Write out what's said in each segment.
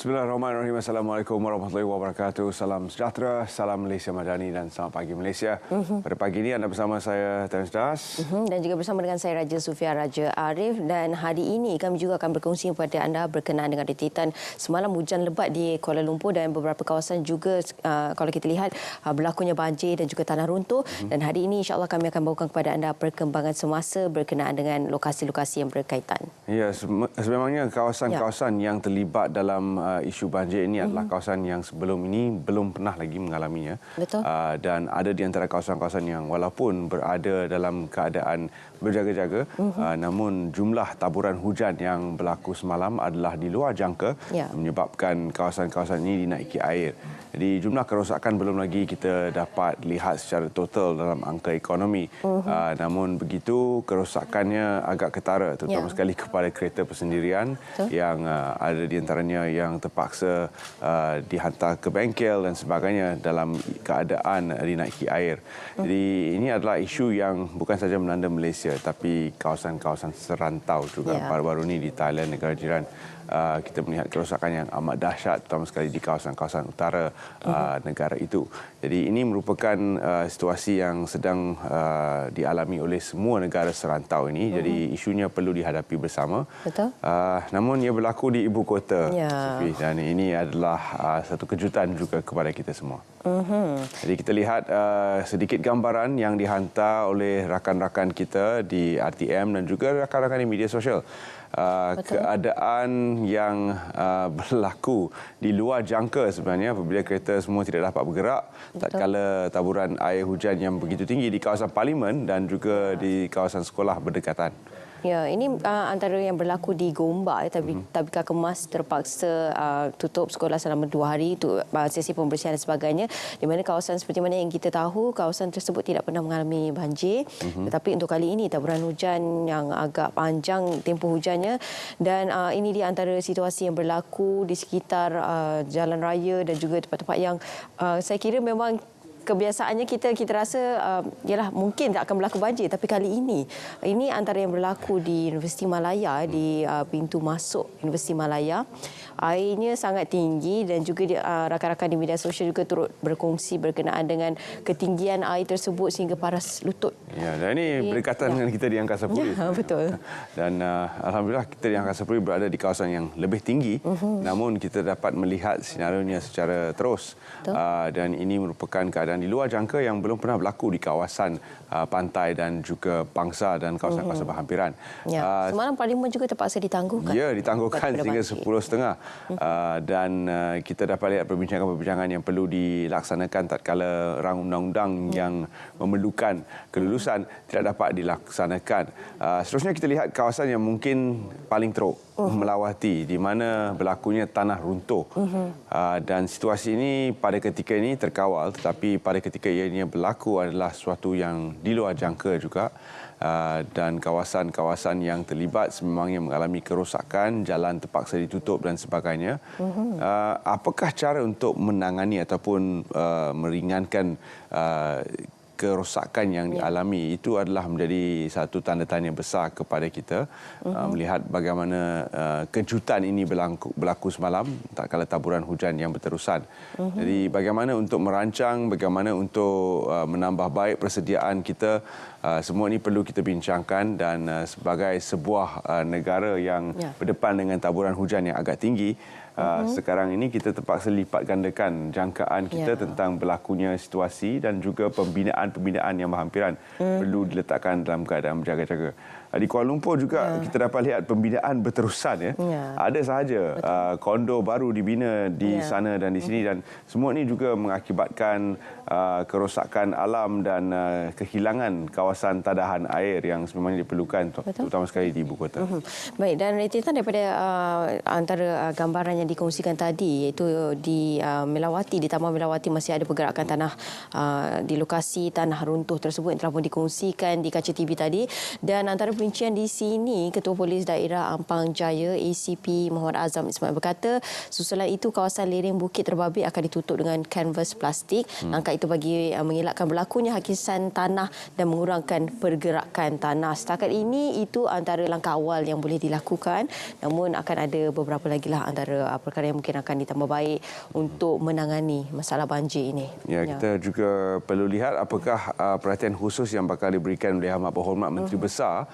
Bismillahirrahmanirrahim. Assalamualaikum warahmatullahi wabarakatuh. Salam sejahtera, salam Malaysia Madani dan selamat pagi Malaysia. Pada pagi ini anda bersama saya Terence Das. Dan juga bersama dengan saya Raja Sufia Raja Arif. Dan hari ini kami juga akan berkongsi kepada anda berkenaan dengan retitan semalam hujan lebat di Kuala Lumpur dan beberapa kawasan juga kalau kita lihat berlakunya banjir dan juga tanah runtuh. Dan hari ini insya-Allah kami akan bawakan kepada anda perkembangan semasa berkenaan dengan lokasi-lokasi yang berkaitan. Ya, sebenarnya kawasan-kawasan yang terlibat dalam isu banjir ini adalah kawasan yang sebelum ini belum pernah lagi mengalaminya. Betul. Dan ada di antara kawasan-kawasan yang walaupun berada dalam keadaan berjaga-jaga, namun jumlah taburan hujan yang berlaku semalam adalah di luar jangka, menyebabkan kawasan-kawasan ini dinaiki air. Jadi jumlah kerosakan belum lagi kita dapat lihat secara total dalam angka ekonomi. Namun begitu kerosakannya agak ketara, terutama sekali kepada kereta persendirian yang ada di antaranya yang terpaksa dihantar ke bengkel dan sebagainya dalam keadaan dinaiki air. Jadi ini adalah isu yang bukan saja melanda Malaysia tapi kawasan-kawasan serantau juga. Baru-baru ini di Thailand, negara jiran, kita melihat kerosakan yang amat dahsyat, terutama sekali di kawasan-kawasan utara negara itu. Jadi ini merupakan situasi yang sedang dialami oleh semua negara serantau ini. Jadi isunya perlu dihadapi bersama. Betul. Namun ia berlaku di ibu kota, dan ini adalah satu kejutan juga kepada kita semua. Jadi kita lihat sedikit gambaran yang dihantar oleh rakan-rakan kita di RTM dan juga rakan-rakan di media sosial. Keadaan yang berlaku di luar jangka sebenarnya apabila kereta semua tidak dapat bergerak tatkala taburan air hujan yang begitu tinggi di kawasan Parlimen dan juga di kawasan sekolah berdekatan. Ya, ini antara yang berlaku di Gombak, Tabika Kemas terpaksa tutup sekolah selama 2 hari untuk sesi pembersihan dan sebagainya. Di mana kawasan seperti mana yang kita tahu, kawasan tersebut tidak pernah mengalami banjir. Tetapi untuk kali ini taburan hujan yang agak panjang tempoh hujannya, dan ini di antara situasi yang berlaku di sekitar jalan raya dan juga tempat-tempat yang saya kira memang kebiasaannya kita rasa ialah mungkin tak akan berlaku banjir, tapi kali ini antara yang berlaku di Universiti Malaya, di pintu masuk Universiti Malaya, airnya sangat tinggi dan juga rakan-rakan di media sosial juga turut berkongsi berkenaan dengan ketinggian air tersebut sehingga paras lutut. Ya, dan ini berdekatan dengan kita di Angkasa Puri. Ya, betul. Dan alhamdulillah kita di Angkasa Puri berada di kawasan yang lebih tinggi, namun kita dapat melihat senarionya secara terus. Dan ini merupakan keadaan di luar jangka yang belum pernah berlaku di kawasan pantai dan juga Pangsa dan kawasan-kawasan berhampiran. Ya. Semalam Parlimen juga terpaksa ditangguhkan. Ya, ditangguhkan sehingga 10.30. Dan kita dapat lihat perbincangan-perbincangan yang perlu dilaksanakan tatkala rang undang-undang yang memerlukan kelulusan tidak dapat dilaksanakan. Seterusnya kita lihat kawasan yang mungkin paling teruk melawati, di mana berlakunya tanah runtuh. Dan situasi ini pada ketika ini terkawal, tetapi pada ketika ianya berlaku adalah sesuatu yang di luar jangka juga. Dan kawasan-kawasan yang terlibat sememangnya mengalami kerosakan, jalan terpaksa ditutup dan sebagainya. Apakah cara untuk menangani ataupun meringankan kerosakan yang dialami? Itu adalah menjadi satu tanda tanya besar kepada kita, melihat bagaimana kejutan ini berlaku semalam tatkala taburan hujan yang berterusan. Jadi bagaimana untuk merancang, bagaimana untuk menambah baik persediaan kita, semua ini perlu kita bincangkan. Dan sebagai sebuah negara yang berdepan dengan taburan hujan yang agak tinggi, sekarang ini kita terpaksa lipat gandakan jangkaan kita tentang berlakunya situasi dan juga pembinaan yang berhampiran perlu diletakkan dalam keadaan berjaga-jaga. Di Kuala Lumpur juga kita dapat lihat pembinaan berterusan. Ada sahaja kondo baru dibina di sana dan di sini, dan semua ini juga mengakibatkan kerosakan alam dan kehilangan kawasan tadahan air yang sebenarnya diperlukan, terutama sekali di ibu kota. Baik, dan retitan daripada antara gambaran yang dikongsikan tadi, iaitu di Melawati, di Taman Melawati masih ada pergerakan tanah di lokasi tanah runtuh tersebut yang telah pun dikongsikan di kaca TV tadi. Dan antara perincian di sini, Ketua Polis Daerah Ampang Jaya ACP Muhammad Azam Ismail berkata, susulan itu kawasan lereng Bukit Terbabit akan ditutup dengan kanvas plastik. Langkah itu bagi mengelakkan berlakunya hakisan tanah dan mengurangkan pergerakan tanah. Setakat ini itu antara langkah awal yang boleh dilakukan, namun akan ada beberapa lagi lah antara perkara yang mungkin akan ditambah baik untuk menangani masalah banjir ini. Ya, kita juga perlu lihat apakah perhatian khusus yang bakal diberikan oleh Amat Berhormat Menteri Besar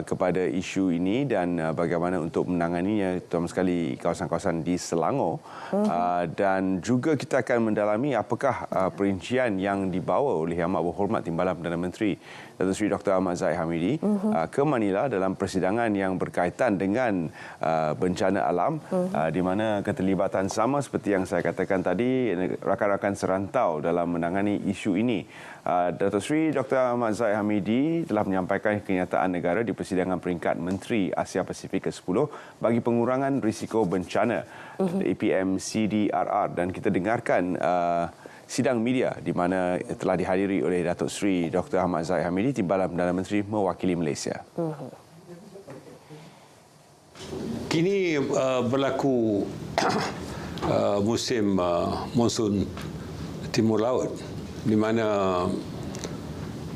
kepada isu ini dan bagaimana untuk menanganinya, terutama sekali kawasan-kawasan di Selangor. Dan juga kita akan mendalami apakah perincian yang dibawa oleh Amat Berhormat Timbalan Perdana Menteri Datuk Seri Dr. Ahmad Zahid Hamidi ke Manila dalam persidangan yang berkaitan dengan bencana alam, di mana keterlibatan sama seperti yang saya katakan tadi, rakan-rakan serantau dalam menangani isu ini. Datuk Seri Dr. Ahmad Zahid Hamidi telah menyampaikan kenyataan negara di persidangan peringkat Menteri Asia Pasifik ke-10 bagi pengurangan risiko bencana APM CDRR, dan kita dengarkan sidang media di mana telah dihadiri oleh Datuk Seri Dr. Ahmad Zahid Hamidi, Timbalan Perdana Menteri mewakili Malaysia. Kini berlaku musim monsun Timur Laut, di mana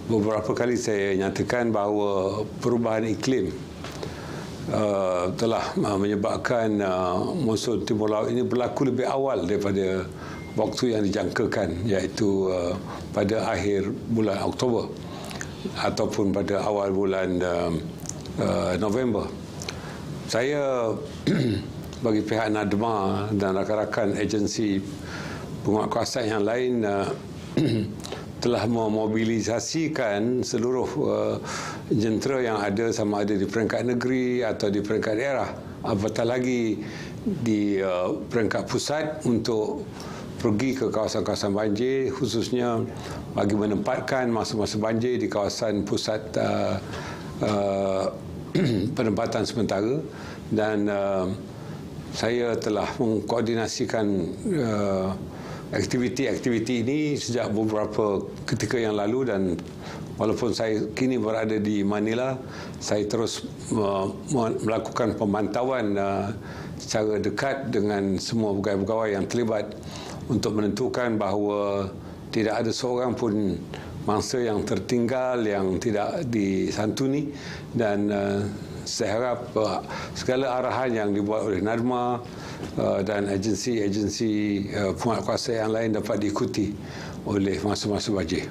beberapa kali saya nyatakan bahawa perubahan iklim telah menyebabkan monsun Timur Laut ini berlaku lebih awal daripada waktu yang dijangkakan, iaitu pada akhir bulan Oktober ataupun pada awal bulan November. Saya bagi pihak NADMA dan rakan-rakan agensi penguatkuasaan yang lain telah memobilisasikan seluruh jentera yang ada, sama ada di peringkat negeri atau di peringkat daerah, apatah lagi di peringkat pusat, untuk pergi ke kawasan-kawasan banjir, khususnya bagi menempatkan masa-masa banjir di kawasan pusat penempatan sementara. Dan saya telah mengkoordinasikan aktiviti-aktiviti ini sejak beberapa ketika yang lalu, dan walaupun saya kini berada di Manila, saya terus melakukan pemantauan secara dekat dengan semua pegawai-pegawai yang terlibat untuk menentukan bahawa tidak ada seorang pun mangsa yang tertinggal, yang tidak disantuni. Dan saya harap segala arahan yang dibuat oleh NADMA dan agensi-agensi penguatkuasa yang lain dapat diikuti oleh masa-masa banjir.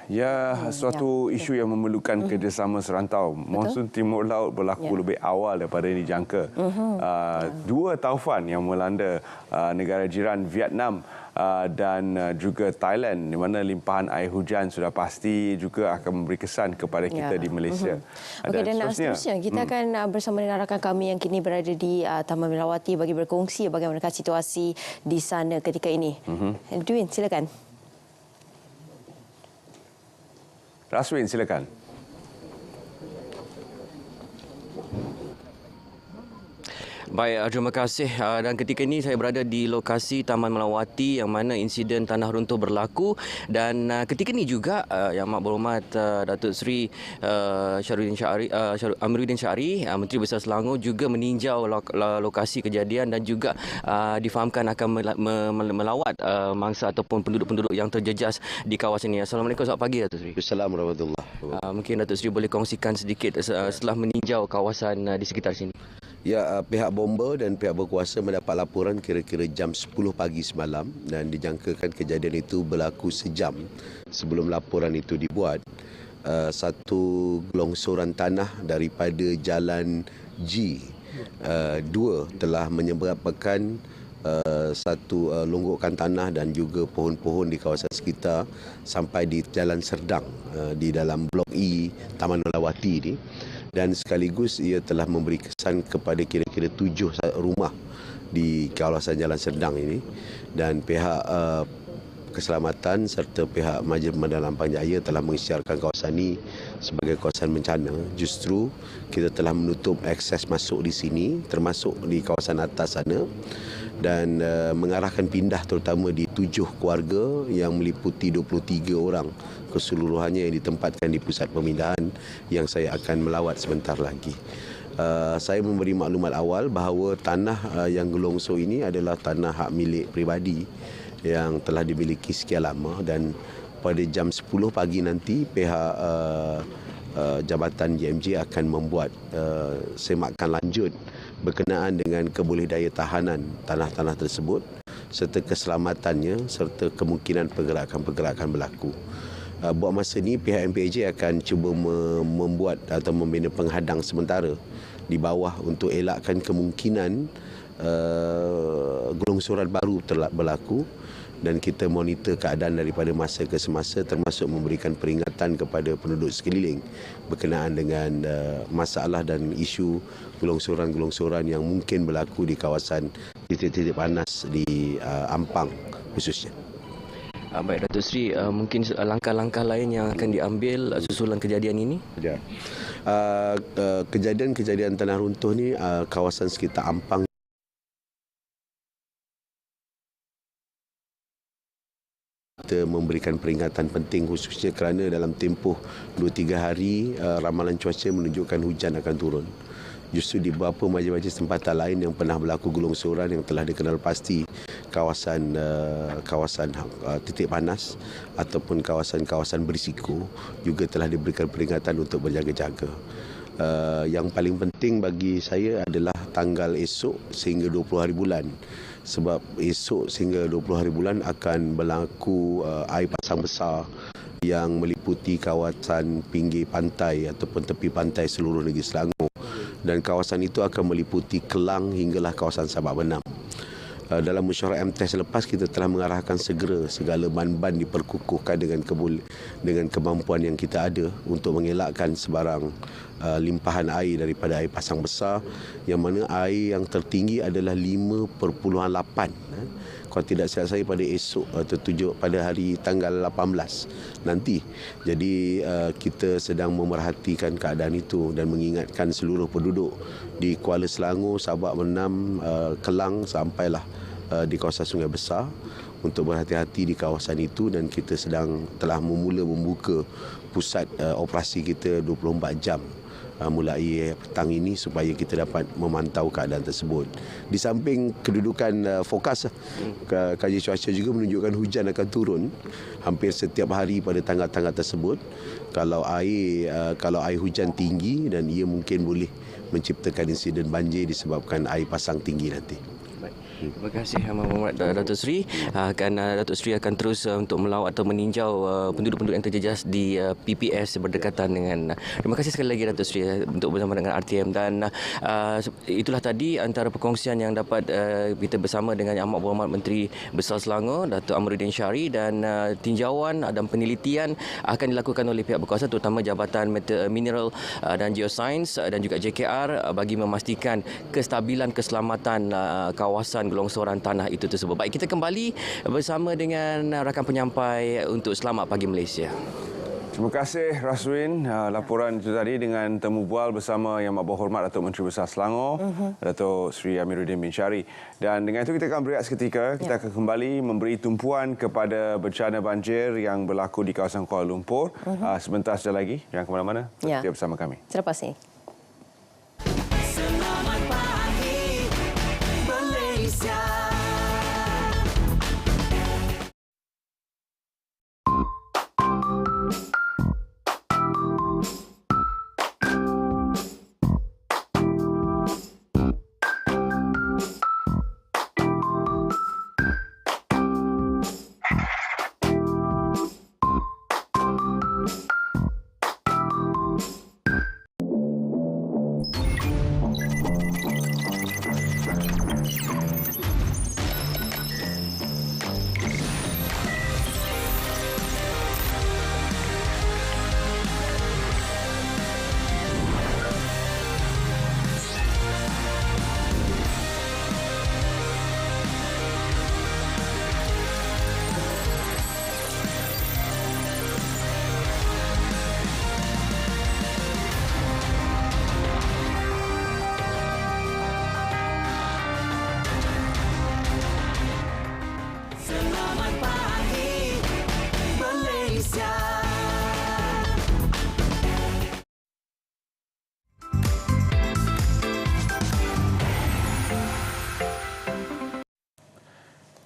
Ya, suatu isu yang memerlukan kerjasama serantau. Monsun Timur Laut berlaku lebih awal daripada yang dijangka. Dua taufan yang melanda negara jiran Vietnam dan juga Thailand, di mana limpahan air hujan sudah pasti juga akan memberi kesan kepada kita di Malaysia. Okey, dan seterusnya kita akan bersama dengan rakan kami yang kini berada di Taman Melawati bagi berkongsi bagaimana situasi di sana ketika ini. Edwin, silakan. Raswin, silakan. Baik, terima kasih. Dan ketika ini saya berada di lokasi Taman Melawati yang mana insiden tanah runtuh berlaku, dan ketika ini juga Yang Amat Berhormat Datuk Seri Amiruddin Syari, Menteri Besar Selangor, juga meninjau lokasi kejadian dan juga difahamkan akan melawat mangsa ataupun penduduk-penduduk yang terjejas di kawasan ini. Assalamualaikum, selamat pagi Datuk Seri. Assalamualaikum warahmatullahi wabarakatuh. Mungkin Datuk Seri boleh kongsikan sedikit setelah meninjau kawasan di sekitar sini. Ya, pihak bomba dan pihak berkuasa mendapat laporan kira-kira jam 10 pagi semalam, dan dijangkakan kejadian itu berlaku sejam sebelum laporan itu dibuat. Satu gelongsoran tanah daripada jalan G2 telah menyebabkan satu longgokan tanah dan juga pohon-pohon di kawasan sekitar sampai di Jalan Serdang di dalam Blok E Taman Melawati ini. Dan sekaligus ia telah memberi kesan kepada kira-kira 7 rumah di kawasan Jalan Serdang ini, dan pihak keselamatan serta pihak Majlis Pemadam Ampang Jaya telah mengisytiharkan kawasan ini sebagai kawasan bencana. Justru kita telah menutup akses masuk di sini, termasuk di kawasan atas sana, dan mengarahkan pindah terutama di 7 keluarga yang meliputi 23 orang keseluruhannya yang ditempatkan di pusat pemindahan yang saya akan melawat sebentar lagi. Saya memberi maklumat awal bahawa tanah yang gelongsor ini adalah tanah hak milik peribadi yang telah dimiliki sekian lama, dan pada jam 10 pagi nanti pihak Jabatan JMJ akan membuat semakan lanjut berkenaan dengan kebolehdaya tahanan tanah-tanah tersebut serta keselamatannya serta kemungkinan pergerakan-pergerakan berlaku. Buat masa ini pihak MPAJ akan cuba membuat atau membina penghadang sementara di bawah untuk elakkan kemungkinan gelongsoran baru berlaku, dan kita monitor keadaan daripada masa ke semasa termasuk memberikan peringatan kepada penduduk sekeliling berkenaan dengan masalah dan isu gelongsoran-gelongsoran yang mungkin berlaku di kawasan titik-titik panas di Ampang khususnya. Baik Datuk Seri, mungkin langkah-langkah lain yang akan diambil susulan kejadian ini? Ya. Kejadian tanah runtuh ni kawasan sekitar Ampang kita memberikan peringatan penting khususnya kerana dalam tempoh 2-3 hari ramalan cuaca menunjukkan hujan akan turun. Justru di beberapa majlis-majlis tempatan lain yang pernah berlaku gelongsoran yang telah dikenal pasti kawasan titik panas ataupun kawasan-kawasan berisiko juga telah diberikan peringatan untuk berjaga-jaga. Yang paling penting bagi saya adalah tanggal esok sehingga 20 hari bulan. Sebab esok sehingga 20 hari bulan akan berlaku air pasang besar yang meliputi kawasan pinggir pantai ataupun tepi pantai seluruh negeri Selangor, dan kawasan itu akan meliputi Kelang hinggalah kawasan Sabak Benam. Dalam mesyuarat MTS selepas kita telah mengarahkan segera segala ban-ban diperkukuhkan dengan kemampuan yang kita ada untuk mengelakkan sebarang limpahan air daripada air pasang besar, yang mana air yang tertinggi adalah 5.8 kalau tidak silap saya pada esok atau pada hari tanggal 18 nanti. Jadi kita sedang memerhatikan keadaan itu dan mengingatkan seluruh penduduk di Kuala Selangor, Sabak Benam, Kelang sampailah di kawasan Sungai Besar untuk berhati-hati di kawasan itu, dan kita telah membuka pusat operasi kita 24 jam mulai petang ini supaya kita dapat memantau keadaan tersebut. Di samping kedudukan fokus, kajian cuaca juga menunjukkan hujan akan turun hampir setiap hari pada tanggal-tanggal tersebut. Kalau air hujan tinggi, dan ia mungkin boleh menciptakan insiden banjir disebabkan air pasang tinggi nanti. Terima kasih Amat Muhammad Datuk Seri. Datuk Seri akan terus untuk melawat atau meninjau penduduk-penduduk yang terjejas di PPS berdekatan dengan. Terima kasih sekali lagi Datuk Seri untuk bersama dengan RTM, dan itulah tadi antara perkongsian yang dapat kita bersama dengan Amat Berhormat Menteri Besar Selangor Datuk Amiruddin Syari, dan tinjauan dan penelitian akan dilakukan oleh pihak berkuasa terutama Jabatan Mineral dan Geoscience dan juga JKR bagi memastikan kestabilan keselamatan kawasan gelongsoran tanah itu tersebut. Baik, kita kembali bersama dengan rakan penyampai untuk Selamat Pagi Malaysia. Terima kasih Raswin. Laporan itu tadi dengan temu bual bersama Yang Amat Berhormat Datuk Menteri Besar Selangor, Datuk Seri Amiruddin bin Syari. Dan dengan itu kita akan berehat seketika. Kita akan kembali memberi tumpuan kepada bencana banjir yang berlaku di kawasan Kuala Lumpur. Sebentar saja lagi. Jangan ke mana-mana. Setia bersama kami. Selepas ini. Selamat pagi Malaysia.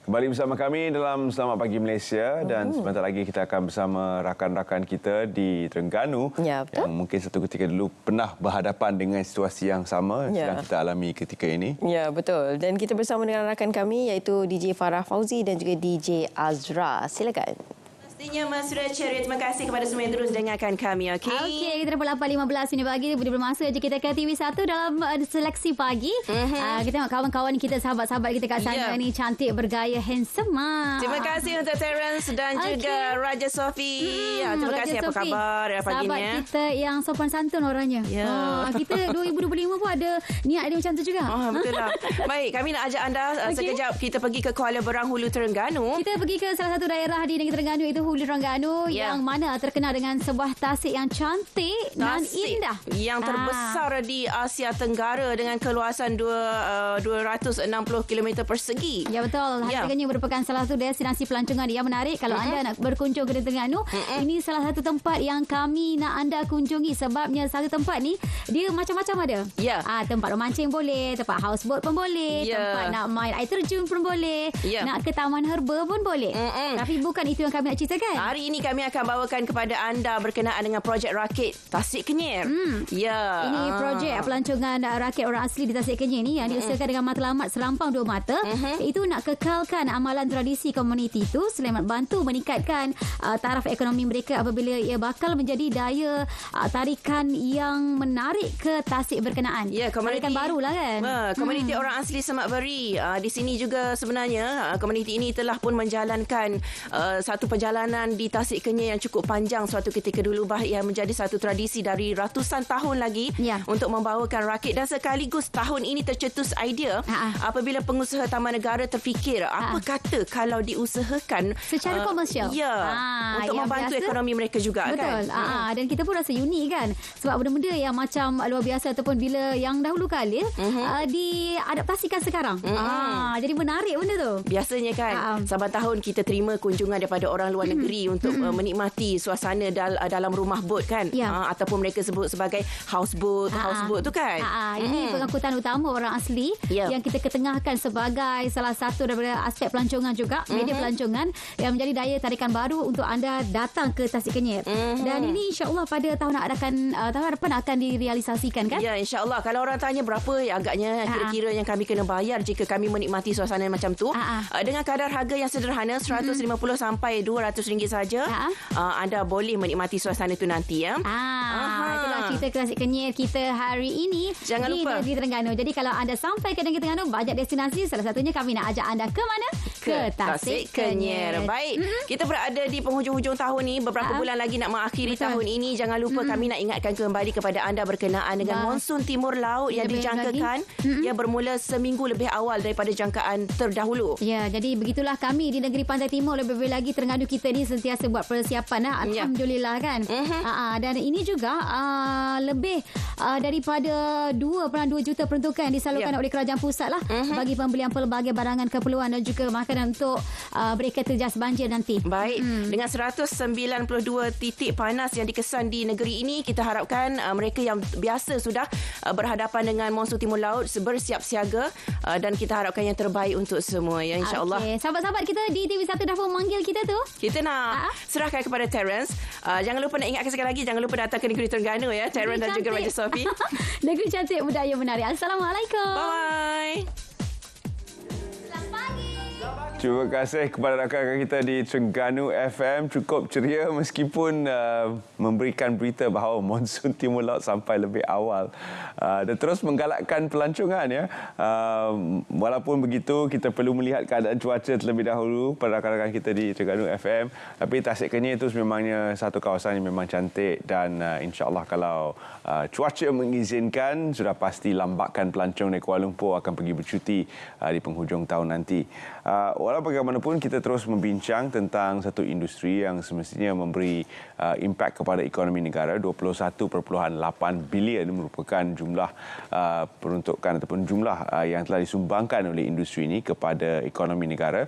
Kembali bersama kami dalam Selamat Pagi Malaysia dan sebentar lagi kita akan bersama rakan-rakan kita di Terengganu Ya, betul. yang mungkin satu ketika dulu pernah berhadapan dengan situasi yang sama yang sedang kita alami ketika ini. Ya, betul. Dan kita bersama dengan rakan kami iaitu DJ Farah Fauzi dan juga DJ Azra. Silakan. Pastinya Mas Surya Ceria, terima kasih kepada semua yang terus dengarkan kami. Okey, kita dapat 8.15 ini pagi. Boleh bermasa je kita ke TV1 dalam seleksi pagi. Kita tengok kawan-kawan kita, sahabat-sahabat kita kat sana ni cantik, bergaya, handsome. Terima kasih untuk Terence dan juga Raja Sofi. Terima Raja kasih. Apa Sofi, khabar paginya? sahabat kita yang sopan santun orangnya. Kita 2025 pun ada niat dia macam tu juga. Betul lah. Baik, kami nak ajak anda sekejap kita pergi ke Kuala Berang, Hulu Terengganu. Kita pergi ke salah satu daerah di negeri Terengganu iaitu Hulu Terengganu yang mana terkenal dengan sebuah tasik yang cantik dan indah. Yang terbesar di Asia Tenggara dengan keluasan 260 km persegi. Ya, betul. Harganya merupakan salah satu destinasi pelancongan yang menarik. Kalau anda nak berkunjung ke Terengganu, ini salah satu tempat yang kami nak anda kunjungi sebabnya satu tempat ni dia macam-macam ada. Tempat memancing boleh, tempat houseboat pun boleh, tempat nak main air terjun pun boleh, nak ke taman herba pun boleh. Tapi bukan itu yang kami nak ceritakan. Hari ini kami akan bawakan kepada anda berkenaan dengan projek rakit Tasik Kenyir. Ini projek pelancongan rakit orang asli di Tasik Kenyir ni yang diusahakan dengan matlamat serampang dua mata. Itu nak kekalkan amalan tradisi komuniti itu selain bantu meningkatkan taraf ekonomi mereka apabila ia bakal menjadi daya tarikan yang menarik ke tasik berkenaan. Komuniti tarikan barulah kan. Komuniti orang asli Semak Beri. Di sini juga sebenarnya komuniti ini telah pun menjalankan satu perjalanan di Tasik Kenyir yang cukup panjang suatu ketika dulu, yang menjadi satu tradisi dari ratusan tahun lagi untuk membawakan rakit, dan sekaligus tahun ini tercetus idea apabila pengusaha Taman Negara terfikir apa kata kalau diusahakan secara komersial untuk membantu ekonomi mereka juga. Betul kan? Dan kita pun rasa unik kan, sebab benda-benda yang macam luar biasa ataupun bila yang dahulu kali diadaptasikan sekarang. Jadi menarik benda tu. Biasanya kan saban tahun kita terima kunjungan daripada orang luar negeri untuk menikmati suasana dalam rumah bot kan, ataupun mereka sebut sebagai houseboat tu kan. Ini pengangkutan utama orang asli yang kita ketengahkan sebagai salah satu daripada aspek pelancongan juga, media pelancongan yang menjadi daya tarikan baru untuk anda datang ke Tasik Kenyir. Dan ini insya-Allah pada tahun hadapan akan direalisasikan kan? Ya, insya-Allah. Kalau orang tanya berapa agaknya kira-kira yang kami kena bayar jika kami menikmati suasana macam tu, dengan kadar harga yang sederhana 150 sampai 200 ringgit saja, anda boleh menikmati suasana itu nanti ya. Itulah cerita Tasik Kenyir kita hari ini. Jangan lupa di Terengganu. Jadi kalau anda sampai ke negeri Terengganu, banyak destinasi, salah satunya kami nak ajak anda ke mana? Ke Tasik Kenyir. Baik, kita berada di penghujung-hujung tahun ni, beberapa bulan lagi nak mengakhiri tahun ini. Jangan lupa kami nak ingatkan kembali kepada anda berkenaan dengan monsun timur laut yang dijangkakan ia bermula seminggu lebih awal daripada jangkaan terdahulu. Ya, jadi begitulah kami di negeri Pantai Timur, lebih-lebih lagi Terengganu kita ni sentiasa buat persiapan alhamdulillah kan. Dan ini juga lebih daripada 2.2 juta peruntukan yang disalurkan oleh kerajaan pusat lah bagi pembelian pelbagai barangan keperluan dan juga makanan untuk mereka terjejas banjir nanti. Baik, dengan 192 titik panas yang dikesan di negeri ini, kita harapkan mereka yang biasa sudah berhadapan dengan monsun timur laut bersiap siaga, dan kita harapkan yang terbaik untuk semua ya, insya-Allah. Sahabat-sahabat kita di TV1 dah pun manggil kita tu. Kita nak serahkan kepada Terence. Jangan lupa, nak ingatkan sekali lagi, jangan lupa datang ke negeri Terengganu ya, Terence dan juga Raja Sofi. Negeri cantik, budaya menarik. Assalamualaikum. Bye. Terima kasih kepada rakan-rakan kita di Terengganu FM. Cukup ceria meskipun memberikan berita bahawa monsun timur laut sampai lebih awal dan terus menggalakkan pelancongan ya. Walaupun begitu, kita perlu melihat keadaan cuaca terlebih dahulu pada rakan-rakan kita di Terengganu FM. Tapi Tasik Kenyir itu memangnya satu kawasan yang memang cantik, dan insya-Allah kalau cuaca mengizinkan, sudah pasti lambakan pelancong dari Kuala Lumpur akan pergi bercuti di penghujung tahun nanti. Walau bagaimanapun, kita terus membincang tentang satu industri yang semestinya memberi impak kepada ekonomi negara. 21.8 bilion merupakan jumlah peruntukan ataupun jumlah yang telah disumbangkan oleh industri ini kepada ekonomi negara.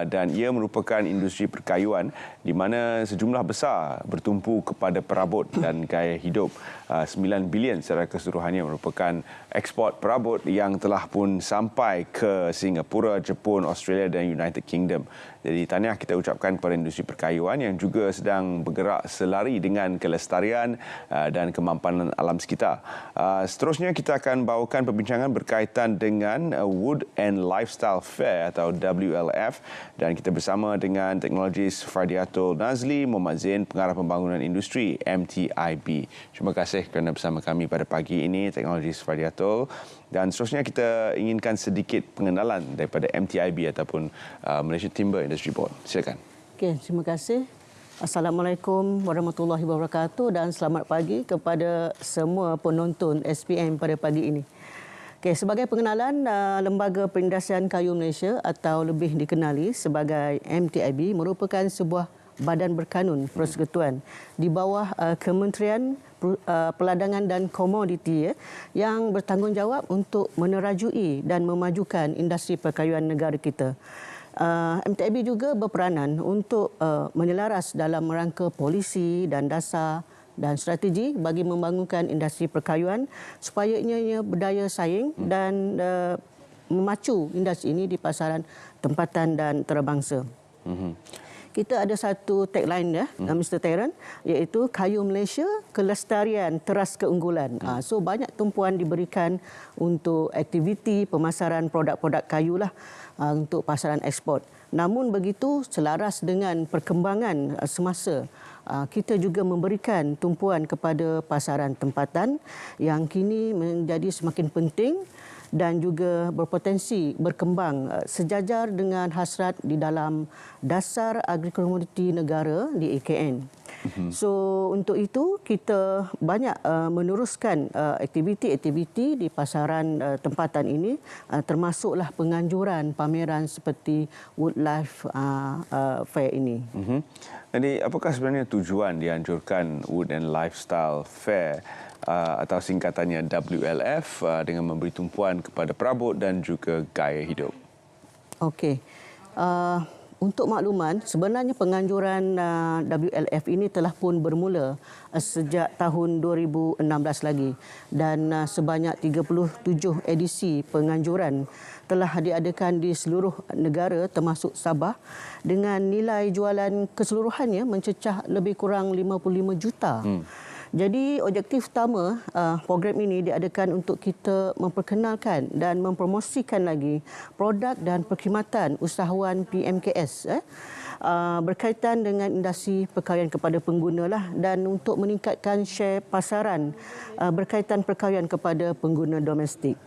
dan ia merupakan industri perkayuan di mana sejumlah besar bertumpu kepada perabot dan gaya hidup. 9 bilion secara keseluruhannya merupakan ekspor perabot yang telah pun sampai ke Singapura, Jepun, Australia dan United Kingdom. Jadi tahniah kita ucapkan kepada industri perkayuan yang juga sedang bergerak selari dengan kelestarian dan kemampanan alam sekitar. Seterusnya kita akan bawakan perbincangan berkaitan dengan Wood and Lifestyle Fair atau WLF, dan kita bersama dengan teknologis Fardiatul Nazli, Muhammad Zain, Pengarah Pembangunan Industri MTIB. Terima kasih kerana bersama kami pada pagi ini, teknologis Fardiatul. Dan seterusnya kita inginkan sedikit pengenalan daripada MTIB ataupun Malaysia Timber Industry Board. Silakan. Okey, terima kasih. Assalamualaikum warahmatullahi wabarakatuh dan selamat pagi kepada semua penonton SPM pada pagi ini. Okey, sebagai pengenalan, Lembaga Perindustrian Kayu Malaysia atau lebih dikenali sebagai MTIB merupakan sebuah badan berkanun persekutuan di bawah Kementerian Perdagangan dan Komoditi yang bertanggungjawab untuk menerajui dan memajukan industri perkayuan negara kita. MTIB juga berperanan untuk menyelaras dalam rangka polisi dan dasar dan strategi bagi membangunkan industri perkayuan supaya ianya berdaya saing dan memacu industri ini di pasaran tempatan dan antarabangsa. Kita ada satu tagline Mr. Terran, iaitu Kayu Malaysia, Kelestarian Teras Keunggulan. So banyak tumpuan diberikan untuk aktiviti pemasaran produk-produk kayu lah untuk pasaran ekspor. Namun begitu, selaras dengan perkembangan semasa, kita juga memberikan tumpuan kepada pasaran tempatan yang kini menjadi semakin penting dan juga berpotensi berkembang sejajar dengan hasrat di dalam dasar agri-komoditi negara di AKN. So untuk itu kita banyak meneruskan aktiviti-aktiviti di pasaran tempatan ini, termasuklah penganjuran pameran seperti Wood Life Fair ini. Jadi apakah sebenarnya tujuan dianjurkan Wood and Lifestyle Fair atau singkatannya WLF dengan memberi tumpuan kepada perabot dan juga gaya hidup? Okey. Untuk makluman, sebenarnya penganjuran WLF ini telah pun bermula sejak tahun 2016 lagi dan sebanyak 37 edisi penganjuran telah diadakan di seluruh negara termasuk Sabah dengan nilai jualan keseluruhannya mencecah lebih kurang 55 juta. Jadi objektif utama program ini diadakan untuk kita memperkenalkan dan mempromosikan lagi produk dan perkhidmatan usahawan PMKS berkaitan dengan industri perkayuan kepada pengguna lah, dan untuk meningkatkan share pasaran berkaitan perkayuan kepada pengguna domestik.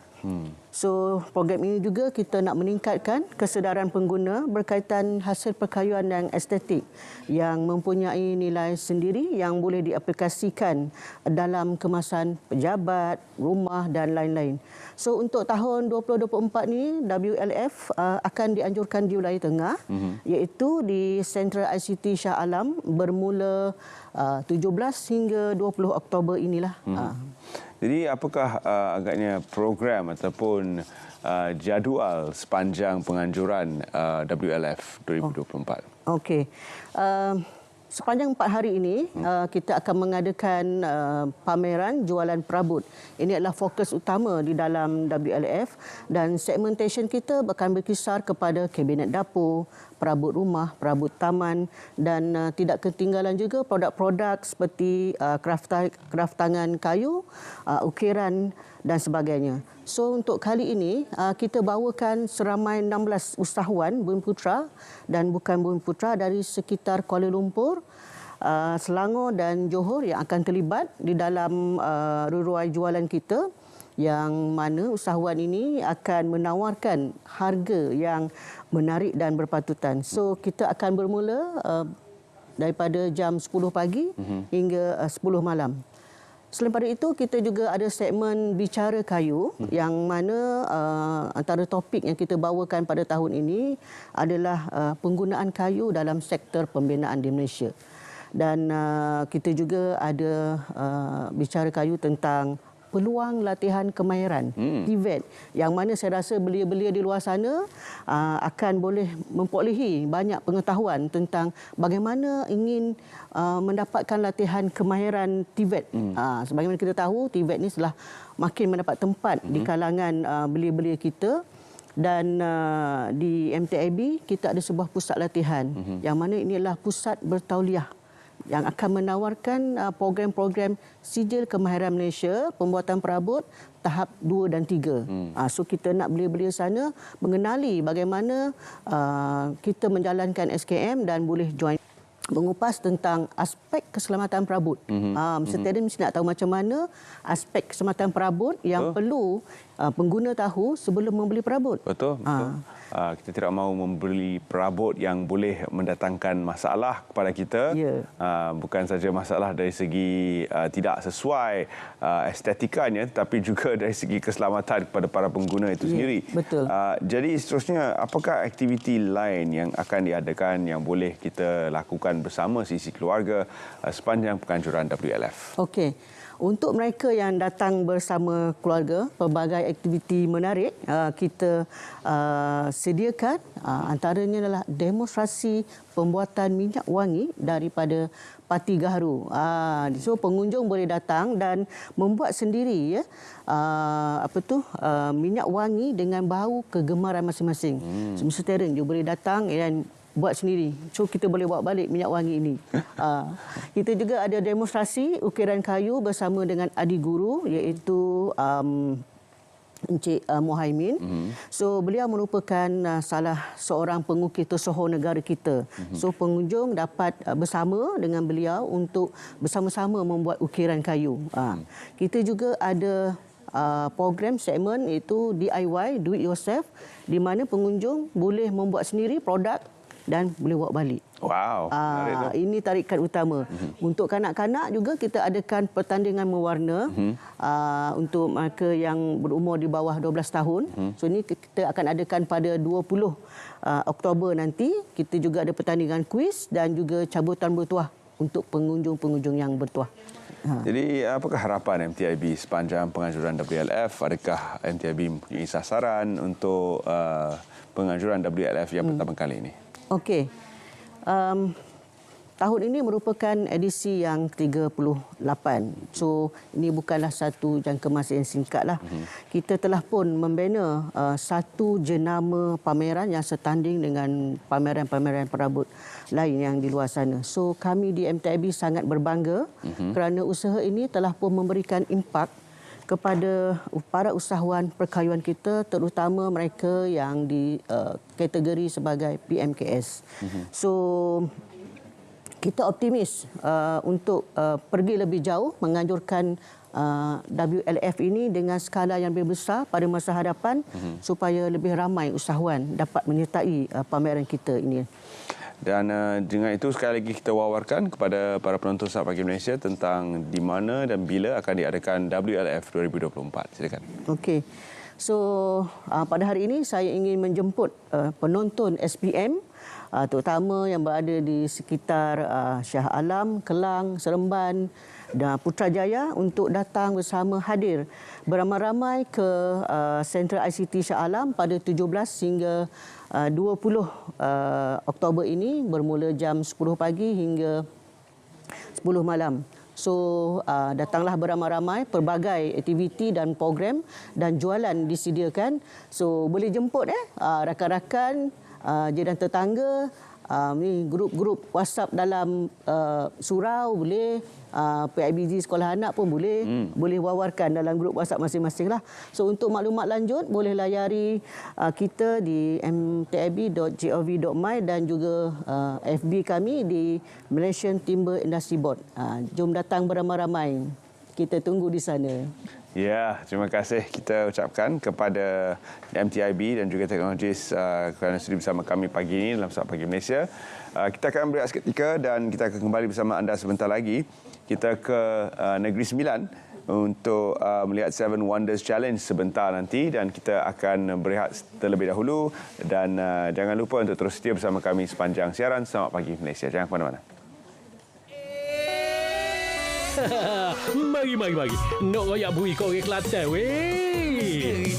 So program ini juga kita nak meningkatkan kesedaran pengguna berkaitan hasil perkayuan yang estetik yang mempunyai nilai sendiri yang boleh diaplikasikan dalam kemasan pejabat, rumah dan lain-lain. So untuk tahun 2024 ni WLF akan dianjurkan di wilayah tengah, iaitu di Central ICT Shah Alam bermula 17 hingga 20 Oktober inilah. Jadi apakah agaknya program ataupun jadual sepanjang penganjuran WLF 2024? Okey. Sepanjang 4 hari ini, kita akan mengadakan pameran jualan perabot. Ini adalah fokus utama di dalam WLF dan segmentation kita akan berkisar kepada kabinet dapur, perabot rumah, perabot taman dan tidak ketinggalan juga produk-produk seperti kraft tangan kayu, ukiran dan sebagainya. So untuk kali ini kita bawakan seramai 16 usahawan Bumiputera dan bukan Bumiputera dari sekitar Kuala Lumpur, Selangor dan Johor yang akan terlibat di dalam ruai jualan kita, yang mana usahawan ini akan menawarkan harga yang menarik dan berpatutan. So kita akan bermula daripada jam 10 pagi hingga 10 malam. Selain pada itu, kita juga ada segmen Bicara Kayu yang mana antara topik yang kita bawakan pada tahun ini adalah penggunaan kayu dalam sektor pembinaan di Malaysia. Dan kita juga ada bicara kayu tentang peluang latihan kemahiran TVET, yang mana saya rasa belia-belia di luar sana akan boleh memperolehi banyak pengetahuan tentang bagaimana ingin mendapatkan latihan kemahiran TVET. Sebagaimana kita tahu, TVET ni telah makin mendapat tempat di kalangan belia-belia kita. Dan di MTIB kita ada sebuah pusat latihan yang mana ini adalah pusat bertauliah yang akan menawarkan program-program sijil kemahiran Malaysia, pembuatan perabot tahap 2 dan 3. So kita nak belia-belia sana mengenali bagaimana kita menjalankan SKM dan boleh join mengupas tentang aspek keselamatan perabot. Mr. Terry mesti nak tahu macam mana aspek keselamatan perabot yang perlu pengguna tahu sebelum membeli perabot. Betul. Kita tidak mahu membeli perabot yang boleh mendatangkan masalah kepada kita. Bukan saja masalah dari segi tidak sesuai estetikanya, tapi juga dari segi keselamatan kepada para pengguna itu sendiri. Betul. Jadi seterusnya, apakah aktiviti lain yang akan diadakan yang boleh kita lakukan bersama sisi keluarga sepanjang penganjuran WLF? Okey. Untuk mereka yang datang bersama keluarga, pelbagai aktiviti menarik kita sediakan. Antaranya adalah demonstrasi pembuatan minyak wangi daripada Pati Gaharu. So pengunjung boleh datang dan membuat sendiri minyak wangi dengan bau kegemaran masing-masing. Semasa dia boleh datang dan buat sendiri. So kita boleh bawa balik minyak wangi ini. Kita juga ada demonstrasi ukiran kayu bersama dengan adik guru, iaitu Encik Muhaimin. So beliau merupakan salah seorang pengukir tersohor negara kita. So pengunjung dapat bersama dengan beliau untuk bersama-sama membuat ukiran kayu. Kita juga ada program segmen iaitu DIY, do it yourself, di mana pengunjung boleh membuat sendiri produk dan boleh bawa balik. Wow. Ini tarikan utama. Untuk kanak-kanak juga kita adakan pertandingan mewarna untuk mereka yang berumur di bawah 12 tahun. So ini kita akan adakan pada 20 Oktober nanti. Kita juga ada pertandingan kuis dan juga cabutan bertuah untuk pengunjung-pengunjung yang bertuah. Jadi apakah harapan MTIB sepanjang penganjuran WLF? Adakah MTIB mempunyai sasaran untuk penganjuran WLF yang pertama kali ini? Okey. Tahun ini merupakan edisi yang 38. So ini bukanlah satu jangka masa yang singkat lah. Kita telah pun membina satu jenama pameran yang setanding dengan pameran-pameran perabot lain yang di luar sana. So kami di MTIB sangat berbangga kerana usaha ini telah pun memberikan impak kepada para usahawan perkayuan kita, terutama mereka yang di kategori sebagai PMKS. So kita optimis untuk pergi lebih jauh menganjurkan WLF ini dengan skala yang lebih besar pada masa hadapan supaya lebih ramai usahawan dapat menyertai pameran kita ini. Dan dengan itu sekali lagi kita wawarkan kepada para penonton Saat Pagi Malaysia tentang di mana dan bila akan diadakan WLF 2024. Silakan. Okey. So pada hari ini saya ingin menjemput penonton SPM terutama yang berada di sekitar Shah Alam, Kelang, Seremban dan Putrajaya untuk datang bersama hadir beramai-ramai ke Sentral ICT Shah Alam pada 17 hingga 20 Oktober ini bermula jam 10 pagi hingga 10 malam. So datanglah beramai-ramai, pelbagai aktiviti dan program dan jualan disediakan. So boleh jemput rakan-rakan, jiran tetangga, ni grup-grup WhatsApp dalam surau boleh, PIBG sekolah anak pun boleh, boleh wawarkan dalam grup WhatsApp masing-masing lah. So untuk maklumat lanjut boleh layari kita di mtib.gov.my dan juga FB kami di Malaysian Timber Industry Board. Jom datang beramai-ramai. Kita tunggu di sana. Ya, terima kasih kita ucapkan kepada MTIB dan juga teknologis kerana sudi bersama kami pagi ini dalam Saat Pagi Malaysia. Kita akan berehat seketika dan kita akan kembali bersama anda sebentar lagi. Kita ke Negeri Sembilan untuk melihat Seven Wonders Challenge sebentar nanti dan kita akan berehat terlebih dahulu dan jangan lupa untuk terus setia bersama kami sepanjang siaran Selamat Pagi Malaysia. Jangan ke mana-mana. Mari. Nak royak bui korek Kelantan, weh.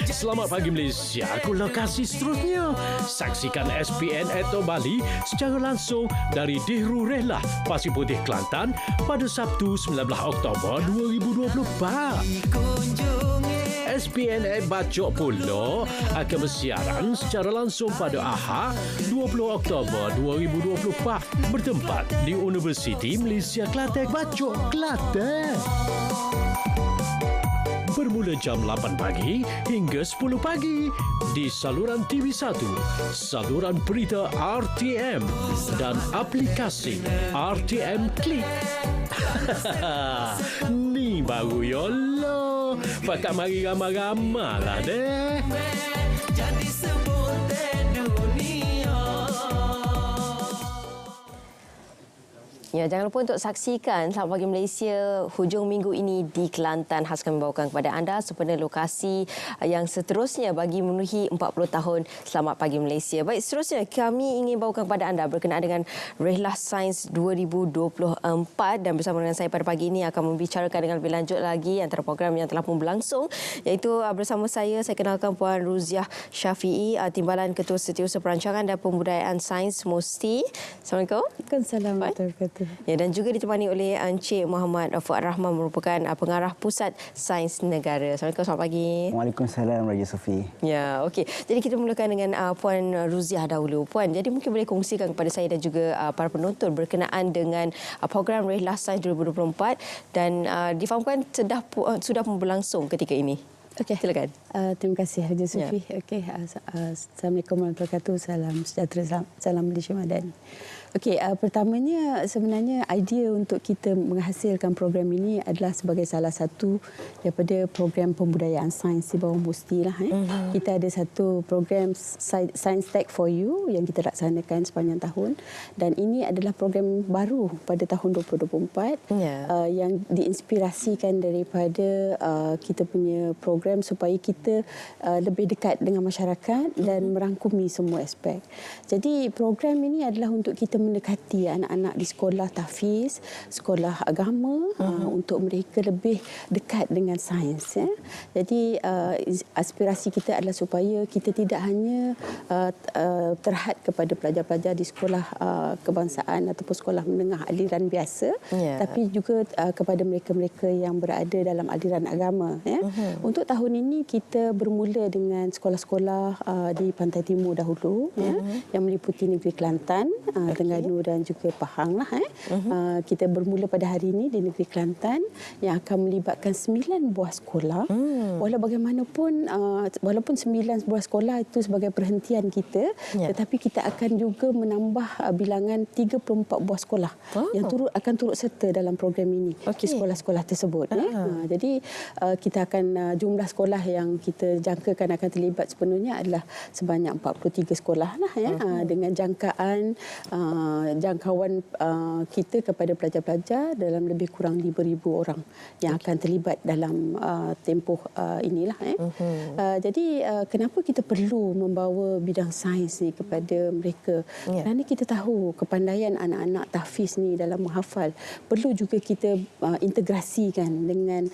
Selamat pagi Malaysia, aku lokasi seterusnya. Saksikan SPN Atau Bali secara langsung dari Dihru Rehlah, Pasir Putih, Kelantan pada Sabtu 19 Oktober 2024. SPN Bacok pula akan bersiaran secara langsung pada Ahad 20 Oktober 2024 bertempat di Universiti Malaysia Kelantan, Bacok, Kelantan. Bermula jam 8 pagi hingga 10 pagi di saluran TV1, saluran berita RTM dan aplikasi RTM Klik. Ni baru yolo. Pakat mari ramai-ramai lah deh. Jadi sebut dunia. Ya, jangan lupa untuk saksikan Selamat Pagi Malaysia hujung minggu ini di Kelantan. khas kami bawakan kepada anda sempena lokasi yang seterusnya bagi memenuhi 40 tahun Selamat Pagi Malaysia. Baik, seterusnya kami ingin bawakan kepada anda berkenaan dengan Rehlah Sains 2024 dan bersama dengan saya pada pagi ini akan membicarakan dengan lebih lanjut lagi antara program yang telah pun berlangsung, iaitu bersama saya kenalkan Puan Ruziah Syafiee, Timbalan Ketua Setiausaha Perancangan dan Pembudayaan Sains MUSTI. Assalamualaikum. Waalaikumsalam. Ya, dan juga ditemani oleh Encik Muhammad Fuad Rahman merupakan pengarah Pusat Sains Negara. Assalamualaikum, selamat pagi. Waalaikumsalam, Raja Sofi. Ya, okey. Jadi kita mulakan dengan Puan Ruziah dahulu. Puan, jadi mungkin boleh kongsikan kepada saya dan juga para penonton berkenaan dengan program Rehlah Sains 2024 dan difahamkan sudah berlangsung ketika ini. Okey, silakan. Terima kasih Raja Sofi. Ya. Okey, Assalamualaikum warahmatullahi wabarakatuh. Salam sejahtera, salam Malaysia Madani. Okey, pertamanya sebenarnya idea untuk kita menghasilkan program ini adalah sebagai salah satu daripada program pembudayaan sains di bawah MUSTI lah. Kita ada satu program Science Tech for You yang kita laksanakan sepanjang tahun dan ini adalah program baru pada tahun 2024 yang diinspirasikan daripada kita punya program supaya kita lebih dekat dengan masyarakat dan merangkumi semua aspek. Jadi program ini adalah untuk kita mendekati anak-anak di sekolah tahfiz, sekolah agama untuk mereka lebih dekat dengan sains. Jadi aspirasi kita adalah supaya kita tidak hanya terhad kepada pelajar-pelajar di sekolah kebangsaan ataupun sekolah menengah aliran biasa, tapi juga kepada mereka-mereka yang berada dalam aliran agama. Untuk tahun ini kita bermula dengan sekolah-sekolah di Pantai Timur dahulu, yang meliputi Negeri Kelantan, Terengganu dan juga Pahang lah. Kita bermula pada hari ini di Negeri Kelantan yang akan melibatkan 9 buah sekolah. Walau bagaimanapun, walaupun 9 buah sekolah itu sebagai perhentian kita, tetapi kita akan juga menambah bilangan 34 buah sekolah yang akan turut serta dalam program ini di sekolah-sekolah tersebut. Jadi kita akan jumlah sekolah yang kita jangkakan akan terlibat sepenuhnya adalah sebanyak 43 sekolah lah dengan jangkauan kita kepada pelajar-pelajar dalam lebih kurang 5,000 orang yang akan terlibat dalam tempoh inilah. Jadi kenapa kita perlu membawa bidang sains ni kepada mereka? Kerana kita tahu kepandaian anak-anak tahfiz ni dalam menghafal perlu juga kita integrasikan dengan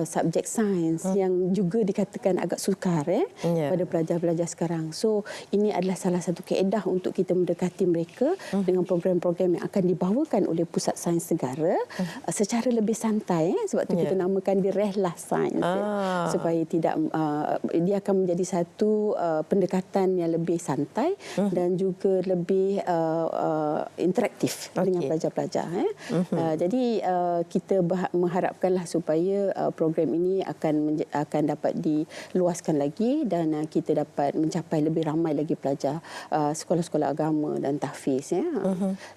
subjek sains yang juga dikatakan agak sukar pada pelajar-pelajar sekarang. So ini adalah salah satu kaedah untuk kita mendekati mereka dengan program-program yang akan dibawakan oleh Pusat Sains Negara secara lebih santai. Sebab tu kita namakan dia Rehlah Sains supaya tidak dia akan menjadi satu pendekatan yang lebih santai dan juga lebih interaktif dengan pelajar-pelajar. Jadi kita mengharapkanlah supaya program ini akan dapat diluaskan lagi dan kita dapat mencapai lebih ramai lagi pelajar sekolah-sekolah agama dan tahfiz.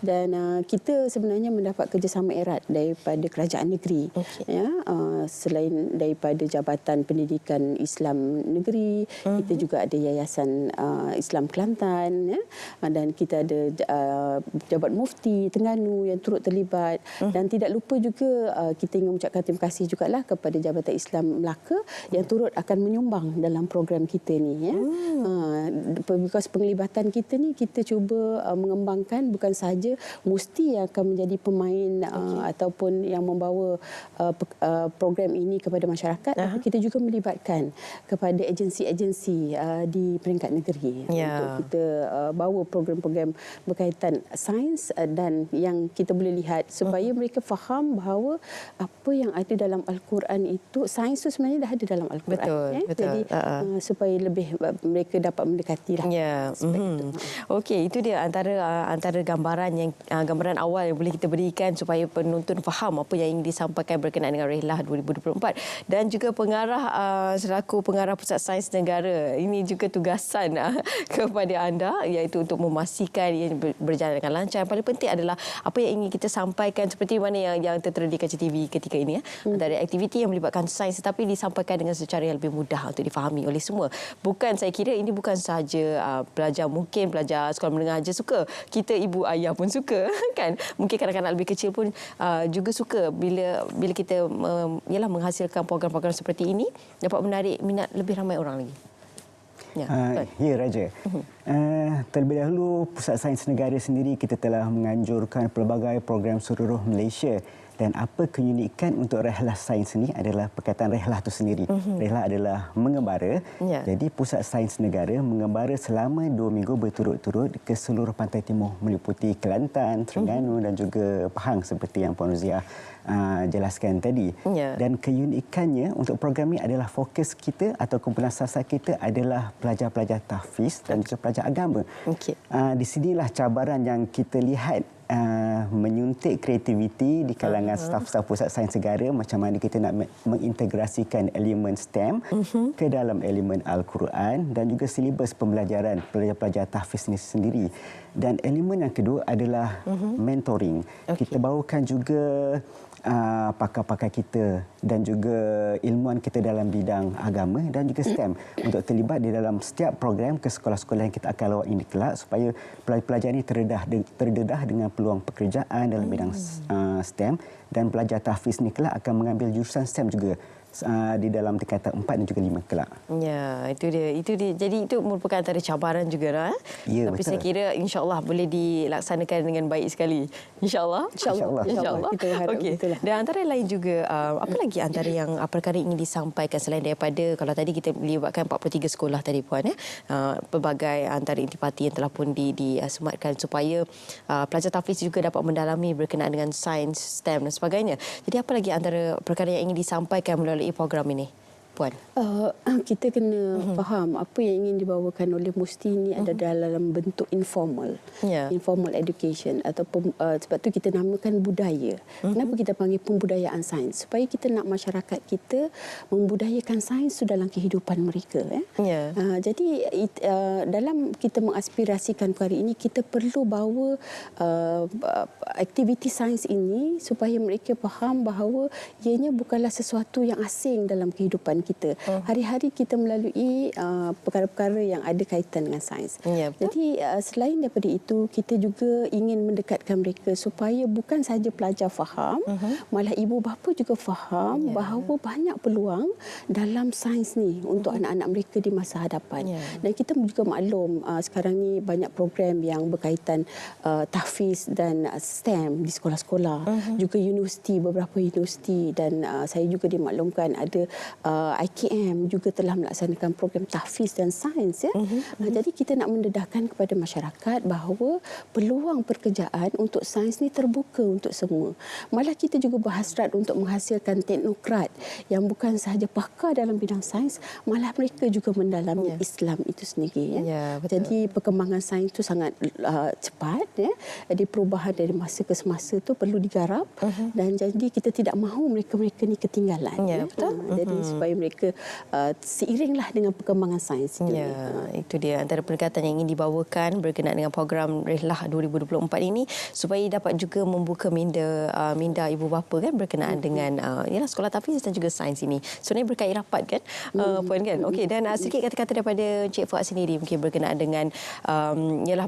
Dan kita sebenarnya mendapat kerjasama erat daripada kerajaan negeri. Selain daripada Jabatan Pendidikan Islam Negeri, kita juga ada Yayasan Islam Kelantan, dan kita ada Jabat Mufti Terengganu yang turut terlibat, dan tidak lupa juga kita ingin mengucapkan terima kasih jugalah kepada Jabatan Islam Melaka yang turut akan menyumbang dalam program kita ni. Because penglibatan kita ni, kita cuba mengembangkan bukan sahaja Musti yang akan menjadi pemain ataupun yang membawa program ini kepada masyarakat, tapi kita juga melibatkan kepada agensi-agensi di peringkat negeri untuk kita bawa program-program berkaitan sains dan yang kita boleh lihat supaya mereka faham bahawa apa yang ada dalam Al-Quran itu, sains itu sebenarnya dah ada dalam Al-Quran. Betul. Jadi supaya lebih mereka dapat mendekati lah. Okey, itu dia antara gambaran awal yang boleh kita berikan supaya penonton faham apa yang ingin disampaikan berkenaan dengan Rehlah 2024 dan juga selaku pengarah Pusat Sains Negara. Ini juga tugasan kepada anda iaitu untuk memastikan ia berjalan dengan lancar. Yang paling penting adalah apa yang ingin kita sampaikan seperti mana yang tertera di kaca TV ketika ini antara aktiviti yang melibatkan sains tetapi disampaikan dengan secara yang lebih mudah untuk difahami oleh semua. Saya kira ini bukan sahaja pelajar, mungkin pelajar sekolah menengah saja suka. Kita ibu ayah pun suka kan. Mungkin kanak-kanak lebih kecil pun juga suka bila kita menghasilkan program-program seperti ini dapat menarik minat lebih ramai orang lagi. Ya, Raja. Terlebih dahulu Pusat Sains Negara sendiri kita telah menganjurkan pelbagai program seluruh Malaysia. Dan apa keunikan untuk Rehlah Sains ini adalah perkataan Rehlah itu sendiri. Rehlah adalah mengembara. Jadi Pusat Sains Negara mengembara selama 2 minggu berturut-turut ke seluruh pantai timur meliputi Kelantan, Terengganu dan juga Pahang seperti yang Puan Ruziah jelaskan tadi. Dan keunikannya untuk program ini adalah fokus kita atau kumpulan sasar kita adalah pelajar-pelajar tahfiz dan juga pelajar agama. Di sinilah cabaran yang kita lihat menyuntik kreativiti di kalangan staf-staf Pusat Sains Negara macam mana kita nak mengintegrasikan elemen STEM ke dalam elemen Al-Quran dan juga silibus pembelajaran pelajar-pelajar tahfiz ini sendiri. Dan elemen yang kedua adalah mentoring. Kita bawakan juga pakar-pakar kita dan juga ilmuwan kita dalam bidang agama dan juga STEM untuk terlibat di dalam setiap program ke sekolah-sekolah yang kita akan lawat ini kelak supaya pelajar ini terdedah dengan peluang pekerjaan dalam bidang STEM dan pelajar tahfiz ini kelak akan mengambil jurusan STEM juga di dalam tingkatan 4 dan juga 5 kelak. Ya, itu dia. Jadi itu merupakan antara cabaran juga lah. Ya, tapi betul. saya kira insya-Allah boleh dilaksanakan dengan baik sekali. Insya-Allah. Insya-Allah. Kita harap itulah. Dan antara lain juga apa lagi antara yang perkara ingin disampaikan selain daripada kalau tadi kita melibatkan 43 sekolah tadi Puan pelbagai antara intipati yang telah pun disematkan supaya pelajar tahfiz juga dapat mendalami berkenaan dengan sains, STEM dan sebagainya. Jadi apa lagi antara perkara yang ingin disampaikan melalui program ini, Puan? Kita kena faham apa yang ingin dibawakan oleh Musti ini ada dalam bentuk informal. Informal education ataupun sebab tu kita namakan budaya. Kenapa kita panggil pembudayaan sains? Supaya kita nak masyarakat kita membudayakan sains itu dalam kehidupan mereka. Jadi dalam kita mengaspirasikan perkara ini, kita perlu bawa aktiviti sains ini supaya mereka faham bahawa ianya bukanlah sesuatu yang asing dalam kehidupan kita. Hari-hari kita melalui perkara-perkara yang ada kaitan dengan sains. Jadi selain daripada itu, kita juga ingin mendekatkan mereka supaya bukan sahaja pelajar faham, malah ibu bapa juga faham bahawa banyak peluang dalam sains ni untuk anak-anak mereka di masa hadapan. Dan kita juga maklum sekarang ni banyak program yang berkaitan tahfiz dan STEM di sekolah-sekolah, juga universiti, beberapa universiti, dan saya juga dimaklumkan ada IKM juga telah melaksanakan program tahfiz dan sains. Jadi kita nak mendedahkan kepada masyarakat bahawa peluang pekerjaan untuk sains ni terbuka untuk semua. Malah kita juga berhasrat untuk menghasilkan teknokrat yang bukan sahaja pakar dalam bidang sains, malah mereka juga mendalami Islam itu sendiri. Jadi perkembangan sains itu sangat cepat. Jadi perubahan dari masa ke semasa itu perlu digarap dan jadi kita tidak mahu mereka-mereka ni ketinggalan. Jadi supaya mereka seiringlah dengan perkembangan sains. Itu dia antara pendekatan yang ingin dibawakan berkenaan dengan program Rehlah 2024 ini supaya dapat juga membuka minda ibu bapa kan berkenaan dengan sekolah tahfiz dan juga sains ini. Sebenarnya berkait rapat kan Puan kan. Okey, dan sedikit kata-kata daripada Encik Fuad sendiri mungkin berkenaan dengan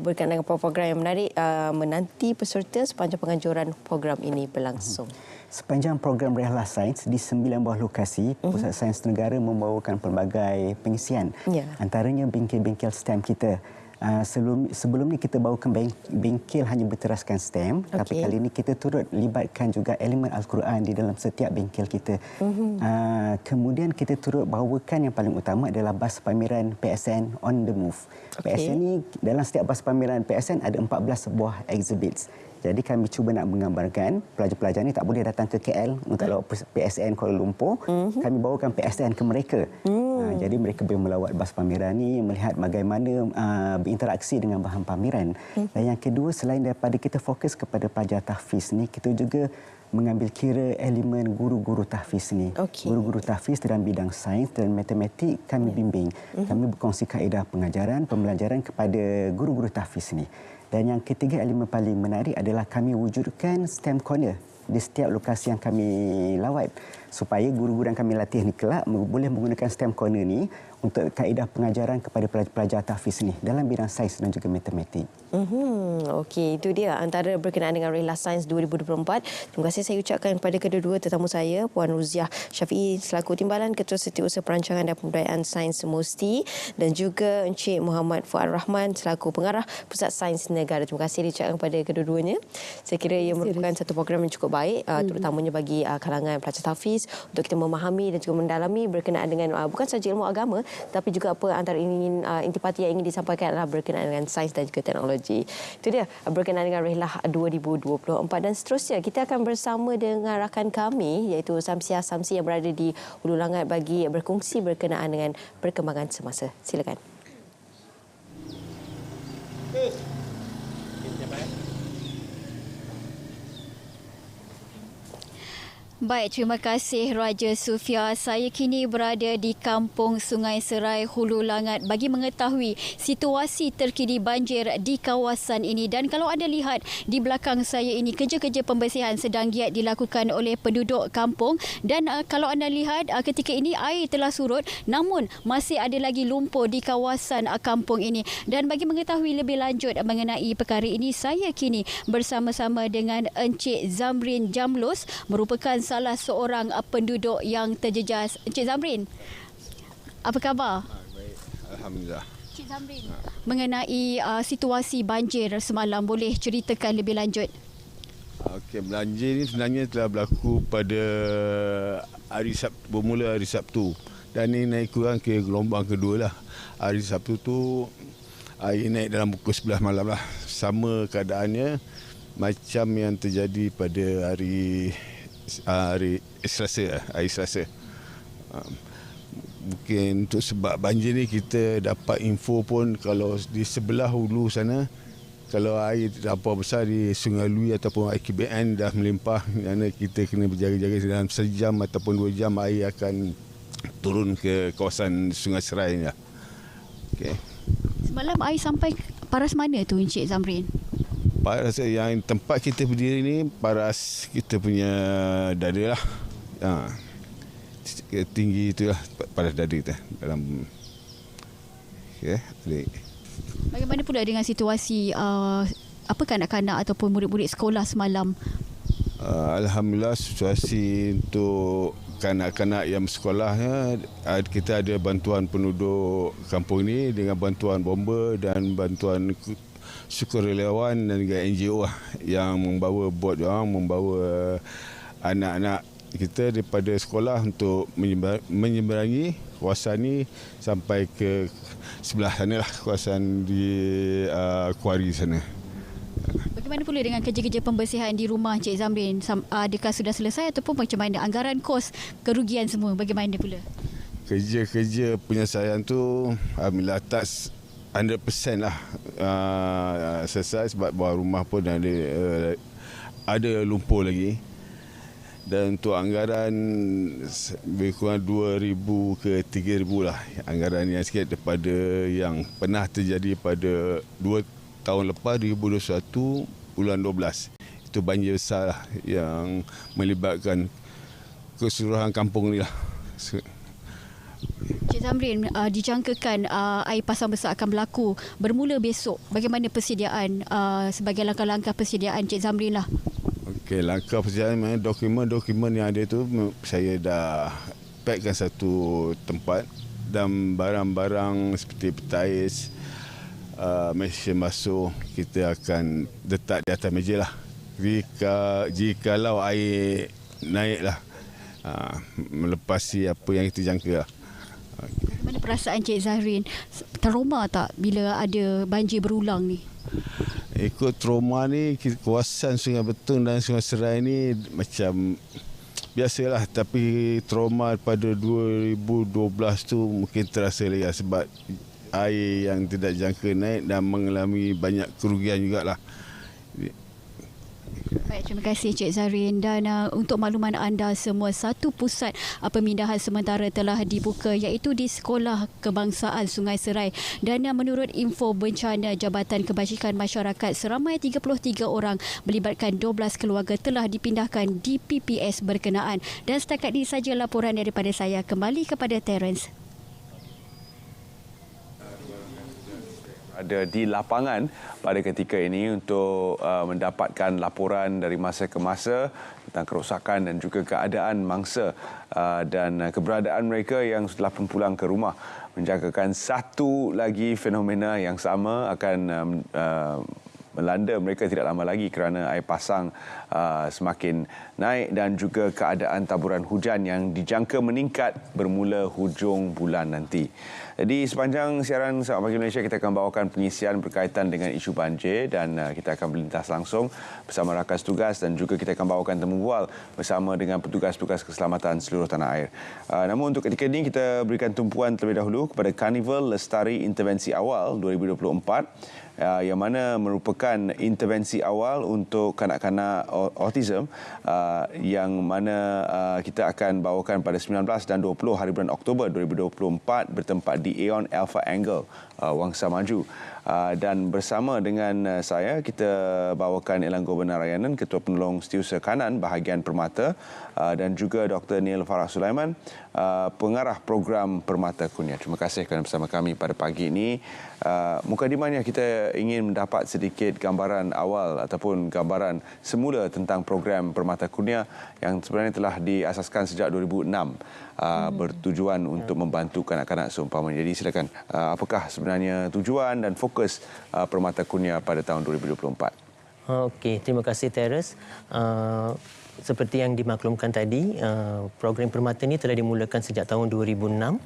berkenaan dengan program yang menarik menanti peserta sepanjang penganjuran program ini berlangsung. Sepanjang program Rehlah Sains di 9 buah lokasi, Pusat Sains Negara membawakan pelbagai pengisian. Antaranya bengkel-bengkel STEM kita. Sebelum ni kita bawakan bengkel hanya berteraskan stem, tapi kali ini kita turut libatkan juga elemen Al-Quran di dalam setiap bengkel kita. Kemudian kita turut bawakan yang paling utama adalah bas pameran PSN on the move. PSN ni dalam setiap bas pameran PSN ada 14 buah exhibits. Jadi kami cuba nak menggambarkan pelajar-pelajar ni tak boleh datang ke KL untuk lawat PSN Kuala Lumpur. Kami bawakan PSN ke mereka. Jadi mereka boleh melawat bas pameran ni, melihat bagaimana berinteraksi dengan bahan pameran. Dan yang kedua, selain daripada kita fokus kepada pelajar tahfiz ni, kita juga mengambil kira elemen guru-guru tahfiz ni. Guru-guru tahfiz dalam bidang sains dan matematik kami bimbing. Kami berkongsi kaedah pengajaran, pembelajaran kepada guru-guru tahfiz ni. Dan yang ketiga, elemen paling menarik adalah kami wujudkan STEM Corner di setiap lokasi yang kami lawat, supaya guru-guru yang kami latih ni kelak boleh menggunakan STEM Corner ni untuk kaedah pengajaran kepada pelajar-pelajar tahfiz ni dalam bidang sains dan juga matematik. Okey, itu dia antara berkenaan dengan Rehlah Sains 2024. Terima kasih saya ucapkan kepada kedua-dua tetamu saya, Puan Ruziah Syafiee selaku Timbalan Ketua Setiausaha Perancangan dan Pemberdayaan Sains Musti, dan juga Encik Muhammad Fuad Rahman selaku Pengarah Pusat Sains Negara. Terima kasih diucapkan kepada kedua-duanya. Saya kira ia merupakan satu program yang cukup baik, terutamanya bagi kalangan pelajar tahfiz untuk kita memahami dan juga mendalami berkenaan dengan bukan sahaja ilmu agama, tapi juga apa antara intipati yang ingin disampaikan adalah berkenaan dengan sains dan juga teknologi. Itu dia berkenaan dengan Rehlah 2024, dan seterusnya kita akan bersama dengan rakan kami iaitu Samsiah Samsi yang berada di Hulu Langat bagi berkongsi berkenaan dengan perkembangan semasa. Silakan. Baik, terima kasih Raja Sufia. Saya kini berada di Kampung Sungai Serai, Hulu Langat bagi mengetahui situasi terkini banjir di kawasan ini. Dan kalau anda lihat di belakang saya ini, kerja-kerja pembersihan sedang giat dilakukan oleh penduduk kampung. Dan kalau anda lihat ketika ini air telah surut, namun masih ada lagi lumpur di kawasan kampung ini. Dan bagi mengetahui lebih lanjut mengenai perkara ini, saya kini bersama-sama dengan Encik Zamrin Jamlos, merupakan salah seorang penduduk yang terjejas. Encik Zamrin, apa khabar? Baik, alhamdulillah. Encik Zamrin, mengenai situasi banjir semalam, boleh ceritakan lebih lanjut? Okey, banjir ini sebenarnya telah berlaku pada bermula hari Sabtu. Dan ini naik kurang ke gelombang kedua lah. Hari Sabtu tu air naik dalam pukul 11 malam lah. Sama keadaannya macam yang terjadi pada hari Selasa. Mungkin untuk sebab banjir ni kita dapat info pun kalau di sebelah hulu sana, kalau air terdampar besar di Sungai Lui ataupun IKBN dah melimpah, kerana kita kena berjaga-jaga dalam sejam ataupun 2 jam air akan turun ke kawasan Sungai Serai ni lah. Okay. Semalam air sampai paras mana tu Encik Zamrin? Paras yang tempat kita berdiri ni, paras kita punya dada lah. Tinggi itulah paras dada kita dalam. Okay, adik. Bagaimana pula dengan situasi apa kanak-kanak ataupun murid-murid sekolah semalam? Alhamdulillah, situasi untuk kanak-kanak yang bersekolah, kita ada bantuan penduduk kampung ini dengan bantuan bomba dan bantuan sukarelawan dan juga NGO yang membawa bot orang, membawa anak-anak kita daripada sekolah untuk menyeberangi kawasan ni sampai ke sebelah sana lah, kawasan di Kuari sana. Bagaimana pula dengan kerja-kerja pembersihan di rumah Encik Zamrin? Adakah sudah selesai ataupun macam mana? Anggaran kos kerugian semua bagaimana pula? Kerja-kerja penyelesaian tu alhamdulillah tak 100% lah selesai, sebab bawah rumah pun ada lumpur lagi. Dan untuk anggaran lebih kurang 2,000 ke 3,000 lah anggaran yang sikit daripada yang pernah terjadi pada 2 tahun lepas, 2021 bulan 12. Itu banjir besar lah yang melibatkan keseluruhan kampung ni lah. Encik Zamrin, dijangkakan air pasang besar akan berlaku bermula besok. Bagaimana persediaan sebagai langkah-langkah persediaan Encik Zamrin lah? Okey, langkah persediaan, dokumen-dokumen yang ada tu saya dah packkan satu tempat, dan barang-barang seperti petais, mesin basuh kita akan letak di atas meja lah. Jikalau air naiklah, melepasi apa yang kita jangka lah. Bagaimana perasaan Cik Zahrin? Trauma tak bila ada banjir berulang ni? Ikut trauma ni, kawasan Sungai Betong dan Sungai Serai ni macam biasalah, tapi trauma pada 2012 tu mungkin terasa lagi sebab air yang tidak jangka naik dan mengalami banyak kerugian jugalah. Baik, terima kasih Cik Zahrin. Dan untuk makluman anda semua, satu pusat pemindahan sementara telah dibuka iaitu di Sekolah Kebangsaan Sungai Serai. Dan menurut info bencana Jabatan Kebajikan Masyarakat, seramai 33 orang melibatkan 12 keluarga telah dipindahkan di PPS berkenaan. Dan setakat ini saja laporan daripada saya. Kembali kepada Terence. Ada di lapangan pada ketika ini untuk mendapatkan laporan dari masa ke masa tentang kerosakan dan juga keadaan mangsa dan keberadaan mereka yang telah pun pulang ke rumah. Menjangkakan satu lagi fenomena yang sama akan melanda mereka tidak lama lagi kerana air pasang semakin naik dan juga keadaan taburan hujan yang dijangka meningkat bermula hujung bulan nanti. Jadi sepanjang siaran Selamat Pagi Malaysia, kita akan bawakan pengisian berkaitan dengan isu banjir dan kita akan berlintas langsung bersama rakan tugas dan juga kita akan bawakan temu bual bersama dengan petugas-petugas keselamatan seluruh tanah air. Namun untuk ketika ini kita berikan tumpuan terlebih dahulu kepada Karnival Lestari Intervensi Awal 2024 yang mana merupakan intervensi awal untuk kanak-kanak autism yang mana kita akan bawakan pada 19 dan 20 hari bulan Oktober 2024 bertempat di Aeon Alpha Angle, Wangsa Maju. Dan bersama dengan saya, kita bawakan Elang Gobernarayanan, Ketua Penolong Setiausaha Kanan Bahagian Permata dan juga Dr. Neil Farah Sulaiman, Pengarah Program Permata Kurnia. Terima kasih kerana bersama kami pada pagi ini. Mukadimahnya kita ingin mendapat sedikit gambaran awal ataupun gambaran semula tentang program Permata Kurnia yang sebenarnya telah diasaskan sejak 2006 bertujuan untuk membantu kanak-kanak seumpamanya. Jadi silakan, apakah sebenarnya tujuan dan fokus Permata Kurnia pada tahun 2024? Okey, terima kasih Terence. Seperti yang dimaklumkan tadi, program Permata ini telah dimulakan sejak tahun 2006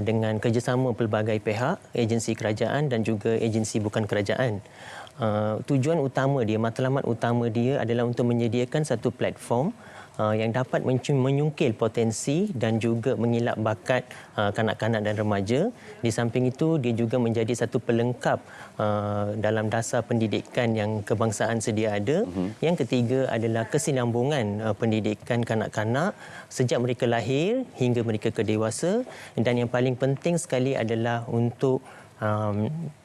dengan kerjasama pelbagai pihak, agensi kerajaan dan juga agensi bukan kerajaan. Tujuan utama dia, matlamat utama dia adalah untuk menyediakan satu platform yang dapat menyungkil potensi dan juga mengilap bakat kanak-kanak dan remaja. Di samping itu, dia juga menjadi satu pelengkap dalam dasar pendidikan yang kebangsaan sedia ada. Yang ketiga adalah kesinambungan pendidikan kanak-kanak sejak mereka lahir hingga mereka ke dewasa. Dan yang paling penting sekali adalah untuk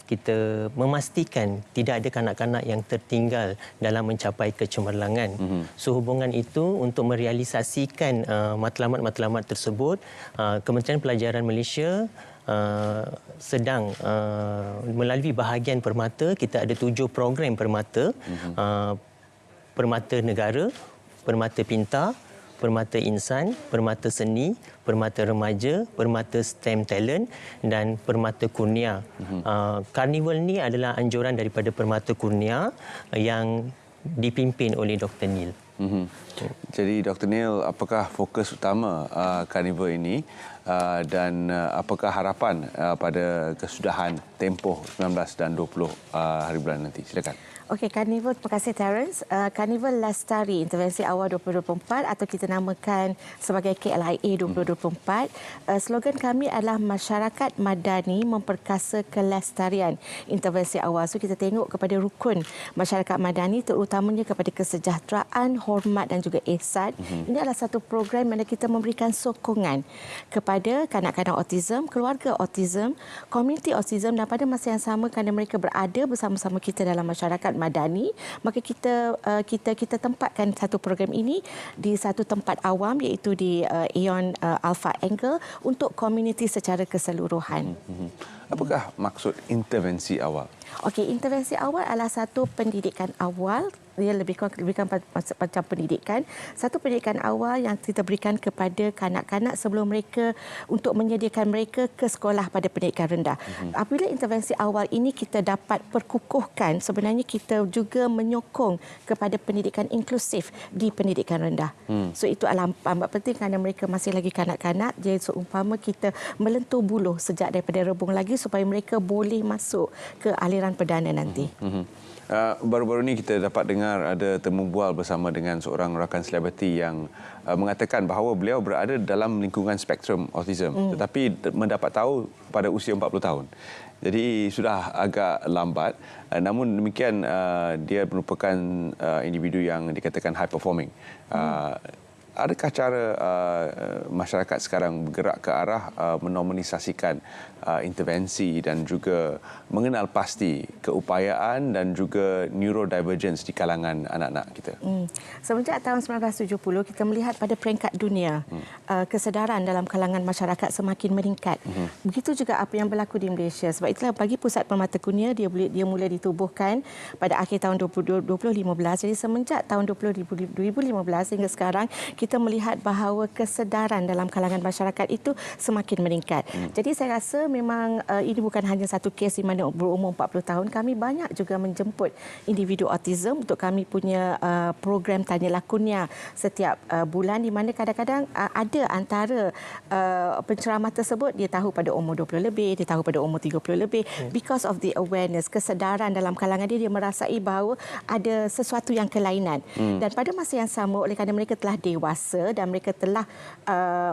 kita memastikan tidak ada kanak-kanak yang tertinggal dalam mencapai kecemerlangan. Sehubungan itu, untuk merealisasikan matlamat-matlamat tersebut, Kementerian Pelajaran Malaysia sedang melalui bahagian Permata, kita ada 7 program Permata. Permata Negara, Permata Pintar, Permata Insan, Permata Seni, Permata Remaja, Permata STEM Talent dan Permata Kurnia. Karnival ni adalah anjuran daripada Permata Kurnia yang dipimpin oleh Dr. Neil. Jadi Dr. Neil, apakah fokus utama karnival ini dan apakah harapan pada kesudahan tempoh 19 dan 20 hari bulan nanti? Silakan. Okey, Karnival, terima kasih Terence. Karnival Lestari Intervensi Awal 2024 atau kita namakan sebagai KLIA 2024. Slogan kami adalah Masyarakat Madani Memperkasa Kelestarian Intervensi Awal. So kita tengok kepada rukun masyarakat madani, terutamanya kepada kesejahteraan, hormat dan juga ihsan. Ini adalah satu program mana kita memberikan sokongan kepada kanak-kanak autism, keluarga autism, komuniti autism dan pada masa yang sama kerana mereka berada bersama-sama kita dalam masyarakat madani, maka kita tempatkan satu program ini di satu tempat awam iaitu di Aeon Alpha Angle untuk komuniti secara keseluruhan. Apakah maksud intervensi awal? Okey, intervensi awal adalah satu pendidikan awal. Dia lebih macam pendidikan. Satu pendidikan awal yang kita berikan kepada kanak-kanak sebelum mereka untuk menyediakan mereka ke sekolah pada pendidikan rendah. Apabila intervensi awal ini kita dapat perkukuhkan, sebenarnya kita juga menyokong kepada pendidikan inklusif di pendidikan rendah. So itu adalah amat penting kerana mereka masih lagi kanak-kanak. Jadi seumpama kita melentur buluh sejak daripada rebung lagi supaya mereka boleh masuk ke aliran perdana nanti. Baru-baru ini kita dapat dengar ada temu bual bersama dengan seorang rakan selebriti yang mengatakan bahawa beliau berada dalam lingkungan spektrum autism tetapi mendapat tahu pada usia 40 tahun. Jadi sudah agak lambat. Namun demikian dia merupakan individu yang dikatakan high performing. Adakah cara masyarakat sekarang bergerak ke arah menormalisasikan intervensi dan juga mengenal pasti keupayaan dan juga neurodivergence di kalangan anak-anak kita? Semenjak tahun 1970 kita melihat pada peringkat dunia kesedaran dalam kalangan masyarakat semakin meningkat. Begitu juga apa yang berlaku di Malaysia. Sebab itulah bagi Pusat Permata Kurnia dia mula ditubuhkan pada akhir tahun 2015. Jadi semenjak tahun 2015 hingga sekarang kita melihat bahawa kesedaran dalam kalangan masyarakat itu semakin meningkat. Jadi saya rasa memang ini bukan hanya satu kes di mana berumur 40 tahun. Kami banyak juga menjemput individu autism untuk kami punya program Tanyalah Kurnia setiap bulan di mana kadang-kadang ada antara penceramah tersebut dia tahu pada umur 20 lebih, dia tahu pada umur 30 lebih. Because of the awareness, kesedaran dalam kalangan dia merasai bahawa ada sesuatu yang kelainan. Dan pada masa yang sama oleh kerana mereka telah dewasa dan mereka telah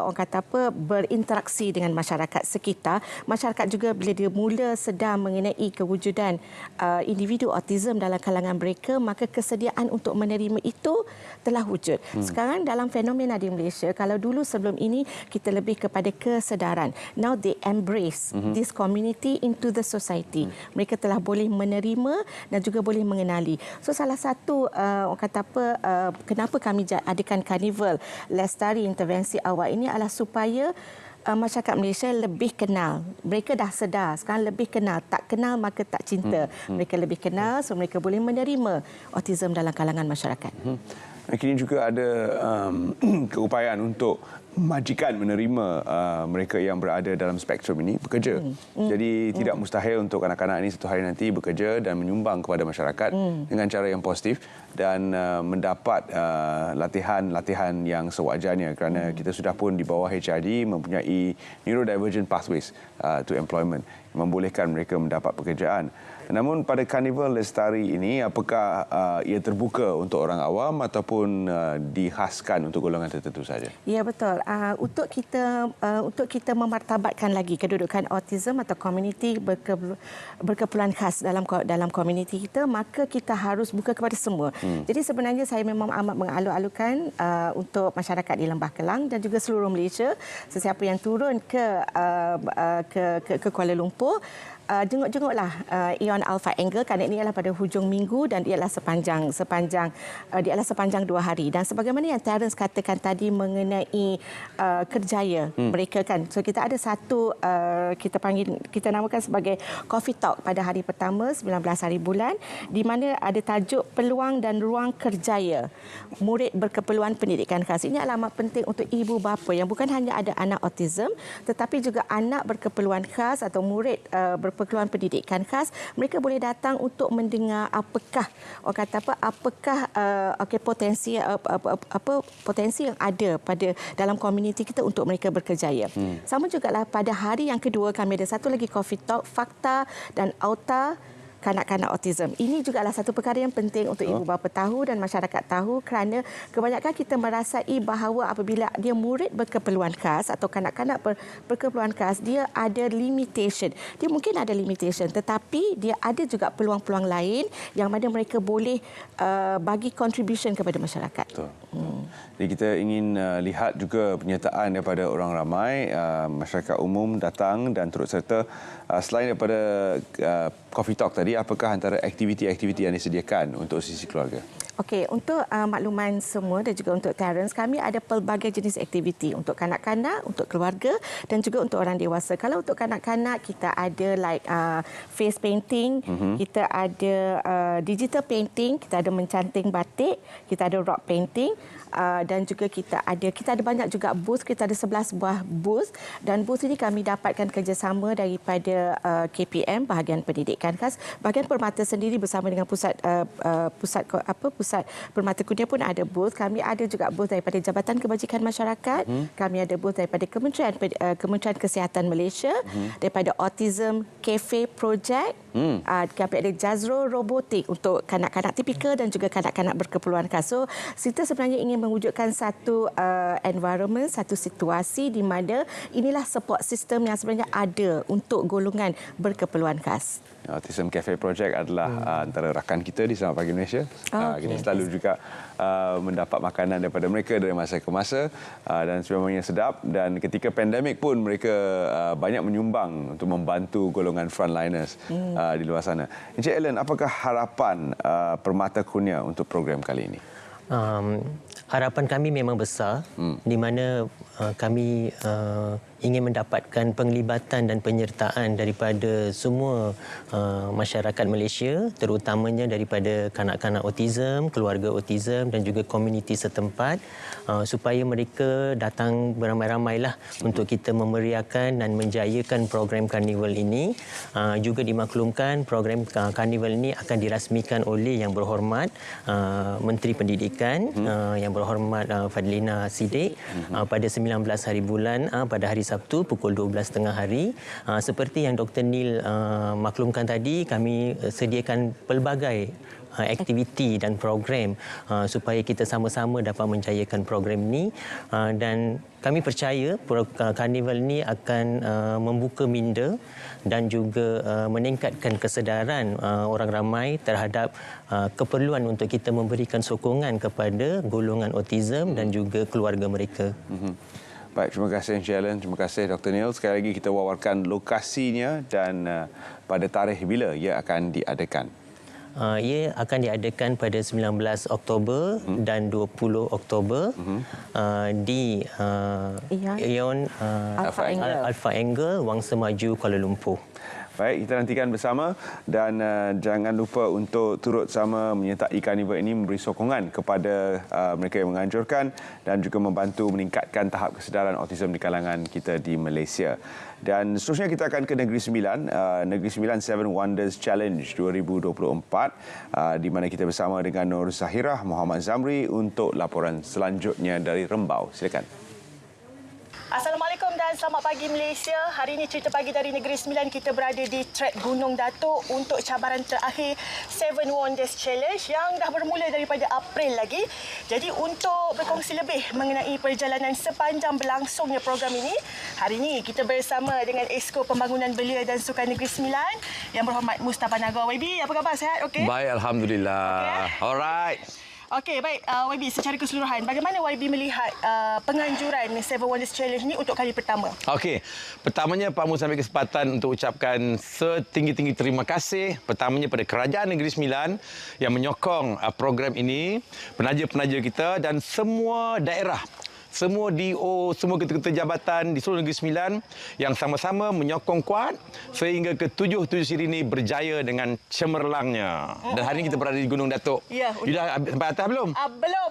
orang kata apa berinteraksi dengan masyarakat sekitar, masyarakat juga bila dia mula sedar mengenai kewujudan individu autism dalam kalangan mereka, maka kesediaan untuk menerima itu telah wujud. Sekarang dalam fenomena di Malaysia, kalau dulu sebelum ini kita lebih kepada kesedaran. Now they embrace this community into the society. Mereka telah boleh menerima dan juga boleh mengenali. So salah satu orang kata apa kenapa kami adakan karnival lestari intervensi awal ini adalah supaya masyarakat Malaysia lebih kenal. Mereka dah sedar, sekarang lebih kenal. Tak kenal maka tak cinta. Mereka lebih kenal so mereka boleh menerima autism dalam kalangan masyarakat. Kini juga ada keupayaan untuk majikan menerima mereka yang berada dalam spektrum ini bekerja. Jadi tidak mustahil untuk anak-anak ini satu hari nanti bekerja dan menyumbang kepada masyarakat dengan cara yang positif dan mendapat latihan-latihan yang sewajarnya kerana kita sudah pun di bawah HRD mempunyai neurodivergent pathways to employment yang membolehkan mereka mendapat pekerjaan. Namun pada Karnival Lestari ini apakah ia terbuka untuk orang awam ataupun dihaskan untuk golongan tertentu saja? Ya betul. Untuk kita memartabatkan lagi kedudukan autism atau komuniti berkeperluan khas dalam komuniti kita, maka kita harus buka kepada semua. Jadi sebenarnya saya memang amat mengalu-alukan untuk masyarakat di Lembah Kelang dan juga seluruh Malaysia, sesiapa yang turun ke Kuala Lumpur, jenguk-jenguklah Ion Alpha Angle kerana ini adalah pada hujung minggu dan ia adalah sepanjang 2 hari. Dan sebagaimana yang Terence katakan tadi mengenai kerjaya mereka kan. So kita ada satu kita namakan sebagai Coffee Talk pada hari pertama 19 hari bulan di mana ada tajuk peluang dan ruang kerjaya murid berkeperluan pendidikan khas. Ini adalah amat penting untuk ibu bapa yang bukan hanya ada anak autism tetapi juga anak berkeperluan khas atau murid berkeperluan pendidikan khas. Mereka boleh datang untuk mendengar apakah potensi yang ada pada dalam komuniti kita untuk mereka berkerjaya. Sama jugalah pada hari yang kedua kami ada satu lagi Coffee Talk fakta dan auta kanak-kanak autism. Ini juga adalah satu perkara yang penting untuk ibu bapa tahu dan masyarakat tahu kerana kebanyakan kita merasai bahawa apabila dia murid berkeperluan khas atau kanak-kanak berkeperluan khas, dia ada limitation. Dia mungkin ada limitation tetapi dia ada juga peluang-peluang lain yang mana mereka boleh bagi contribution kepada masyarakat. Betul. Jadi kita ingin lihat juga penyertaan daripada orang ramai, masyarakat umum datang dan turut serta. Selain daripada Coffee Talk tadi, apakah antara aktiviti-aktiviti yang disediakan untuk sisi keluarga? Okey, untuk makluman semua dan juga untuk Terence, kami ada pelbagai jenis aktiviti untuk kanak-kanak, untuk keluarga dan juga untuk orang dewasa. Kalau untuk kanak-kanak, kita ada face painting, kita ada digital painting, kita ada mencanting batik, kita ada rock painting. Dan juga kita ada banyak juga booth, kita ada 11 buah booth dan booth ini kami dapatkan kerjasama daripada KPM, bahagian pendidikan khas, bahagian permata sendiri bersama dengan pusat permata kunia pun ada booth. Kami ada juga booth daripada Jabatan Kebajikan Masyarakat, kami ada booth daripada Kementerian Kesihatan Malaysia, daripada Autism Cafe Project, kami ada Jazro Robotik untuk kanak-kanak tipikal dan juga kanak-kanak berkeperluan khas. So, kita sebenarnya ingin mewujudkan satu environment, satu situasi di mana inilah support system yang sebenarnya ada untuk golongan berkeperluan khas. Autism Cafe Project adalah antara rakan kita di Selamat Pagi Malaysia. Kita selalu juga mendapat makanan daripada mereka dari masa ke masa dan sebenarnya sedap. Dan ketika pandemik pun mereka banyak menyumbang untuk membantu golongan frontliners di luar sana. Encik Ellen, apakah harapan Permata Kurnia untuk program kali ini? Harapan kami memang besar di mana kami ingin mendapatkan penglibatan dan penyertaan daripada semua masyarakat Malaysia, terutamanya daripada kanak-kanak autism, keluarga autism dan juga komuniti setempat supaya mereka datang beramai-ramailah untuk kita memeriahkan dan menjayakan program karnival ini. Juga dimaklumkan program karnival ini akan dirasmikan oleh Yang Berhormat Menteri Pendidikan, Yang Berhormat Fadlina Siddiq pada 19 hari bulan pada hari Sabtu pukul 12.30 hari. Seperti yang Dr. Neil maklumkan tadi, kami sediakan pelbagai aktiviti dan program supaya kita sama-sama dapat menjayakan program ini dan kami percaya karnival ini akan membuka minda dan juga meningkatkan kesedaran orang ramai terhadap keperluan untuk kita memberikan sokongan kepada golongan autism dan juga keluarga mereka. Baik, terima kasih Encik Ellen, terima kasih Dr. Neil. Sekali lagi kita wawarkan lokasinya dan pada tarikh bila ia akan diadakan. Ia akan diadakan pada 19 Oktober dan 20 Oktober di Ion Alpha Angle, Wangsa Maju, Kuala Lumpur. Baik, kita nantikan bersama dan jangan lupa untuk turut sama menyertai karnival ini, memberi sokongan kepada mereka yang menganjurkan dan juga membantu meningkatkan tahap kesedaran autism di kalangan kita di Malaysia. Dan seterusnya kita akan ke Negeri Sembilan, Negeri Sembilan 7 Wonders Challenge 2024 di mana kita bersama dengan Nur Zahirah Muhammad Zamri untuk laporan selanjutnya dari Rembau. Silakan. Assalamualaikum dan selamat pagi Malaysia. Hari ini cerita pagi dari Negeri Sembilan, kita berada di trek Gunung Datuk untuk cabaran terakhir 7 Wonders Challenge yang dah bermula daripada April lagi. Jadi untuk berkongsi lebih mengenai perjalanan sepanjang berlangsungnya program ini, hari ini kita bersama dengan Esko Pembangunan Belia dan Sukan Negeri Sembilan, Yang Berhormat Mustafa Nagar. YB, apa khabar? Sihat? Okey? Baik, Alhamdulillah. Okay. Alright. Okey, baik. YB, secara keseluruhan, bagaimana YB melihat penganjuran 7 Wonders Challenge ini untuk kali pertama? Okey, pertamanya Pak Mus ambil kesempatan untuk ucapkan setinggi-tinggi terima kasih pertamanya pada Kerajaan Negeri Sembilan yang menyokong program ini, penaja-penaja kita dan semua daerah, semua DO, semua ketua-ketua jabatan di seluruh Negeri Sembilan yang sama-sama menyokong kuat sehingga ke-7 siri ini berjaya dengan cemerlangnya. Dan hari ini kita berada di Gunung Datuk. Ya. Sudah sampai atas belum? Belum.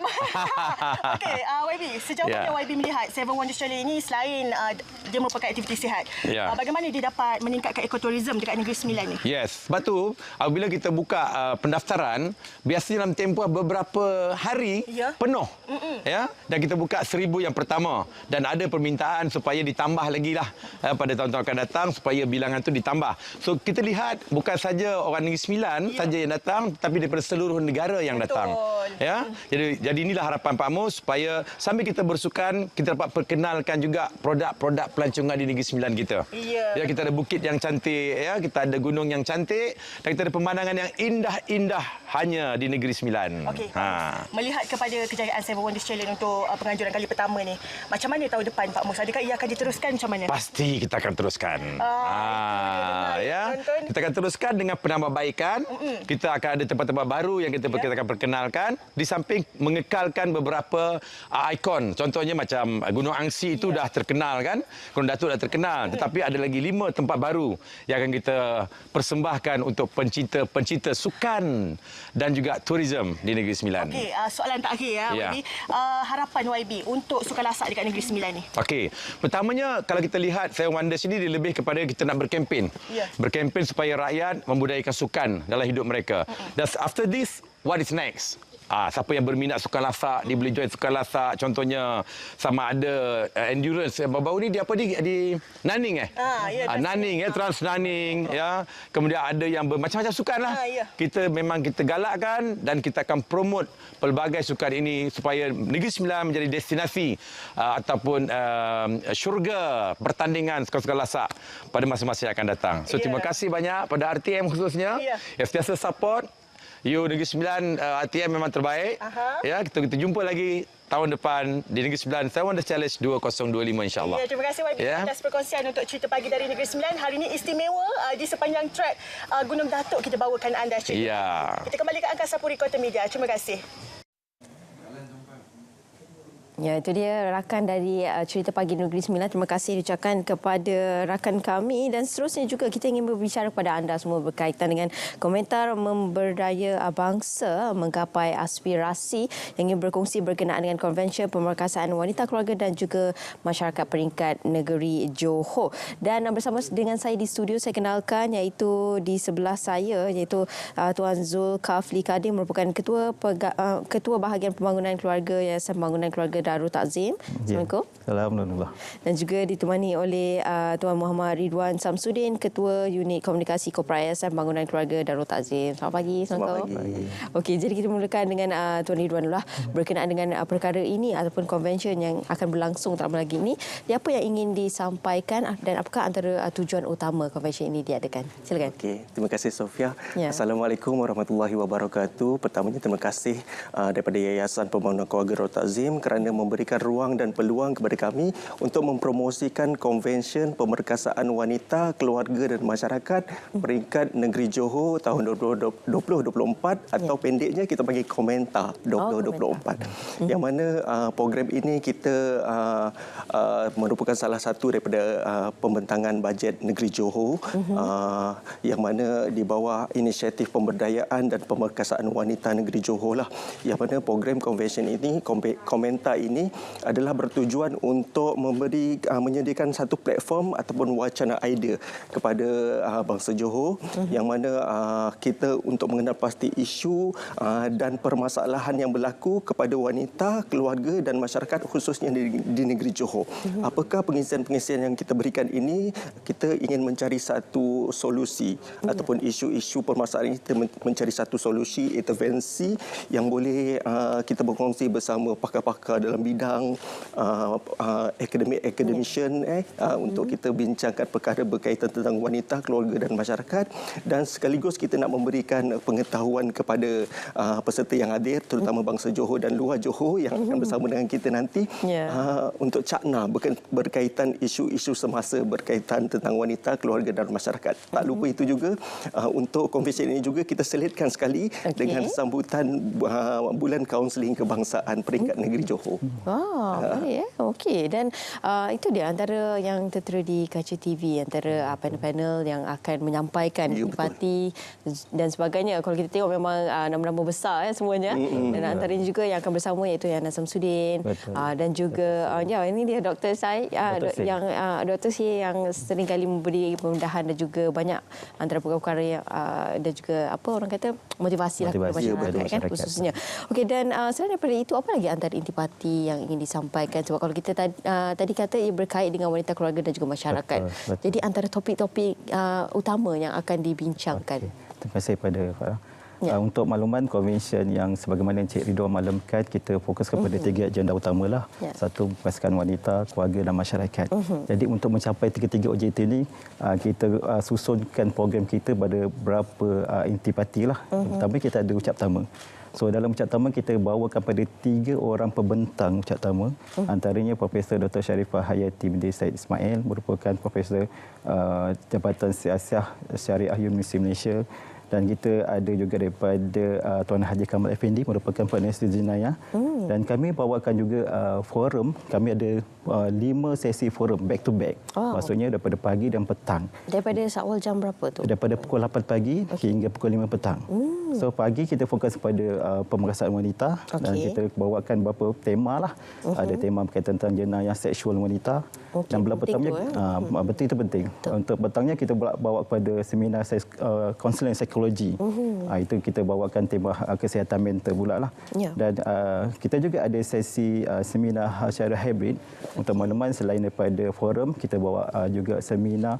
Okey, YB, sejauh mana YB melihat 7 Wonders Challenge ini selain dia merupakan aktiviti sihat, bagaimana dia dapat meningkatkan ekotourism dekat Negeri Sembilan ni? Yes, sebab tu apabila kita buka pendaftaran, biasanya dalam tempoh beberapa hari penuh. Ya, dan kita buka 1,000 1000 yang pertama dan ada permintaan supaya ditambah lagi lah pada tahun-tahun akan datang supaya bilangan itu ditambah. So kita lihat bukan saja orang Negeri Sembilan saja yang datang, tapi daripada seluruh negara yang datang. Ya, jadi inilah harapan Pak Mus supaya sambil kita bersukan kita dapat perkenalkan juga produk-produk pelancongan di Negeri Sembilan kita. Ya, kita ada bukit yang cantik, ya, kita ada gunung yang cantik dan kita ada pemandangan yang indah-indah hanya di Negeri Sembilan. Okey. Melihat kepada kejayaan Seven Wonders Challenge untuk penganjuran kali pertama ni, macam mana tahun depan Pak Mus? Adakah ia akan diteruskan macam mana? Pasti kita akan teruskan. Ya, kita akan teruskan dengan penambahbaikan. Kita akan ada tempat-tempat baru yang kita akan perkenalkan. Di samping mengekalkan beberapa ikon. Contohnya macam Gunung Angsi itu dah terkenal kan? Gunung Datuk dah terkenal. Tetapi ada lagi 5 tempat baru yang akan kita persembahkan untuk pencinta sukan dan juga turisme di Negeri Sembilan. Okey, soalan terakhir YB. Harapan YB untuk sukan lasak dekat Negeri Sembilan ni. Okey. Pertamanya kalau kita lihat Seven Wonders ini dia lebih kepada kita nak berkempen. Berkempen supaya rakyat membudayakan sukan dalam hidup mereka. Dan after this, what is next? Siapa yang berminat sukan lasak, dia boleh join sukan lasak. Contohnya sama ada endurance. Baru ni dia apa di Nanning Nanning Trans Nanning ya. Kemudian ada yang bermacam-macam sukan lah. Kita galakkan dan kita akan promote pelbagai sukan ini supaya Negeri Sembilan menjadi destinasi ataupun syurga pertandingan sukan-sukan lasak pada masa-masa yang akan datang. So terima kasih banyak pada RTM khususnya yang sentiasa support. Negeri Sembilan, RTM memang terbaik. Ya, kita jumpa lagi tahun depan di Negeri Sembilan Seven Wonders Challenge 2025 insya-Allah. Ya, terima kasih YB atas perkongsian untuk cerita pagi dari Negeri Sembilan. Hari ini istimewa di sepanjang trek Gunung Datuk kita bawakan anda cerita. Kita kembali ke Angkasa Puri Kota Media. Terima kasih. Ya, itu dia rakan dari Cerita Pagi Negeri Sembilan. Terima kasih diucapkan kepada rakan kami dan seterusnya juga kita ingin berbicara kepada anda semua berkaitan dengan komentar memberdaya bangsa menggapai aspirasi yang ingin berkongsi berkenaan dengan Konvensyen Pemerkasaan Wanita Keluarga dan juga Masyarakat Peringkat Negeri Johor. Dan bersama dengan saya di studio saya kenalkan iaitu di sebelah saya iaitu Tuan Zulkafli Kadir merupakan Ketua Bahagian Pembangunan Keluarga Yayasan Pembangunan Keluarga Darul Takzim. Assalamualaikum. Assalamualaikum. Dan juga ditemani oleh Tuan Muhammad Ridwan Samsudin, Ketua Unit Komunikasi Korporat Yayasan Pembangunan Keluarga Darul Takzim. Selamat pagi. Selamat pagi. Okey, jadi kita mulakan dengan Tuan Ridwan dulu lah. Berkenaan dengan perkara ini ataupun konvensyen yang akan berlangsung tak lama lagi ini. Apa yang ingin disampaikan dan apakah antara tujuan utama konvensyen ini diadakan? Silakan. Okey, terima kasih Sofia. Assalamualaikum warahmatullahi wabarakatuh. Pertamanya terima kasih daripada Yayasan Pembangunan Keluarga Darul Takzim kerana memberikan ruang dan peluang kepada kami untuk mempromosikan Konvensyen Pemerkasaan Wanita, Keluarga dan Masyarakat Peringkat Negeri Johor tahun 2024 atau pendeknya kita panggil Komenta 2024. Yang mana program ini kita merupakan salah satu daripada pembentangan bajet Negeri Johor yang mana di bawah inisiatif pemberdayaan dan pemerkasaan wanita Negeri Johor lah. Yang mana program konvensyen ini, Komenta ini adalah bertujuan untuk menyediakan satu platform ataupun wacana idea kepada bangsa Johor yang mana kita untuk mengenal pasti isu dan permasalahan yang berlaku kepada wanita, keluarga dan masyarakat khususnya di negeri Johor. Apakah pengisian-pengisian yang kita berikan ini? Kita ingin mencari satu solusi ataupun isu-isu permasalahan ini, kita mencari satu solusi intervensi yang boleh kita berkongsi bersama pakar-pakar dalam bidang academician untuk kita bincangkan perkara berkaitan tentang wanita, keluarga dan masyarakat dan sekaligus kita nak memberikan pengetahuan kepada peserta yang hadir terutama bangsa Johor dan luar Johor yang akan bersama dengan kita nanti untuk cakna berkaitan isu-isu semasa berkaitan tentang wanita, keluarga dan masyarakat. Tak lupa itu juga untuk konvensyen ini juga kita selitkan sekali dengan sambutan bulan kaunseling kebangsaan peringkat negeri Johor. Baik. Okey, dan itu dia antara yang tertera di kaca TV, antara panel-panel yang akan menyampaikan empati dan sebagainya. Kalau kita tengok memang nama-nama besar semuanya. Dan antaranya juga yang akan bersama iaitu Yana Samsudin dan juga ini dia Dr. Syed yang Dr. Syed yang sering kali memberi pembedahan dan juga banyak antara perkara-perkara yang dan juga apa orang kata motivasi lah kepada masyarakat kan khususnya. Okey, dan selain daripada itu apa lagi antara intipati lagi yang ingin disampaikan? Sebab kalau kita tadi kata ia berkait dengan wanita, keluarga dan juga masyarakat. Betul. Jadi antara topik-topik utama yang akan dibincangkan. Terima kasih pada Farah. Untuk makluman konvensyen yang sebagaimana Encik Ridwan maklumkan, kita fokus kepada 3 agenda utamalah. Satu, pasukan wanita, keluarga dan masyarakat. Jadi untuk mencapai 3 objektif ini, kita susunkan program kita pada beberapa intipati lah. Pertama, kita ada ucap tama. So dalam ucap tama kita bawakan pada 3 orang pembentang ucap tama. Antaranya Profesor Dr. Sharifah Hayati binti Said Ismail, merupakan Profesor Jabatan Siasah Syariah Universiti Malaysia. Dan kita ada juga daripada Tuan Haji Kamal Effendi, merupakan penasihat jenayah. Dan kami bawakan juga forum. Kami ada 5 sesi forum back to back. Maksudnya daripada pagi dan petang. Daripada awal jam berapa tu? Daripada pukul 8 pagi hingga pukul 5 petang. So pagi kita fokus kepada pemerkasaan wanita. Dan kita bawakan beberapa tema lah. Ada tema berkaitan tentang jenayah seksual wanita. Dan bulan petangnya, betul itu penting. Untuk petangnya kita bawa kepada seminar kaunseling psikologi. Itu kita bawakan tema kesihatan mental pula lah. Dan kita juga ada sesi seminar secara hybrid. Untuk makluman, selain daripada forum, kita bawa juga seminar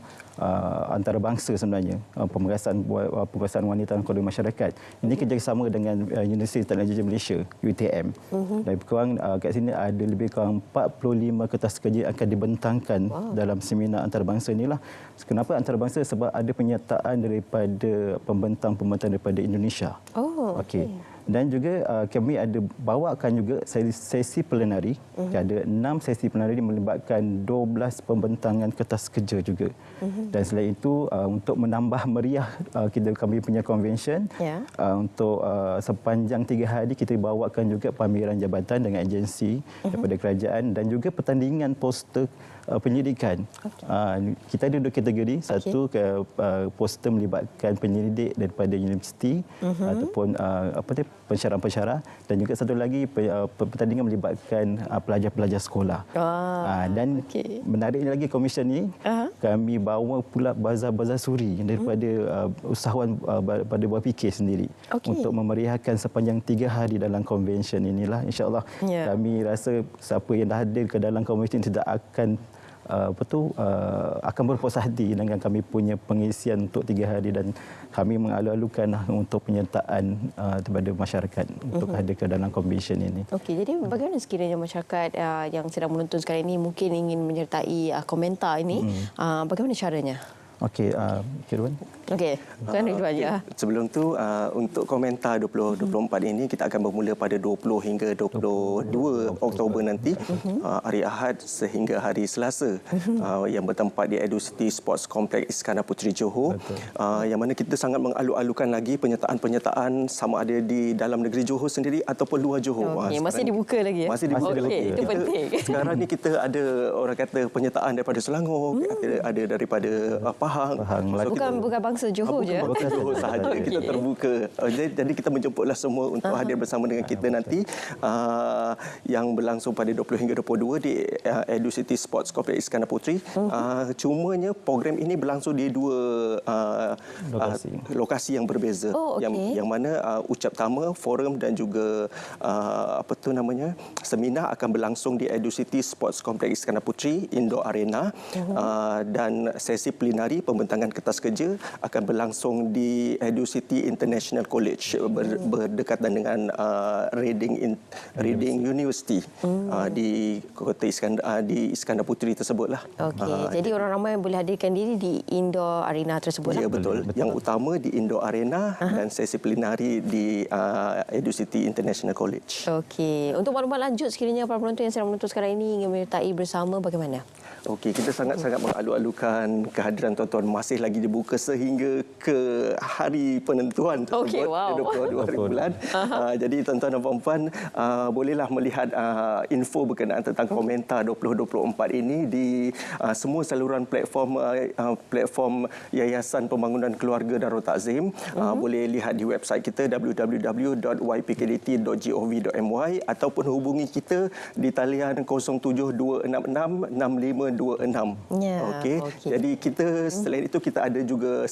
antarabangsa sebenarnya. Pemeriksaan wanita dan keluarga masyarakat. Ini kerjasama dengan Universiti Teknologi Malaysia, UTM. Lebih kurang kat sini ada lebih kurang 45 kertas kerja akan dibentangkan dalam seminar antarabangsa inilah. Kenapa antarabangsa? Sebab ada penyertaan daripada pembentang daripada Indonesia. Okey. Dan juga kami ada bawakan juga sesi plenari. Ada 6 sesi plenari melibatkan 12 pembentangan kertas kerja juga. Dan selain itu untuk menambah meriah kami punya convention, untuk sepanjang 3 hari kita bawakan juga pameran jabatan dengan agensi daripada kerajaan dan juga pertandingan poster penyidikan. Kita ada 2 kategori. Satu poster melibatkan penyelidik daripada universiti ataupun pensyarah-pensyarah, dan juga satu lagi pertandingan melibatkan pelajar-pelajar sekolah. Dan menariknya lagi komisen ni kami bawa pula bazar-bazar suri daripada usahawan pada buah fikir sendiri untuk memeriahkan sepanjang 3 hari dalam convention inilah. InsyaAllah kami rasa siapa yang dah hadir ke dalam convention tidak akan akan berpuas hati dengan kami punya pengisian untuk 3 hari, dan kami mengalu-alukan untuk penyertaan kepada masyarakat untuk hadir ke dalam convention ini. Okey, jadi bagaimana sekiranya masyarakat yang sedang menonton sekarang ini mungkin ingin menyertai komentar ini, bagaimana caranya? Okey, Kirwan. Okey, Tuan Ridwan ya. Sebelum tu untuk komentar 2024 ini kita akan bermula pada 20 hingga 22 Oktober nanti, hari Ahad sehingga hari Selasa, yang bertempat di Educity Sports Complex Iskandar Puteri Johor. Yang mana kita sangat mengalu-alukan lagi penyertaan-penyertaan sama ada di dalam negeri Johor sendiri ataupun luar Johor. Masih dibuka lagi ya? Masih dibuka lagi. Itu penting. Sekarang ni kita ada orang kata penyertaan daripada Selangor, ada daripada Pahang. Bukan bangsa Johor je. Bukan Johor sahaja. Kita terbuka. Jadi kita menjemputlah semua untuk hadir bersama dengan kita nanti, yang berlangsung pada 20 hingga 22 di Educity Sports Complex Iskandar Puteri. Cumanya program ini berlangsung di 2 lokasi yang berbeza. Yang mana ucap tama, forum dan juga seminar akan berlangsung di Educity Sports Complex Iskandar Puteri Indoor Arena, dan sesi plenari pembentangan kertas kerja akan berlangsung di Educity International College, berdekatan dengan Reading University di kota Iskandar Puteri tersebutlah. Okey, jadi orang ramai boleh hadirkan diri di Indoor Arena tersebut. Ya, betul. Yang utama di Indoor Arena dan sesi plenari di Educity International College. Okey, untuk maklumat lanjut sekiranya para penonton yang sedang menonton sekarang ini ingin menyertai bersama, bagaimana? Okey, kita sangat-sangat mengalu-alukan kehadiran tuan-tuan masih lagi dibuka sehingga ke hari penentuan tersebut, 22 hari bulan. Jadi tuan-tuan dan puan-puan bolehlah melihat info berkenaan tentang komentar 2024 ini di semua saluran platform Yayasan Pembangunan Keluarga Darul Takzim. Boleh lihat di website kita www.ypkdt.gov.my ataupun hubungi kita di talian 07266 65 526. Okey. Jadi kita selain itu kita ada juga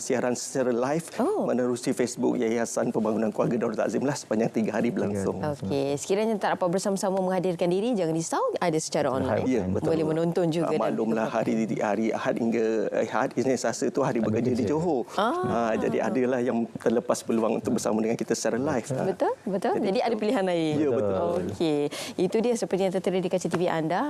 siaran secara live menerusi Facebook Yayasan Pembangunan Keluarga Darul Takzim lah sepanjang 3 hari berlangsung. Okey, sekiranya tak dapat bersama-sama menghadirkan diri, jangan risau, ada secara online. Ya, betul. Boleh menonton juga. Maklumlah hari Ahad hingga Ahad, Isnin, Selasa itu hari bekerja di Johor. Jadi adalah yang terlepas peluang untuk bersama dengan kita secara live. Betul. Jadi ada pilihan lain. Ya, betul. Okey. Itu dia seperti yang tertera di kaca TV anda.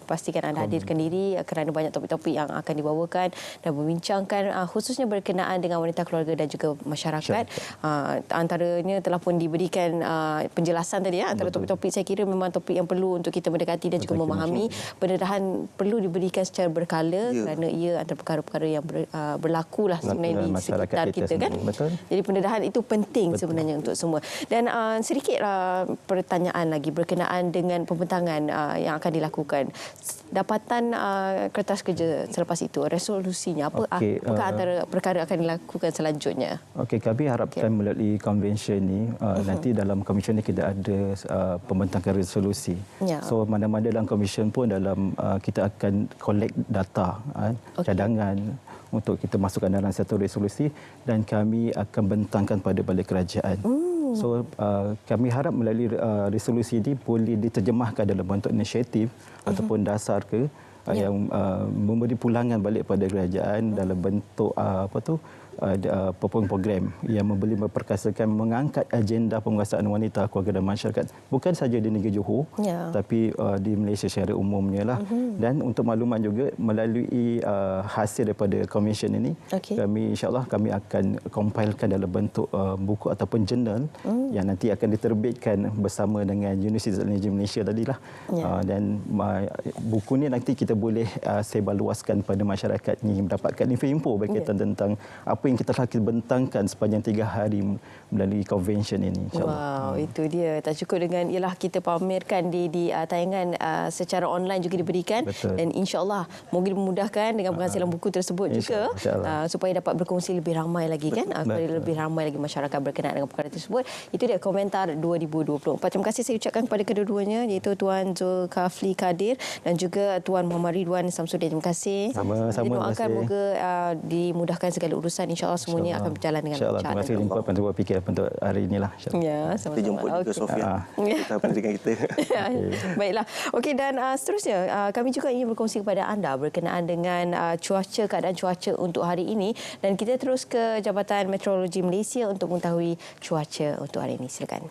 Pastikan anda hadirkan diri kerana banyak topik-topik yang akan dibawakan dan membincangkan khususnya berkenaan dengan wanita keluarga dan juga masyarakat. Antaranya telah pun diberikan penjelasan tadi antara topik-topik, saya kira memang topik yang perlu untuk kita mendekati dan juga memahami. Pendedahan perlu diberikan secara berkala kerana ia antara perkara-perkara yang berlaku lah sebenarnya di sekitar kita kan. Jadi pendedahan itu penting sebenarnya untuk semua. Dan sedikit pertanyaan lagi berkenaan dengan pembentangan yang akan dilakukan. Dapatan kertas kerja selepas itu, resolusinya apakah antara perkara akan dilakukan selanjutnya? Okey, kami harapkan melalui konvensyen ini nanti dalam komisen ini kita ada pembentangan resolusi. So mana-mana dalam komisen pun dalam kita akan collect data cadangan untuk kita masukkan dalam satu resolusi dan kami akan bentangkan pada Balai Kerajaan. So kami harap melalui resolusi ini boleh diterjemahkan dalam bentuk inisiatif ataupun dasar yang memberi pulangan balik pada kerajaan dalam bentuk program yang membeli memperkasakan mengangkat agenda penguasaan wanita, keluarga dan masyarakat bukan saja di negeri Johor tapi di Malaysia secara umumnya lah. Dan untuk makluman juga melalui hasil daripada komisen ini kami insya-Allah kami akan compilekan dalam bentuk buku ataupun jurnal yang nanti akan diterbitkan bersama dengan Universiti Energi Malaysia tadilah. Dan buku ni nanti kita boleh sebarluaskan pada masyarakat ni mendapatkan info berkaitan tentang apa yang kita telah bentangkan sepanjang 3 hari melalui konvensyen ini, insya-Allah. Wow, itu dia. Tak cukup dengan ialah kita pamerkan di tayangan secara online juga diberikan. Dan insya-Allah mungkin memudahkan dengan penghasilan buku tersebut juga supaya dapat berkongsi lebih ramai lagi kan, lebih ramai lagi masyarakat berkenaan dengan perkara tersebut. Itu dia komentar 2024. Terima kasih saya ucapkan kepada kedua-duanya iaitu Tuan Zulkafli Kadir dan juga Tuan Muhammad Ridwan Samsudin. Terima kasih. Sama-sama. Doakan moga dimudahkan segala urusan, insya-Allah semuanya akan berjalan dengan lancar. Terima kasih jumpa untuk fikir untuk hari inilah. Ya, sama-sama. Kita jumpa juga Sofia. Kita dengan kita. Baiklah. Okey, dan seterusnya kami juga ingin berkongsi kepada anda berkenaan dengan keadaan cuaca untuk hari ini dan kita terus ke Jabatan Meteorologi Malaysia untuk mengetahui cuaca untuk hari ini. Silakan.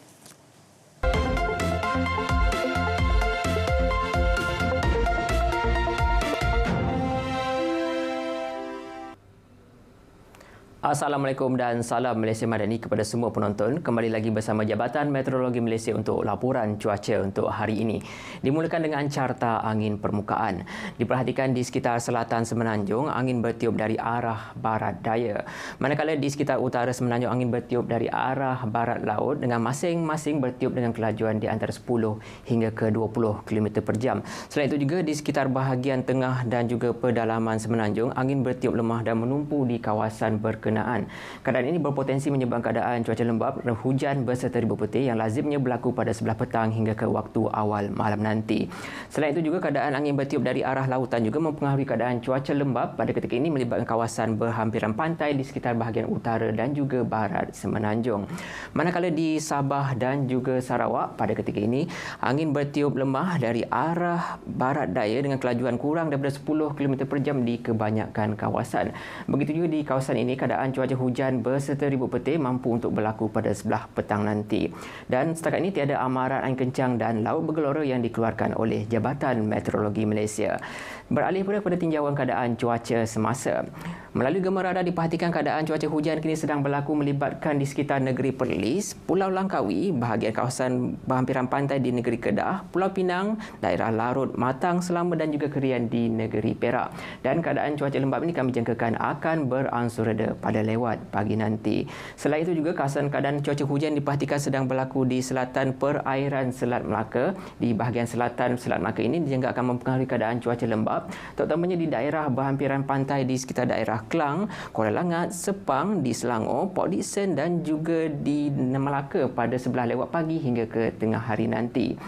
Assalamualaikum dan salam Malaysia Madani kepada semua penonton. Kembali lagi bersama Jabatan Meteorologi Malaysia untuk laporan cuaca untuk hari ini. Dimulakan dengan carta angin permukaan. Diperhatikan di sekitar selatan Semenanjung, angin bertiup dari arah barat daya. Manakala di sekitar utara Semenanjung, angin bertiup dari arah barat laut dengan masing-masing bertiup dengan kelajuan di antara 10 hingga ke 20 km per jam. Selain itu juga di sekitar bahagian tengah dan juga pedalaman Semenanjung, angin bertiup lemah dan menumpu di kawasan berkenaan. Keadaan ini berpotensi menyebabkan keadaan cuaca lembap dan hujan berserta ribu putih yang lazimnya berlaku pada sebelah petang hingga ke waktu awal malam nanti. Selain itu juga keadaan angin bertiup dari arah lautan juga mempengaruhi keadaan cuaca lembap pada ketika ini melibatkan kawasan berhampiran pantai di sekitar bahagian utara dan juga barat Semenanjung. Manakala di Sabah dan juga Sarawak pada ketika ini angin bertiup lemah dari arah barat daya dengan kelajuan kurang daripada 10 km per jam di kebanyakan kawasan. Begitu juga di kawasan ini keadaan cuaca hujan berserta ribut petir mampu untuk berlaku pada sebelah petang nanti. Dan setakat ini tiada amaran angin kencang dan laut bergelora yang dikeluarkan oleh Jabatan Meteorologi Malaysia. Beralih pula kepada tinjauan keadaan cuaca semasa. Melalui gambar radar diperhatikan keadaan cuaca hujan kini sedang berlaku melibatkan di sekitar negeri Perlis, Pulau Langkawi, bahagian kawasan berhampiran pantai di negeri Kedah, Pulau Pinang, daerah Larut, Matang, Selama dan juga Kerian di negeri Perak. Dan keadaan cuaca lembap ini kami jangkakan akan beransur reda pada pada lewat pagi nanti. Selain itu juga kawasan keadaan cuaca hujan dipastikan sedang berlaku di selatan perairan Selat Melaka. Di bahagian selatan Selat Melaka ini juga akan mempengaruhi keadaan cuaca lembap, terutamanya di daerah berhampiran pantai di sekitar daerah Klang, Kuala Langat, Sepang, di Selangor, Port Dickson dan juga di Melaka pada sebelah lewat pagi hingga ke tengah hari nanti.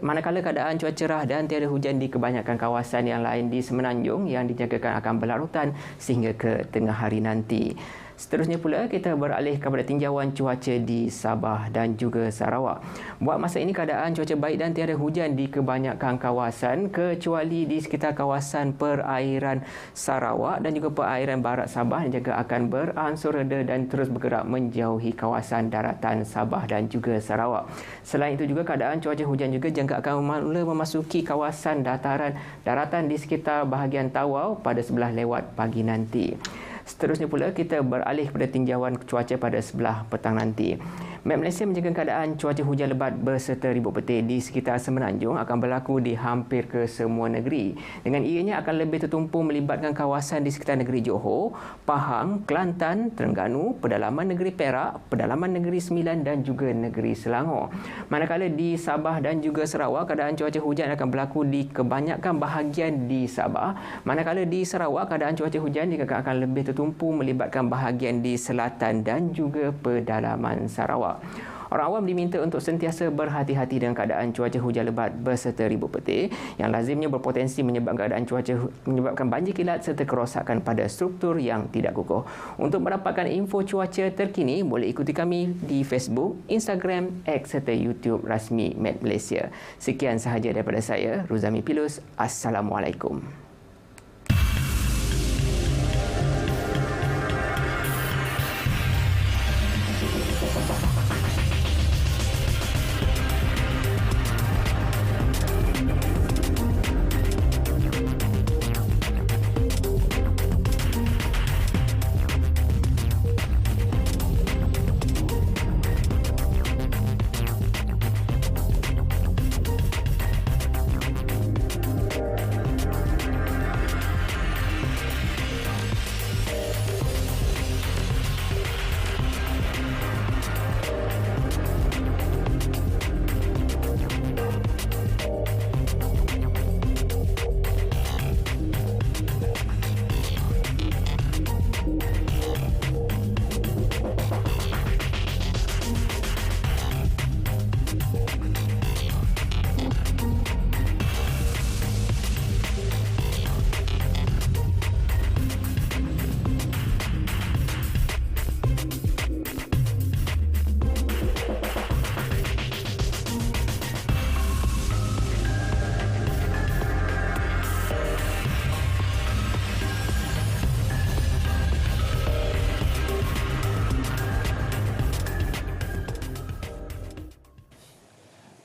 Manakala keadaan cuaca cerah dan tiada hujan di kebanyakan kawasan yang lain di Semenanjung yang dijangkakan akan berlarutan sehingga ke tengah hari nanti. Seterusnya pula kita beralih kepada tinjauan cuaca di Sabah dan juga Sarawak. Buat masa ini keadaan cuaca baik dan tiada hujan di kebanyakan kawasan kecuali di sekitar kawasan perairan Sarawak dan juga perairan barat Sabah yang juga akan beransur reda dan terus bergerak menjauhi kawasan daratan Sabah dan juga Sarawak. Selain itu juga keadaan cuaca hujan juga jangka akan mula memasuki kawasan daratan di sekitar bahagian Tawau pada sebelah lewat pagi nanti. Seterusnya pula kita beralih kepada tinjauan cuaca pada sebelah petang nanti. Met Malaysia menjaga keadaan cuaca hujan lebat berserta ribut petir di sekitar Semenanjung akan berlaku di hampir ke semua negeri. Dengan ianya akan lebih tertumpu melibatkan kawasan di sekitar negeri Johor, Pahang, Kelantan, Terengganu, pedalaman negeri Perak, pedalaman negeri Sembilan dan juga negeri Selangor. Manakala di Sabah dan juga Sarawak, keadaan cuaca hujan akan berlaku di kebanyakan bahagian di Sabah. Manakala di Sarawak, keadaan cuaca hujan akan lebih tertumpu melibatkan bahagian di selatan dan juga pedalaman Sarawak. Orang awam diminta untuk sentiasa berhati-hati dengan keadaan cuaca hujan lebat berserta ribut petir yang lazimnya berpotensi menyebabkan banjir kilat serta kerosakan pada struktur yang tidak kukuh. Untuk mendapatkan info cuaca terkini, boleh ikuti kami di Facebook, Instagram, X serta YouTube rasmi Met Malaysia. Sekian sahaja daripada saya, Ruzami Pilus. Assalamualaikum.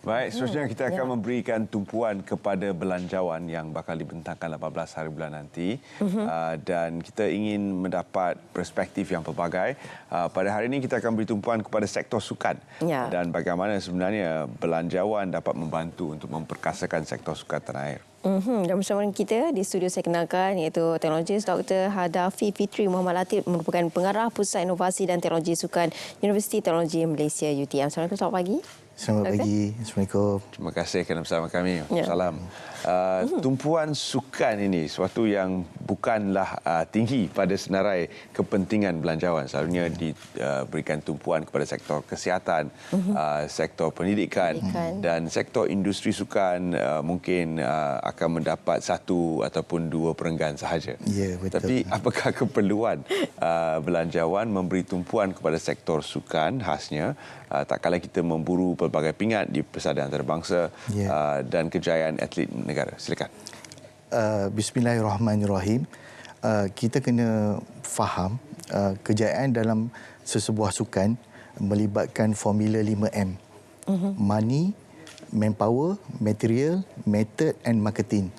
Baik, seterusnya kita akan memberikan tumpuan kepada belanjawan yang bakal dibentangkan 18 hari bulan nanti. Dan kita ingin mendapat perspektif yang pelbagai. Pada hari ini kita akan beri tumpuan kepada sektor sukan. Dan bagaimana sebenarnya belanjawan dapat membantu untuk memperkasakan sektor sukan tanah air. Dan bersama kita di studio saya kenalkan iaitu teknologis Dr. Hadafi Fitri Muhammad Latif merupakan pengarah Pusat Inovasi dan Teknologi Sukan Universiti Teknologi Malaysia UTM. Assalamualaikum, selamat pagi. Selamat pagi. Assalamualaikum. Terima kasih kerana bersama kami. Salam. Tumpuan sukan ini suatu yang bukanlah tinggi pada senarai kepentingan belanjawan. Selalunya diberikan tumpuan kepada sektor kesihatan, sektor pendidikan dan sektor industri sukan mungkin akan mendapat satu ataupun dua perenggan sahaja. Ya, betul. Tapi apakah keperluan belanjawan memberi tumpuan kepada sektor sukan khasnya tak kala kita memburu pelbagai pingat di persadaran antarabangsa dan kejayaan atlet negara. Silakan. Bismillahirrahmanirrahim. Kita kena faham kejayaan dalam sesebuah sukan melibatkan formula 5M. Money, manpower, material, method and marketing.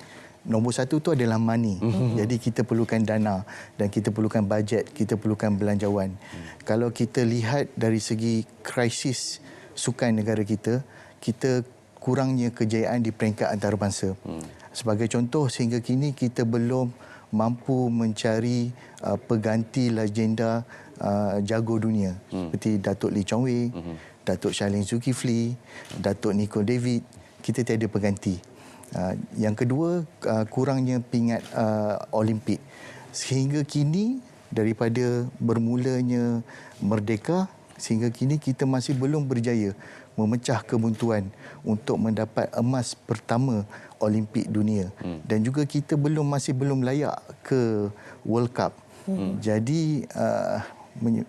Nombor satu tu adalah money. Jadi kita perlukan dana dan kita perlukan bajet, kita perlukan belanjawan. Kalau kita lihat dari segi krisis sukan negara kita, kita kurangnya kejayaan di peringkat antarabangsa. Sebagai contoh, sehingga kini kita belum mampu mencari pengganti legenda jago dunia seperti Datuk Lee Chong Wei, Datuk Shailene Zulkifli, Datuk Nicole David. Kita tiada pengganti. Yang kedua, kurangnya pingat Olimpik. Sehingga kini daripada bermulanya merdeka sehingga kini kita masih belum berjaya memecah kebuntuan untuk mendapat emas pertama Olimpik dunia. Dan juga kita masih belum layak ke World Cup. Jadi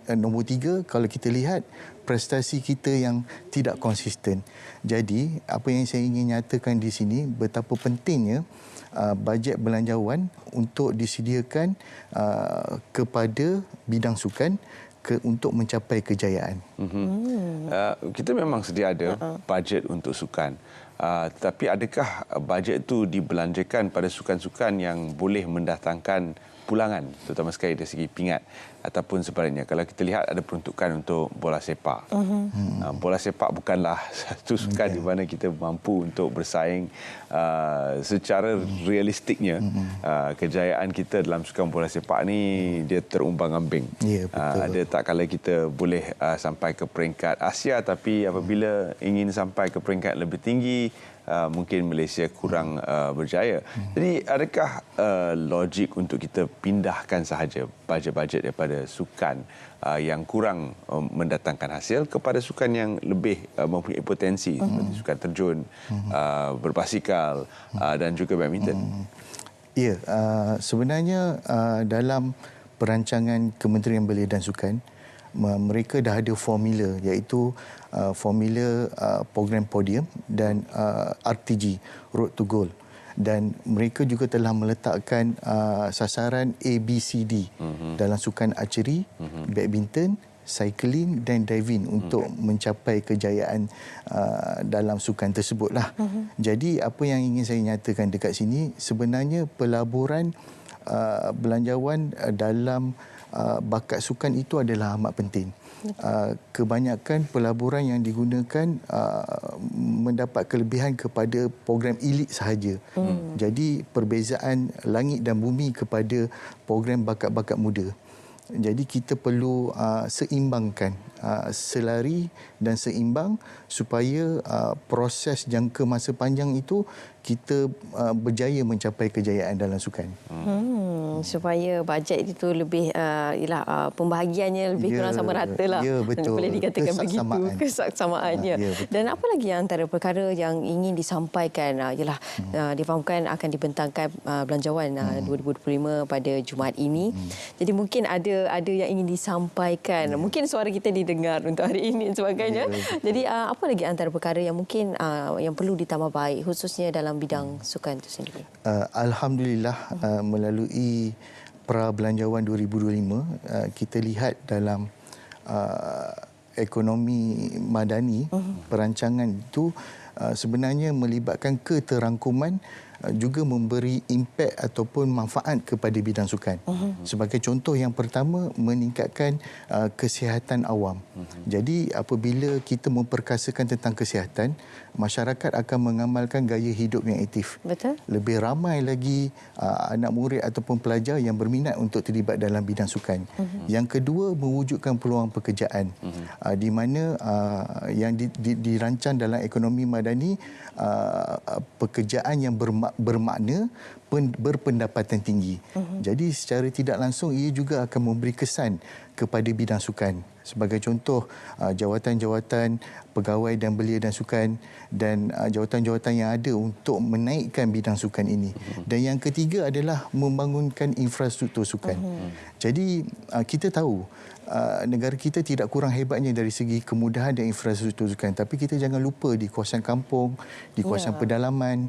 nombor 3, kalau kita lihat prestasi kita yang tidak konsisten. Jadi apa yang saya ingin nyatakan di sini betapa pentingnya bajet belanjawan untuk disediakan kepada bidang sukan untuk mencapai kejayaan. Kita memang sedia ada bajet untuk sukan. Tetapi adakah bajet itu dibelanjakan pada sukan-sukan yang boleh mendatangkan pulangan, terutama sekali dari segi pingat, ataupun sebaliknya kalau kita lihat ada peruntukan untuk bola sepak. Bola sepak bukanlah satu sukan di mana kita mampu untuk bersaing secara realistiknya. Kejayaan kita dalam sukan bola sepak ni dia terumbang-ambing. Ada tak kala kita boleh sampai ke peringkat Asia, tapi apabila ingin sampai ke peringkat lebih tinggi, mungkin Malaysia kurang berjaya. Jadi adakah logik untuk kita pindahkan sahaja bajet-bajet daripada sukan yang kurang mendatangkan hasil kepada sukan yang lebih mempunyai potensi seperti sukan terjun, berbasikal dan juga badminton? Ya, sebenarnya dalam perancangan Kementerian Belia dan Sukan, mereka dah ada formula, iaitu formula program podium dan RTG, Road to Goal. Dan mereka juga telah meletakkan sasaran ABCD dalam sukan archery, badminton, cycling dan diving untuk mencapai kejayaan dalam sukan tersebutlah. Jadi apa yang ingin saya nyatakan dekat sini, sebenarnya pelaburan belanjawan dalam bakat sukan itu adalah amat penting. Kebanyakan pelaburan yang digunakan mendapat kelebihan kepada program elit sahaja. Jadi perbezaan langit dan bumi kepada program bakat-bakat muda. Jadi kita perlu seimbangkan, selari dan seimbang supaya proses jangka masa panjang itu kita berjaya mencapai kejayaan dalam sukan. Supaya bajet itu lebih pembahagiannya lebih kurang sama rata lah. Ya, betul. Boleh dikatakan begitu, kesaksamaannya. Dan apa lagi antara perkara yang ingin disampaikan ialah difahamkan akan dibentangkan belanjawan 2025 pada Jumaat ini. Jadi mungkin ada yang ingin disampaikan. Mungkin suara kita didengar untuk hari ini dan sebagainya. Jadi apa lagi antara perkara yang mungkin yang perlu ditambah baik khususnya dalam bidang sukan itu sendiri? Alhamdulillah, melalui pra-belanjawan 2025, kita lihat dalam ekonomi madani, perancangan itu sebenarnya melibatkan keterangkuman, juga memberi impak ataupun manfaat kepada bidang sukan. Sebagai contoh yang pertama, meningkatkan kesihatan awam. Jadi apabila kita memperkasakan tentang kesihatan, masyarakat akan mengamalkan gaya hidup yang aktif. Betul. Lebih ramai lagi anak murid ataupun pelajar yang berminat untuk terlibat dalam bidang sukan. Yang kedua, mewujudkan peluang pekerjaan. Di mana yang dirancang dalam ekonomi madani, pekerjaan yang bermakna, berpendapatan tinggi. Jadi secara tidak langsung ia juga akan memberi kesan kepada bidang sukan. Sebagai contoh, jawatan-jawatan pegawai dan belia dan sukan dan jawatan-jawatan yang ada untuk menaikkan bidang sukan ini. Dan yang ketiga adalah membangunkan infrastruktur sukan. Jadi kita tahu negara kita tidak kurang hebatnya dari segi kemudahan dan infrastruktur sukan, tapi kita jangan lupa di kawasan kampung, di kawasan pedalaman,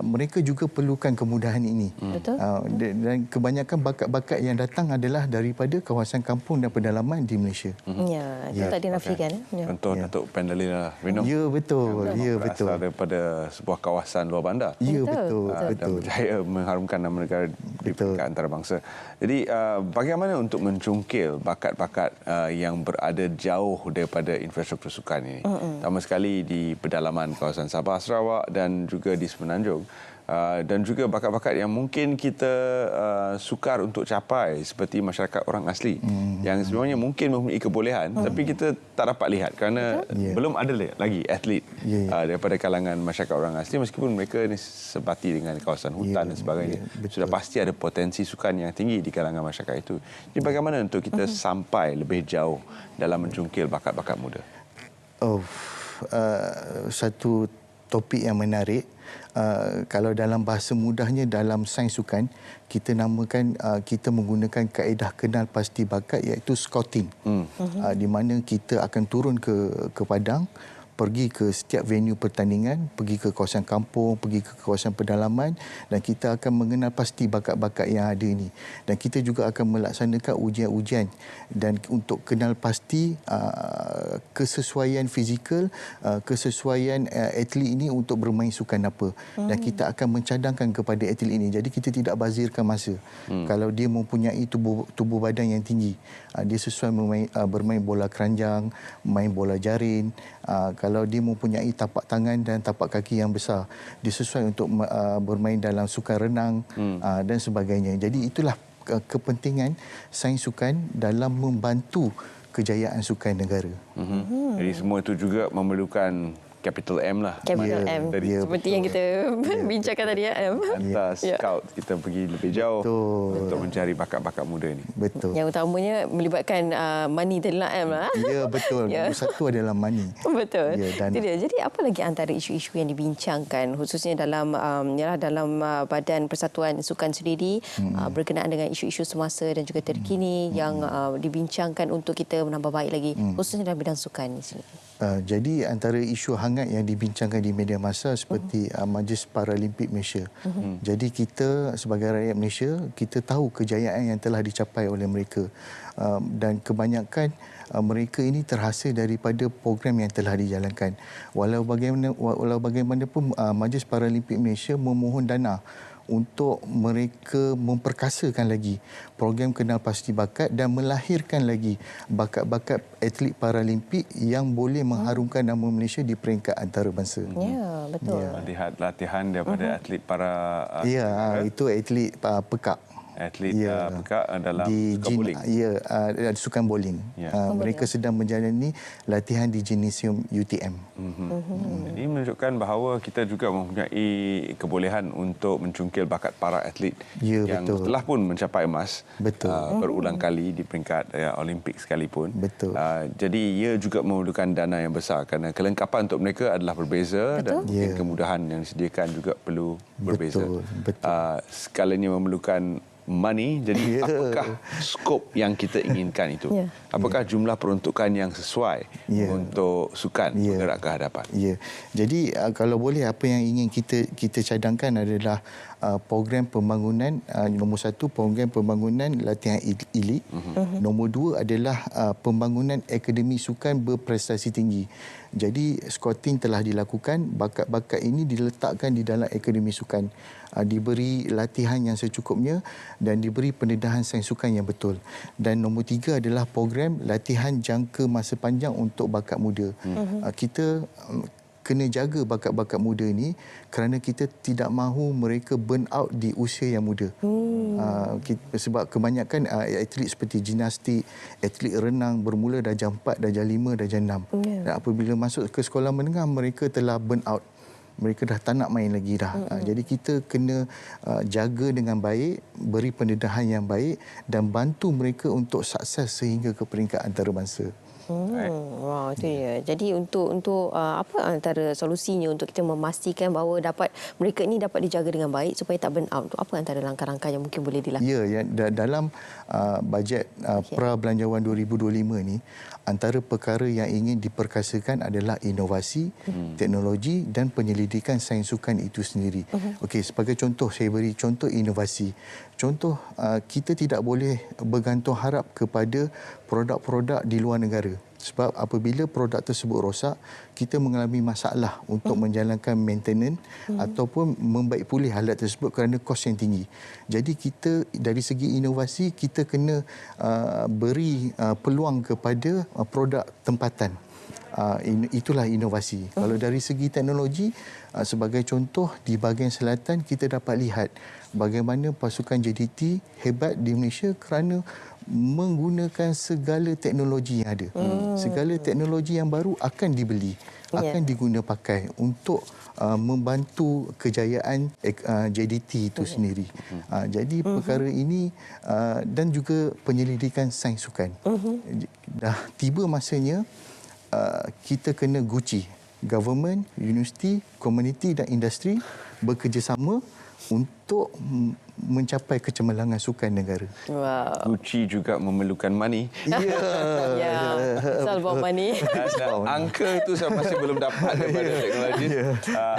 mereka juga perlukan kemudahan ini. Dan kebanyakan bakat-bakat yang datang adalah daripada kawasan kampung dan pedalaman di Malaysia. Ya, itu tak dinafikan. Contoh Datuk Pendalina Rinong. Ya, betul. Ya, betul. Berasal daripada sebuah kawasan luar bandar. Ya, betul. Dan berjaya mengharumkan nama negara di peringkat antarabangsa. Jadi bagaimana untuk mencungkil bakat-bakat yang berada jauh daripada infrastruktur sukan ini? Terutama sekali di pedalaman kawasan Sabah, Sarawak dan juga di Semenanjung. Dan juga bakat-bakat yang mungkin kita sukar untuk capai seperti masyarakat orang asli yang sebenarnya mungkin mempunyai kebolehan tapi kita tak dapat lihat kerana belum ada lagi atlet daripada kalangan masyarakat orang asli meskipun mereka ni sebati dengan kawasan hutan dan sebagainya. Sudah pasti ada potensi sukan yang tinggi di kalangan masyarakat itu. Jadi bagaimana untuk kita sampai lebih jauh dalam mencungkil bakat-bakat muda? Satu topik yang menarik. Kalau dalam bahasa mudahnya dalam sains sukan kita namakan kita menggunakan kaedah kenal pasti bakat iaitu scouting. Di mana kita akan turun ke padang, pergi ke setiap venue pertandingan, pergi ke kawasan kampung, pergi ke kawasan pedalaman dan kita akan mengenal pasti bakat-bakat yang ada ini. Dan kita juga akan melaksanakan ujian-ujian dan untuk kenal pasti kesesuaian fizikal, kesesuaian atlet ini untuk bermain sukan apa. Dan kita akan mencadangkan kepada atlet ini. Jadi kita tidak bazirkan masa. Kalau dia mempunyai tubuh badan yang tinggi, dia sesuai bermain bola keranjang, main bola jaring. Kalau dia mempunyai tapak tangan dan tapak kaki yang besar, dia sesuai untuk bermain dalam sukan renang dan sebagainya. Jadi itulah kepentingan sains sukan dalam membantu kejayaan sukan negara. Jadi semua itu juga memerlukan capital M lah. Capital M. Seperti yang kita bincangkan tadi ya. M. Hantar scout kita pergi lebih jauh untuk mencari bakat-bakat muda ini. Betul. Yang utamanya melibatkan money tadi lah M lah. Ya betul. Nombor satu adalah money. Betul. Ya, Itu dia. Jadi apa lagi antara isu-isu yang dibincangkan khususnya dalam dalam Badan Persatuan Sukan sendiri berkenaan dengan isu-isu semasa dan juga terkini yang dibincangkan untuk kita menambah baik lagi khususnya dalam bidang sukan ini sendiri. Jadi antara isu hangat yang dibincangkan di media masa seperti Majlis Paralimpik Malaysia. Jadi kita sebagai rakyat Malaysia, kita tahu kejayaan yang telah dicapai oleh mereka. Dan kebanyakan mereka ini terhasil daripada program yang telah dijalankan. Walau bagaimanapun Majlis Paralimpik Malaysia memohon dana untuk mereka memperkasakan lagi program kenal pasti bakat dan melahirkan lagi bakat-bakat atlet paralimpik yang boleh mengharumkan nama Malaysia di peringkat antarabangsa. Ya, betul. Lihat latihan daripada atlet para itu atlet pekak. Atlet pekak dalam sukan bowling. Sukan bowling. Mereka sedang menjalani latihan di Gymnasium UTM. Ini menunjukkan bahawa kita juga mempunyai kebolehan untuk mencungkil bakat para atlet yang telah pun mencapai emas berulang kali di peringkat Olimpik sekalipun. Jadi ia juga memerlukan dana yang besar kerana kelengkapan untuk mereka adalah berbeza dan kemudahan yang disediakan juga perlu berbeza. Skalanya memerlukan money, jadi apakah skop yang kita inginkan itu? Apakah jumlah peruntukan yang sesuai untuk sukan bergerak ke hadapan? Jadi kalau boleh apa yang ingin kita cadangkan adalah program pembangunan nombor satu program pembangunan latihan elit, nombor dua adalah pembangunan akademi sukan berprestasi tinggi. Jadi scouting telah dilakukan, bakat-bakat ini diletakkan di dalam akademi sukan, diberi latihan yang secukupnya dan diberi pendedahan sains sukan yang betul. Dan nombor tiga adalah program latihan jangka masa panjang untuk bakat muda. Kita kena jaga bakat-bakat muda ini kerana kita tidak mahu mereka burn out di usia yang muda. Sebab kebanyakan atlet seperti gimnastik, atlet renang bermula darjah 4, darjah 5, darjah 6. Dan apabila masuk ke sekolah menengah mereka telah burn out. Mereka dah tak nak main lagi dah. Jadi kita kena jaga dengan baik, beri pendedahan yang baik dan bantu mereka untuk sukses sehingga ke peringkat antarabangsa. Wow, itu ya. Jadi untuk apa antara solusinya untuk kita memastikan bahawa mereka ini dapat dijaga dengan baik supaya tak burn out? Apa antara langkah-langkah yang mungkin boleh dilakukan? Ya, dalam bajet pra-belanjawan 2025 ni, antara perkara yang ingin diperkasakan adalah inovasi, teknologi dan penyelidikan sains sukan itu sendiri. Okey, sebagai contoh, saya beri contoh inovasi. Contoh, kita tidak boleh bergantung harap kepada produk-produk di luar negara. Sebab apabila produk tersebut rosak, kita mengalami masalah untuk menjalankan maintenance ataupun membaik pulih alat tersebut kerana kos yang tinggi. Jadi kita dari segi inovasi, kita kena beri peluang kepada produk tempatan. Itulah inovasi. Kalau dari segi teknologi, sebagai contoh di bahagian selatan kita dapat lihat bagaimana pasukan JDT hebat di Malaysia kerana menggunakan segala teknologi yang ada. Segala teknologi yang baru akan dibeli, akan diguna pakai untuk membantu kejayaan JDT itu sendiri. Jadi perkara ini dan juga penyelidikan sains sukan. Dah tiba masanya kita kena guci. Government, universiti, komuniti dan industri bekerjasama untuk mencapai kecemerlangan sukan negara. Wow. Gucci juga memerlukan money. Ya. It's all about money. Angka itu saya masih belum dapat daripada teknologi.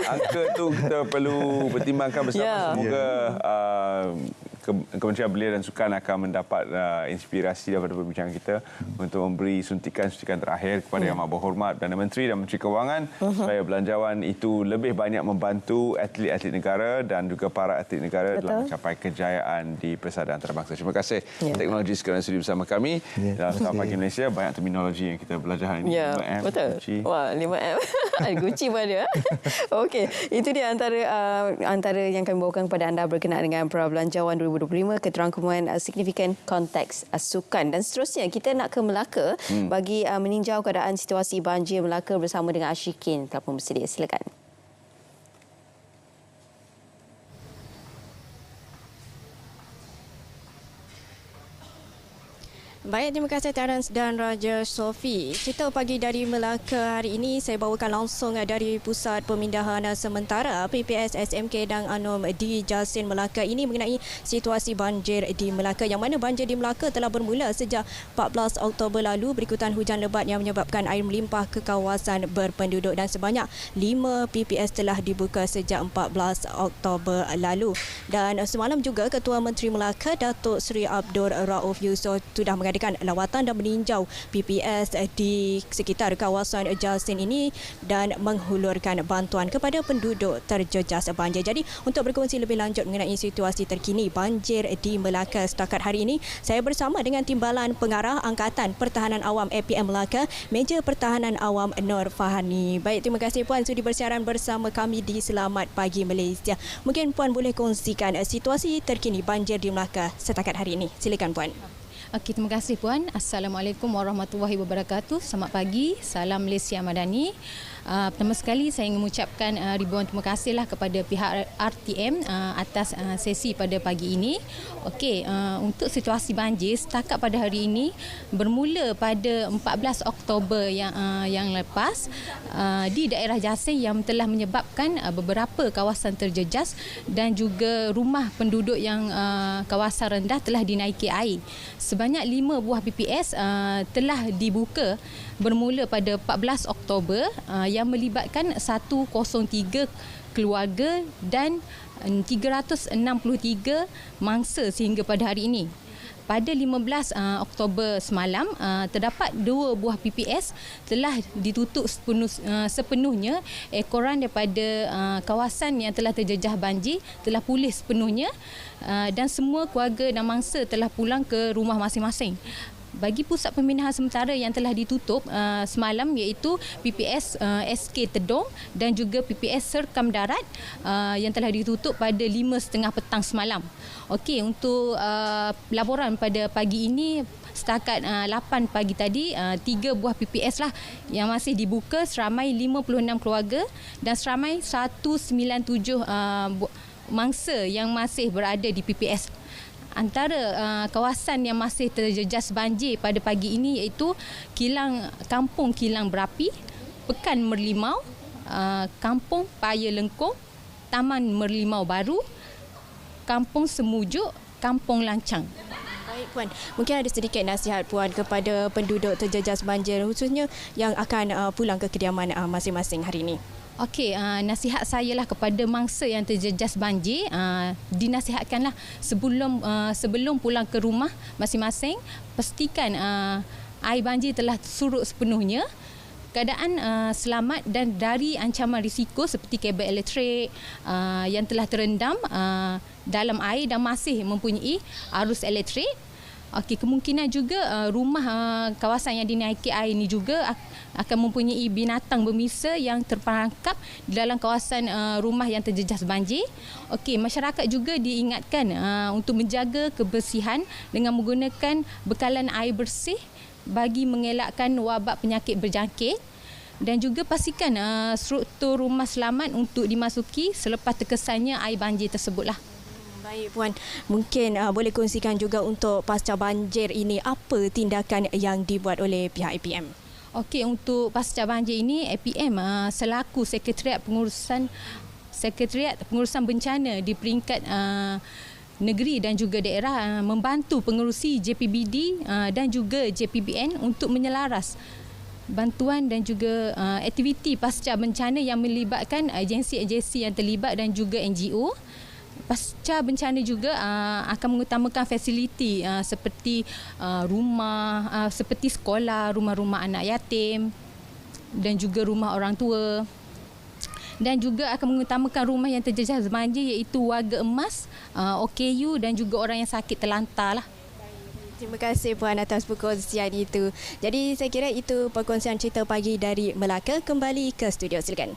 Angka itu kita perlu pertimbangkan bersama. Semoga Kementerian Belia dan Sukan akan mendapat inspirasi daripada perbincangan kita untuk memberi suntikan-suntikan terakhir kepada Yang Amat Berhormat Perdana Menteri dan Menteri Kewangan supaya belanjawan itu lebih banyak membantu atlet-atlet negara dan juga para atlet negara dalam mencapai kejayaan di persada antarabangsa. Terima kasih teknologi sekarang sudi bersama kami dalam Selamat Pagi Malaysia. Banyak terminologi yang kita belajar hari ini. Ya, 5M, betul. Gucci. Wah, 5M. Gucci pun ada. Okey, itu dia antara yang kami bawakan kepada anda berkenaan dengan Prabelanjawan 2025, keterangkuman signifikan konteks sukan. Dan seterusnya kita nak ke Melaka bagi meninjau keadaan situasi banjir Melaka bersama dengan Ashikin telah pun bersedia. Silakan. Baik, terima kasih Terence dan Raja Sofi. Cerita pagi dari Melaka hari ini saya bawakan langsung dari Pusat Pemindahan Sementara PPS SMK Dang Anum di Jasin Melaka. Ini mengenai situasi banjir di Melaka, yang mana banjir di Melaka telah bermula sejak 14 Oktober lalu berikutan hujan lebat yang menyebabkan air melimpah ke kawasan berpenduduk, dan sebanyak 5 PPS telah dibuka sejak 14 Oktober lalu. Dan semalam juga Ketua Menteri Melaka Datuk Seri Abdul Rauf Yusof sudah mengadakan lawatan dan meninjau PPS di sekitar kawasan Jasin ini dan menghulurkan bantuan kepada penduduk terjejas banjir. Jadi untuk berkongsi lebih lanjut mengenai situasi terkini banjir di Melaka setakat hari ini, saya bersama dengan Timbalan Pengarah Angkatan Pertahanan Awam APM Melaka, Meja Pertahanan Awam Nur Fahani. Baik, terima kasih Puan sudi bersiaran bersama kami di Selamat Pagi Malaysia. Mungkin Puan boleh kongsikan situasi terkini banjir di Melaka setakat hari ini. Silakan Puan. Okey, terima kasih Puan. Assalamualaikum warahmatullahi wabarakatuh. Selamat pagi. Salam Malaysia Madani. Pertama sekali saya ingin mengucapkan ribuan terima kasihlah kepada pihak RTM atas sesi pada pagi ini. Okey, untuk situasi banjir setakat pada hari ini bermula pada 14 Oktober yang lepas di daerah Jasin yang telah menyebabkan beberapa kawasan terjejas dan juga rumah penduduk yang kawasan rendah telah dinaiki air. Sebanyak 5 buah PPS telah dibuka bermula pada 14 Oktober yang melibatkan 103 keluarga dan 363 mangsa sehingga pada hari ini. Pada 15 Oktober semalam, terdapat 2 buah PPS telah ditutup sepenuhnya. Ekoran daripada kawasan yang telah terjejah banjir telah pulih sepenuhnya dan semua keluarga dan mangsa telah pulang ke rumah masing-masing. Bagi pusat pemindahan sementara yang telah ditutup semalam iaitu PPS SK Tedong dan juga PPS Serkam Darat yang telah ditutup pada 5.30 petang semalam. Okey, untuk laporan pada pagi ini setakat 8 pagi tadi 3 buah PPS lah yang masih dibuka seramai 56 keluarga dan seramai 197 mangsa yang masih berada di PPS. Antara kawasan yang masih terjejas banjir pada pagi ini iaitu Kampung Kilang Berapi, Pekan Merlimau, Kampung Paya Lengkong, Taman Merlimau Baru, Kampung Semujuk, Kampung Lancang. Baik Puan, mungkin ada sedikit nasihat Puan kepada penduduk terjejas banjir khususnya yang akan pulang ke kediaman masing-masing hari ini. Okey, nasihat saya lah kepada mangsa yang terjejas banjir, dinasihatkanlah sebelum pulang ke rumah masing-masing, pastikan air banjir telah surut sepenuhnya, keadaan selamat dan dari ancaman risiko seperti kabel elektrik yang telah terendam dalam air dan masih mempunyai arus elektrik. Okey, kemungkinan juga rumah kawasan yang dinaiki air ini juga akan mempunyai binatang berbisa yang terperangkap di dalam kawasan rumah yang terjejas banjir. Okey, masyarakat juga diingatkan untuk menjaga kebersihan dengan menggunakan bekalan air bersih bagi mengelakkan wabak penyakit berjangkit, dan juga pastikan struktur rumah selamat untuk dimasuki selepas terkesannya air banjir tersebutlah. Baik Puan, mungkin boleh kongsikan juga untuk pasca banjir ini apa tindakan yang dibuat oleh pihak APM? Okey, untuk pasca banjir ini APM selaku Sekretariat Pengurusan Bencana di peringkat negeri dan juga daerah membantu pengerusi JPBD dan juga JPBN untuk menyelaras bantuan dan juga aktiviti pasca bencana yang melibatkan agensi-agensi yang terlibat dan juga NGO. Pasca bencana juga akan mengutamakan fasiliti seperti rumah, seperti sekolah, rumah-rumah anak yatim dan juga rumah orang tua. Dan juga akan mengutamakan rumah yang terjejas banjir iaitu Warga Emas, OKU dan juga orang yang sakit terlantar lah. Terima kasih Puan atas perkongsian itu. Jadi saya kira itu perkongsian cerita pagi dari Melaka. Kembali ke studio, silakan.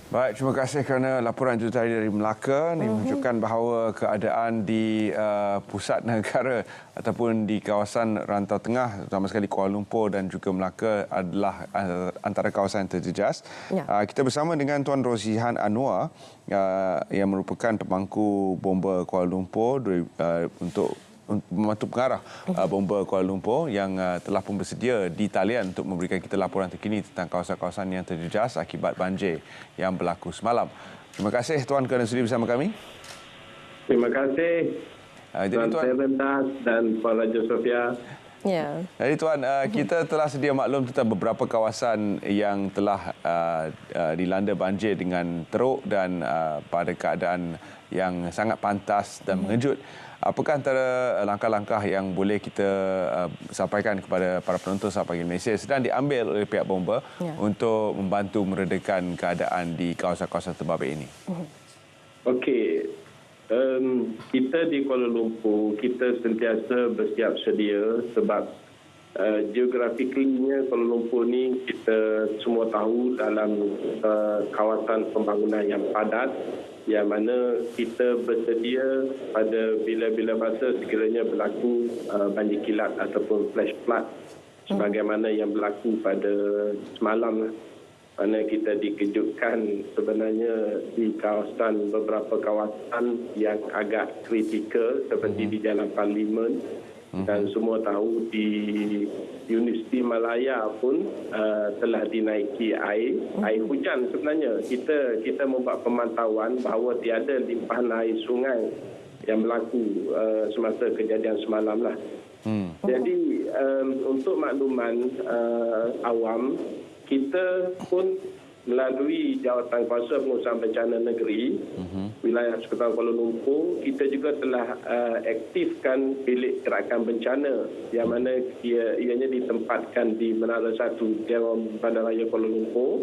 Baik, terima kasih kerana laporan itu tadi dari Melaka. Ini menunjukkan bahawa keadaan di pusat negara ataupun di kawasan rantau tengah, terutama sekali Kuala Lumpur dan juga Melaka adalah antara kawasan yang terjejas. Ya. Kita bersama dengan Tuan Rozihan Anwar yang merupakan pemangku bomba Kuala Lumpur untuk membantu pengarah bomba Kuala Lumpur yang telah pun bersedia di talian untuk memberikan kita laporan terkini tentang kawasan-kawasan yang terjejas akibat banjir yang berlaku semalam. Terima kasih Tuan kerana sudi bersama kami. Terima kasih Tuan Serentas dan Puan Raja Sofia. Ya. Jadi Tuan, kita telah sedia maklum tentang beberapa kawasan yang telah dilanda banjir dengan teruk dan pada keadaan yang sangat pantas dan mengejut. Apakah antara langkah-langkah yang boleh kita sampaikan kepada para penonton Selamat Pagi Malaysia sedang diambil oleh pihak bomba untuk membantu meredakan keadaan di kawasan-kawasan terbabit ini? Okey. Kita di Kuala Lumpur, kita sentiasa bersiap sedia sebab geografiknya Kuala Lumpur ni kita semua tahu dalam kawasan pembangunan yang padat, yang mana kita bersedia pada bila-bila masa sekiranya berlaku banjir kilat ataupun flash flood sebagaimana yang berlaku pada semalam, mana kita dikejutkan sebenarnya di kawasan beberapa kawasan yang agak kritikal seperti di Jalan Parlimen dan semua tahu di Universiti Malaya pun telah dinaiki air hujan. Sebenarnya kita membuat pemantauan bahawa tiada limpahan air sungai yang berlaku semasa kejadian semalam lah. Jadi untuk makluman awam, kita pun melalui Jawatan Kuasa Pengurusan Bencana Negeri Wilayah Sekretariat Kuala Lumpur, kita juga telah aktifkan bilik gerakan bencana yang mana ianya ditempatkan di Menara 1 Dewan Bandaraya Kuala Lumpur,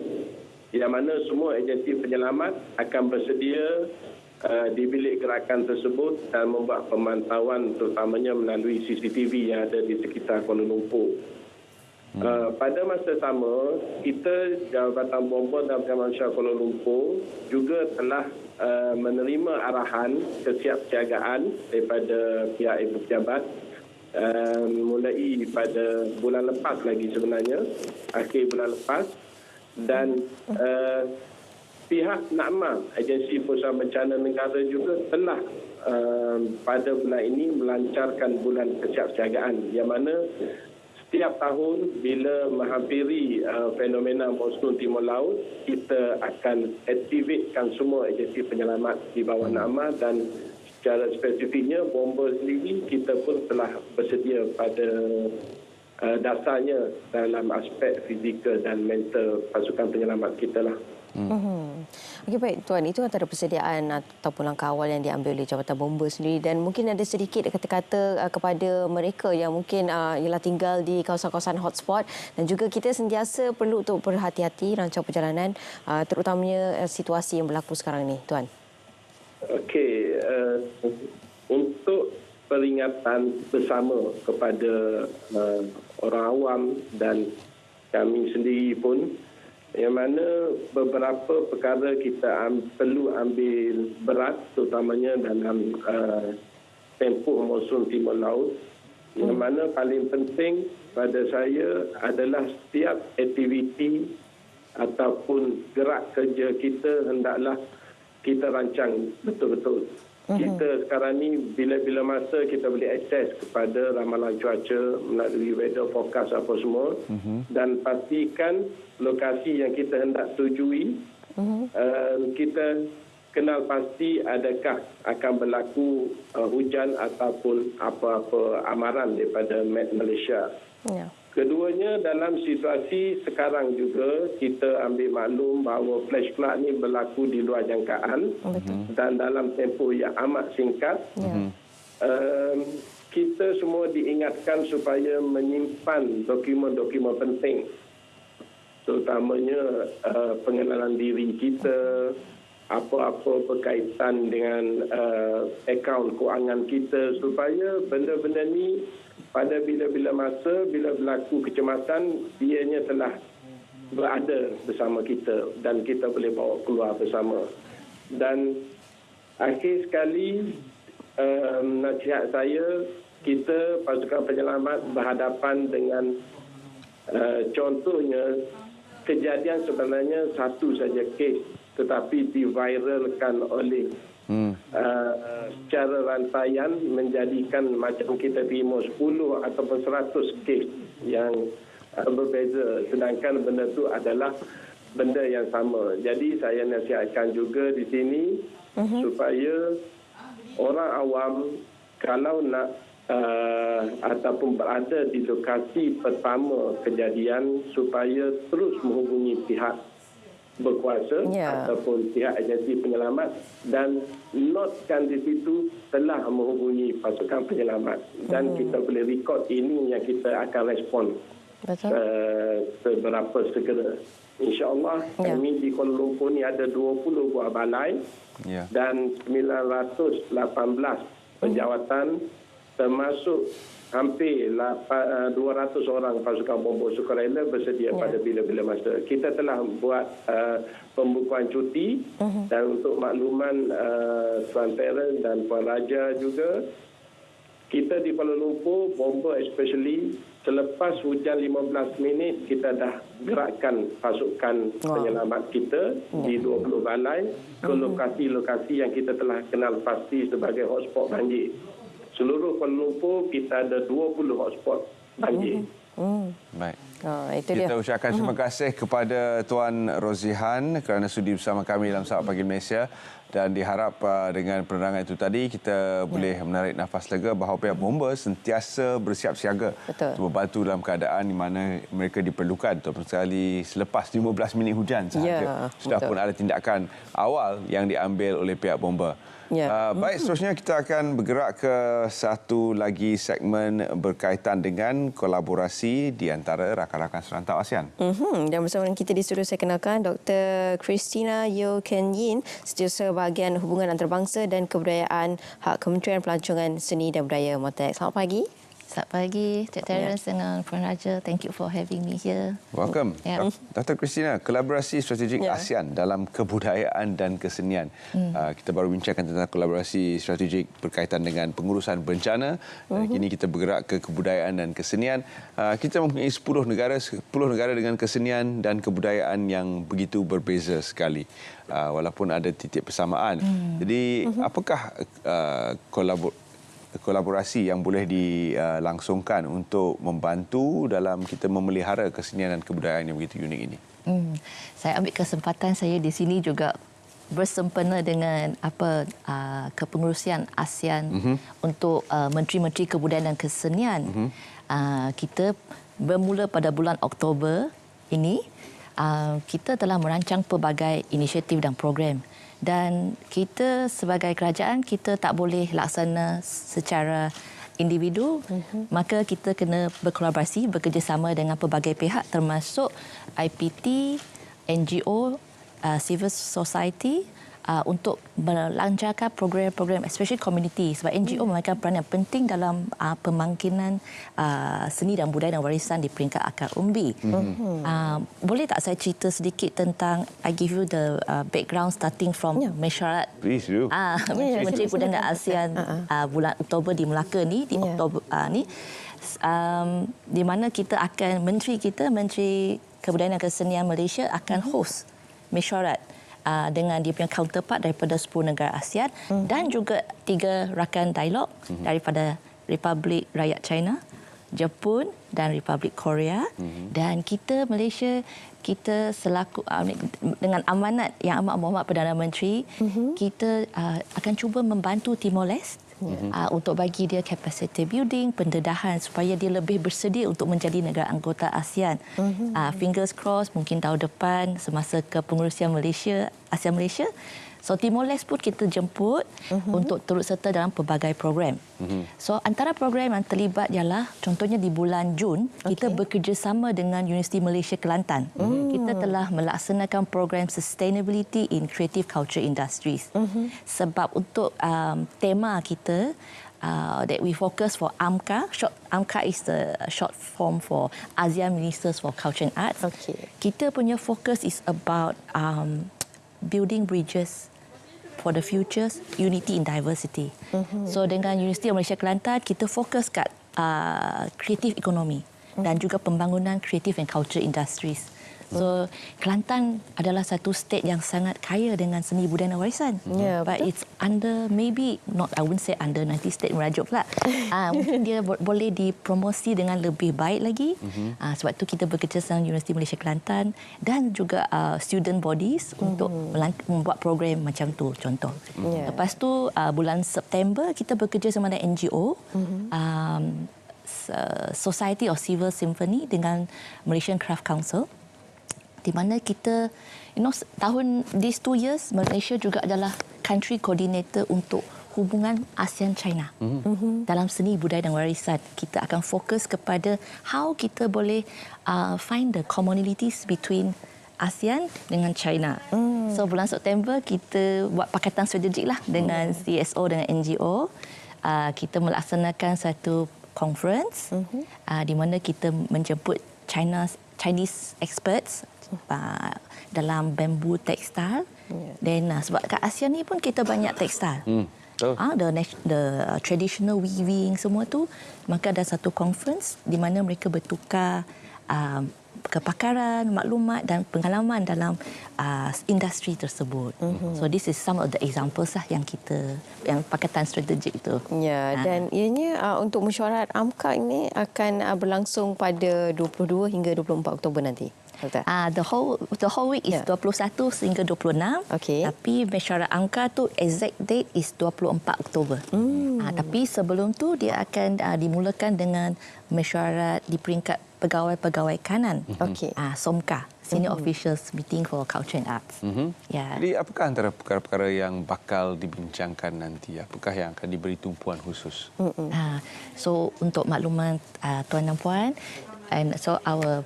yang mana semua agensi penyelamat akan bersedia di bilik gerakan tersebut dan membuat pemantauan terutamanya melalui CCTV yang ada di sekitar Kuala Lumpur. Pada masa sama, kita Jabatan Bomba dan Penyelamat Kuala Lumpur juga telah menerima arahan kesiapsiagaan daripada pihak ibu pejabat mulai pada bulan lepas lagi sebenarnya, akhir bulan lepas, dan pihak NAKMA, Agensi Pengurusan Bencana Negara juga telah pada bulan ini melancarkan bulan kesiapsiagaan, yang mana setiap tahun bila menghampiri fenomena monsun Timur Laut, kita akan aktifkan semua agensi penyelamat di bawah NAKMA, dan secara spesifiknya bomba sendiri kita pun telah bersedia pada dasarnya dalam aspek fizikal dan mental pasukan penyelamat kita lah. Okey, baik Tuan, itu antara persediaan ataupun langkah awal yang diambil oleh Jabatan Bomba sendiri, dan mungkin ada sedikit kata-kata kepada mereka yang mungkin ialah tinggal di kawasan-kawasan hotspot, dan juga kita sentiasa perlu untuk berhati-hati rancang perjalanan terutamanya situasi yang berlaku sekarang ini, Tuan. Okey, untuk peringatan bersama kepada orang awam dan kami sendiri pun, yang mana beberapa perkara kita perlu ambil berat, terutamanya dalam tempoh musim timur laut. Yang mana paling penting pada saya adalah setiap aktiviti ataupun gerak kerja kita hendaklah kita rancang betul-betul. Kita sekarang ni bila-bila masa kita boleh akses kepada ramalan cuaca melalui weather forecast apa semua, dan pastikan lokasi yang kita hendak tujui, kita kenal pasti adakah akan berlaku hujan ataupun apa-apa amaran daripada Met Malaysia. Keduanya, dalam situasi sekarang juga kita ambil maklum bahawa flash flood ni berlaku di luar jangkaan dan dalam tempoh yang amat singkat. Kita semua diingatkan supaya menyimpan dokumen-dokumen penting, terutamanya pengenalan diri kita, apa-apa berkaitan dengan akaun kewangan kita, supaya benda-benda ni pada bila-bila masa, bila berlaku kecemasan, dianya telah berada bersama kita dan kita boleh bawa keluar bersama. Dan akhir sekali, nasihat saya, kita pasukan penyelamat berhadapan dengan contohnya kejadian sebenarnya satu saja kes, tetapi diviralkan oleh secara rantaian, menjadikan macam kita terima 10 ataupun 100 kes yang berbeza, sedangkan benda itu adalah benda yang sama. Jadi saya nasihatkan juga di sini supaya orang awam kalau nak ataupun berada di lokasi pertama kejadian, supaya terus menghubungi pihak berkuasa ataupun pihak agensi penyelamat dan notkan di situ telah menghubungi pasukan penyelamat, dan kita boleh rekod ini yang kita akan respon seberapa segera. InsyaAllah kami di Kuala Lumpur ni ada 20 buah balai dan 918 penjawatan, termasuk hampir 200 orang pasukan bomber sukarela bersedia pada bila-bila masa. Kita telah buat pembukuan cuti dan untuk makluman Tuan Terence dan Puan Raja juga, kita di Kuala Lumpur, bomber especially, selepas hujan 15 minit kita dah gerakkan pasukan penyelamat kita di 20 balai ke lokasi-lokasi yang kita telah kenal pasti sebagai hotspot banjir. Seluruh Kuala Lumpur kita ada 20 hotspot banjir. Baik. Itu kita dia. ucapkan terima kasih kepada Tuan Rozihan kerana sudi bersama kami dalam Sahabat Pagi Malaysia, dan diharap dengan penerangan itu tadi kita boleh menarik nafas lega bahawa pihak bomber sentiasa bersiap siaga untuk membantu dalam keadaan di mana mereka diperlukan, terutama sekali selepas 15 minit hujan sahaja. Sudah pun ada tindakan awal yang diambil oleh pihak bomber. Baik, seterusnya kita akan bergerak ke satu lagi segmen berkaitan dengan kolaborasi di antara rakan-rakan serantau ASEAN. Dan bersama kita di studio saya kenalkan Dr. Christina Yeo Ken Yin, Setiausaha Bahagian Hubungan Antarabangsa dan Kebudayaan Hak Kementerian Pelancongan Seni dan Budaya Motek. Selamat pagi. Selamat pagi, Cik Terence dengan Puan Raja. Thank you for having me here. Welcome. Dr. Christina, kolaborasi strategik ASEAN dalam kebudayaan dan kesenian. Kita baru bincangkan tentang kolaborasi strategik berkaitan dengan pengurusan bencana. Kini kita bergerak ke kebudayaan dan kesenian. Kita mempunyai 10 negara dengan kesenian dan kebudayaan yang begitu berbeza sekali. Walaupun ada titik persamaan. Jadi, apakah kolaborasi yang boleh dilangsungkan untuk membantu dalam kita memelihara kesenian dan kebudayaan yang begitu unik ini? Saya ambil kesempatan saya di sini juga bersempena dengan kepengurusian ASEAN untuk Menteri-Menteri Kebudayaan dan Kesenian. Kita bermula pada bulan Oktober ini, kita telah merancang pelbagai inisiatif dan program. Dan kita sebagai kerajaan, kita tak boleh laksana secara individu, maka kita kena berkolaborasi, bekerjasama dengan pelbagai pihak termasuk IPT, NGO, civil society, untuk melancarkan program-program especially community sebab NGO memainkan peran yang penting dalam pembangkitan seni dan budaya dan warisan di peringkat akar umbi. Boleh tak saya cerita sedikit tentang I give you the background starting from mesyuarat Menteri Kebudayaan dan ASEAN bulan Oktober di Melaka ni, di Oktober ni, di mana kita akan Menteri Kebudayaan dan Kesenian Malaysia akan host mesyuarat dengan dia punya counterpart daripada 10 negara ASEAN dan juga 3 rakan dialog daripada Republik Rakyat China, Jepun dan Republik Korea. Dan kita Malaysia, kita selaku dengan amanat Yang Amat Berhormat Perdana Menteri, kita akan cuba membantu Timor Leste untuk bagi dia capacity building, pendedahan supaya dia lebih bersedia untuk menjadi negara anggota ASEAN. Fingers crossed mungkin tahun depan semasa kepengurusian Malaysia, ASEAN Malaysia. So Timor Leste pun kita jemput untuk turut serta dalam pelbagai program. So antara program yang terlibat ialah contohnya di bulan Jun kita bekerjasama dengan Universiti Malaysia Kelantan. Kita telah melaksanakan program Sustainability in Creative Culture Industries. Sebab untuk tema kita that we focus for AMCA. AMCA is the short form for ASEAN Ministers for Culture and Arts. Kita punya focus is about building bridges for the futures, unity in diversity. So dengan Universiti Malaysia Kelantan, kita fokus kat kreatif ekonomi dan juga pembangunan kreatif and culture industries. So Kelantan adalah satu state yang sangat kaya dengan seni budaya dan warisan. But it's under, maybe not, I wouldn't say under, nanti state merajuk pula. Mungkin dia boleh dipromosi dengan lebih baik lagi. Sebab tu kita bekerjasama Universiti Malaysia Kelantan dan juga student bodies untuk membuat program macam tu, contoh. Lepas tu bulan September kita bekerjasama dengan NGO, Society of Civil Symphony dengan Malaysian Craft Council, di mana kita, tahun these 2 years Malaysia juga adalah country coordinator untuk hubungan ASEAN-China dalam seni budaya dan warisan. Kita akan fokus kepada how kita boleh find the commonalities between ASEAN dengan China. So bulan September kita buat pakatan strategik lah dengan CSO dengan NGO. Kita melaksanakan satu conference di mana kita menjemput Chinese experts dalam bambu tekstil. Dan sebab kat ASEAN ni pun kita banyak tekstil. The traditional weaving semua tu, maka ada satu conference di mana mereka bertukar kepakaran, maklumat dan pengalaman dalam industri tersebut. So this is some of the examples lah yang pakatan strategik itu. Dan ianya untuk mesyuarat AMCA ini akan berlangsung pada 22 hingga 24 Oktober nanti. The whole week is 21 sehingga 26. Tapi mesyuarat AMCA tu exact date is 24 Oktober. Tapi sebelum tu dia akan dimulakan dengan mesyuarat di peringkat pegawai-pegawai kanan. SOMCA, Senior Officials Meeting for Culture and Arts. Jadi apakah antara perkara-perkara yang bakal dibincangkan nanti? Apakah yang akan diberi tumpuan khusus? So untuk makluman tuan dan puan, and so our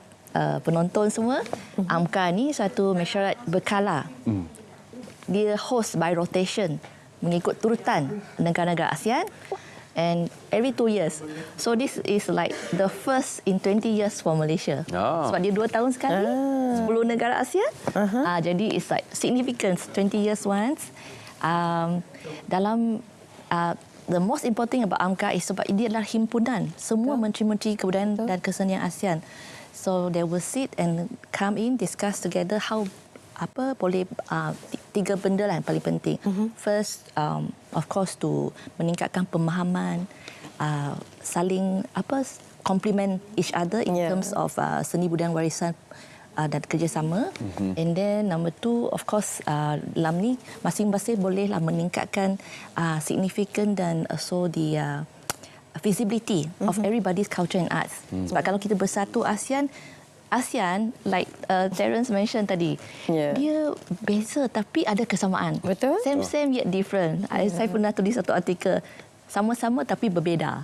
penonton semua, AMCA ni satu mesyuarat berkala. Dia host by rotation mengikut turutan negara-negara ASEAN and every 2 years. So this is like the first in 20 years for Malaysia. Sebab dia 2 tahun sekali, 10 negara ASEAN. Jadi it's like significant, 20 years once. Dalam the most important thing about AMCA is sebab dia adalah himpunan semua menteri-menteri kebudayaan dan kesenian ASEAN. So they will sit and come in, discuss together how boleh 3 benda lah yang paling penting. First, of course, to meningkatkan pemahaman, saling complement each other in terms of seni budaya warisan dan kerjasama. And then number 2, of course, dalam ni masing-masing bolehlah meningkatkan significant dan also the visibility of everybody's culture and arts. Sebab kalau kita bersatu ASEAN, like Terence mentioned tadi, dia beza tapi ada kesamaan. Same yet different. Saya pernah tulis satu artikel, sama-sama tapi berbeza.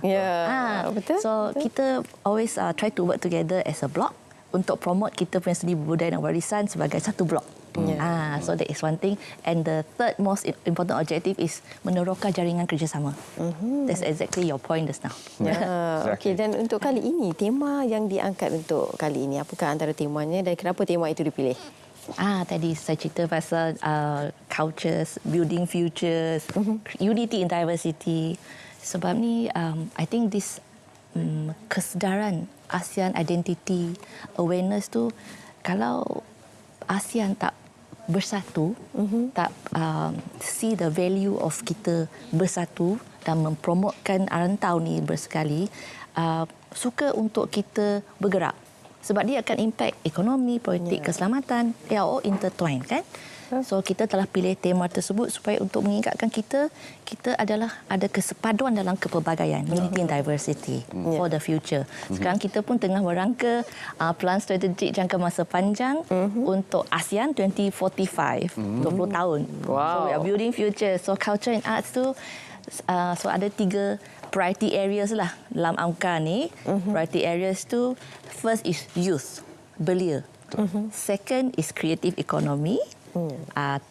So kita always try to work together as a block untuk promote kita punya seni budaya dan warisan sebagai satu blok. So that is one thing. And the third most important objective is meneroka jaringan kerjasama. That's exactly your point just now. Okey, dan untuk kali ini, tema yang diangkat untuk kali ini, apakah antara temanya dan kenapa tema itu dipilih? Tadi saya cerita pasal cultures, building futures, unity in diversity. Sebab ni, I think this kesedaran ASEAN identity awareness tu, kalau ASEAN tak bersatu, tak see the value of kita bersatu dan mempromotkan rantau ni bersekali, suka untuk kita bergerak. Sebab dia akan impact ekonomi, politik, keselamatan. They are all intertwined, kan? So kita telah pilih tema tersebut supaya untuk mengingatkan kita adalah ada kesepaduan dalam kepelbagaian, unity and diversity for the future. Sekarang kita pun tengah merangka plan strategik jangka masa panjang untuk ASEAN 2045, 20 tahun. So we are building future. So culture and arts tu, so ada 3 priority areas lah dalam angka ni. Priority areas tu, first is youth, belia. Second is creative economy.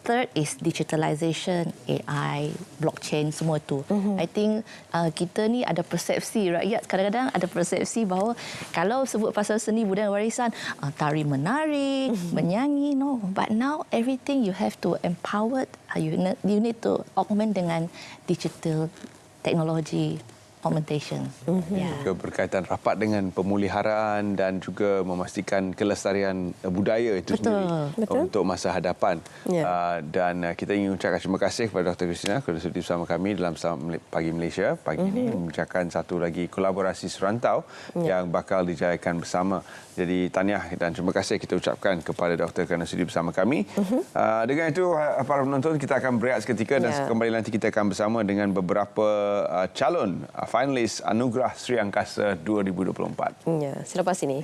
Third is digitalization, AI, blockchain, semua tu. I think kita ni ada persepsi, rakyat kadang-kadang ada persepsi bahawa kalau sebut pasal seni budaya warisan, tari menari, menyanyi, no. But now everything you have to empower, you need to augment dengan digital teknologi, augmentation. Berkaitan rapat dengan pemuliharaan dan juga memastikan kelestarian budaya itu sendiri untuk masa hadapan. Dan kita ingin ucapkan terima kasih kepada Dr. Christina kerana sudi bersama kami dalam Selamat Pagi Malaysia pagi ini, membincangkan satu lagi kolaborasi serantau yang bakal dijayakan bersama. Jadi tahniah dan terima kasih kita ucapkan kepada Dr. kerana sudi bersama kami. Dengan itu, para penonton, kita akan berehat seketika dan kembali nanti kita akan bersama dengan beberapa calon finalis Anugerah Sri Angkasa 2024. Selepas ini.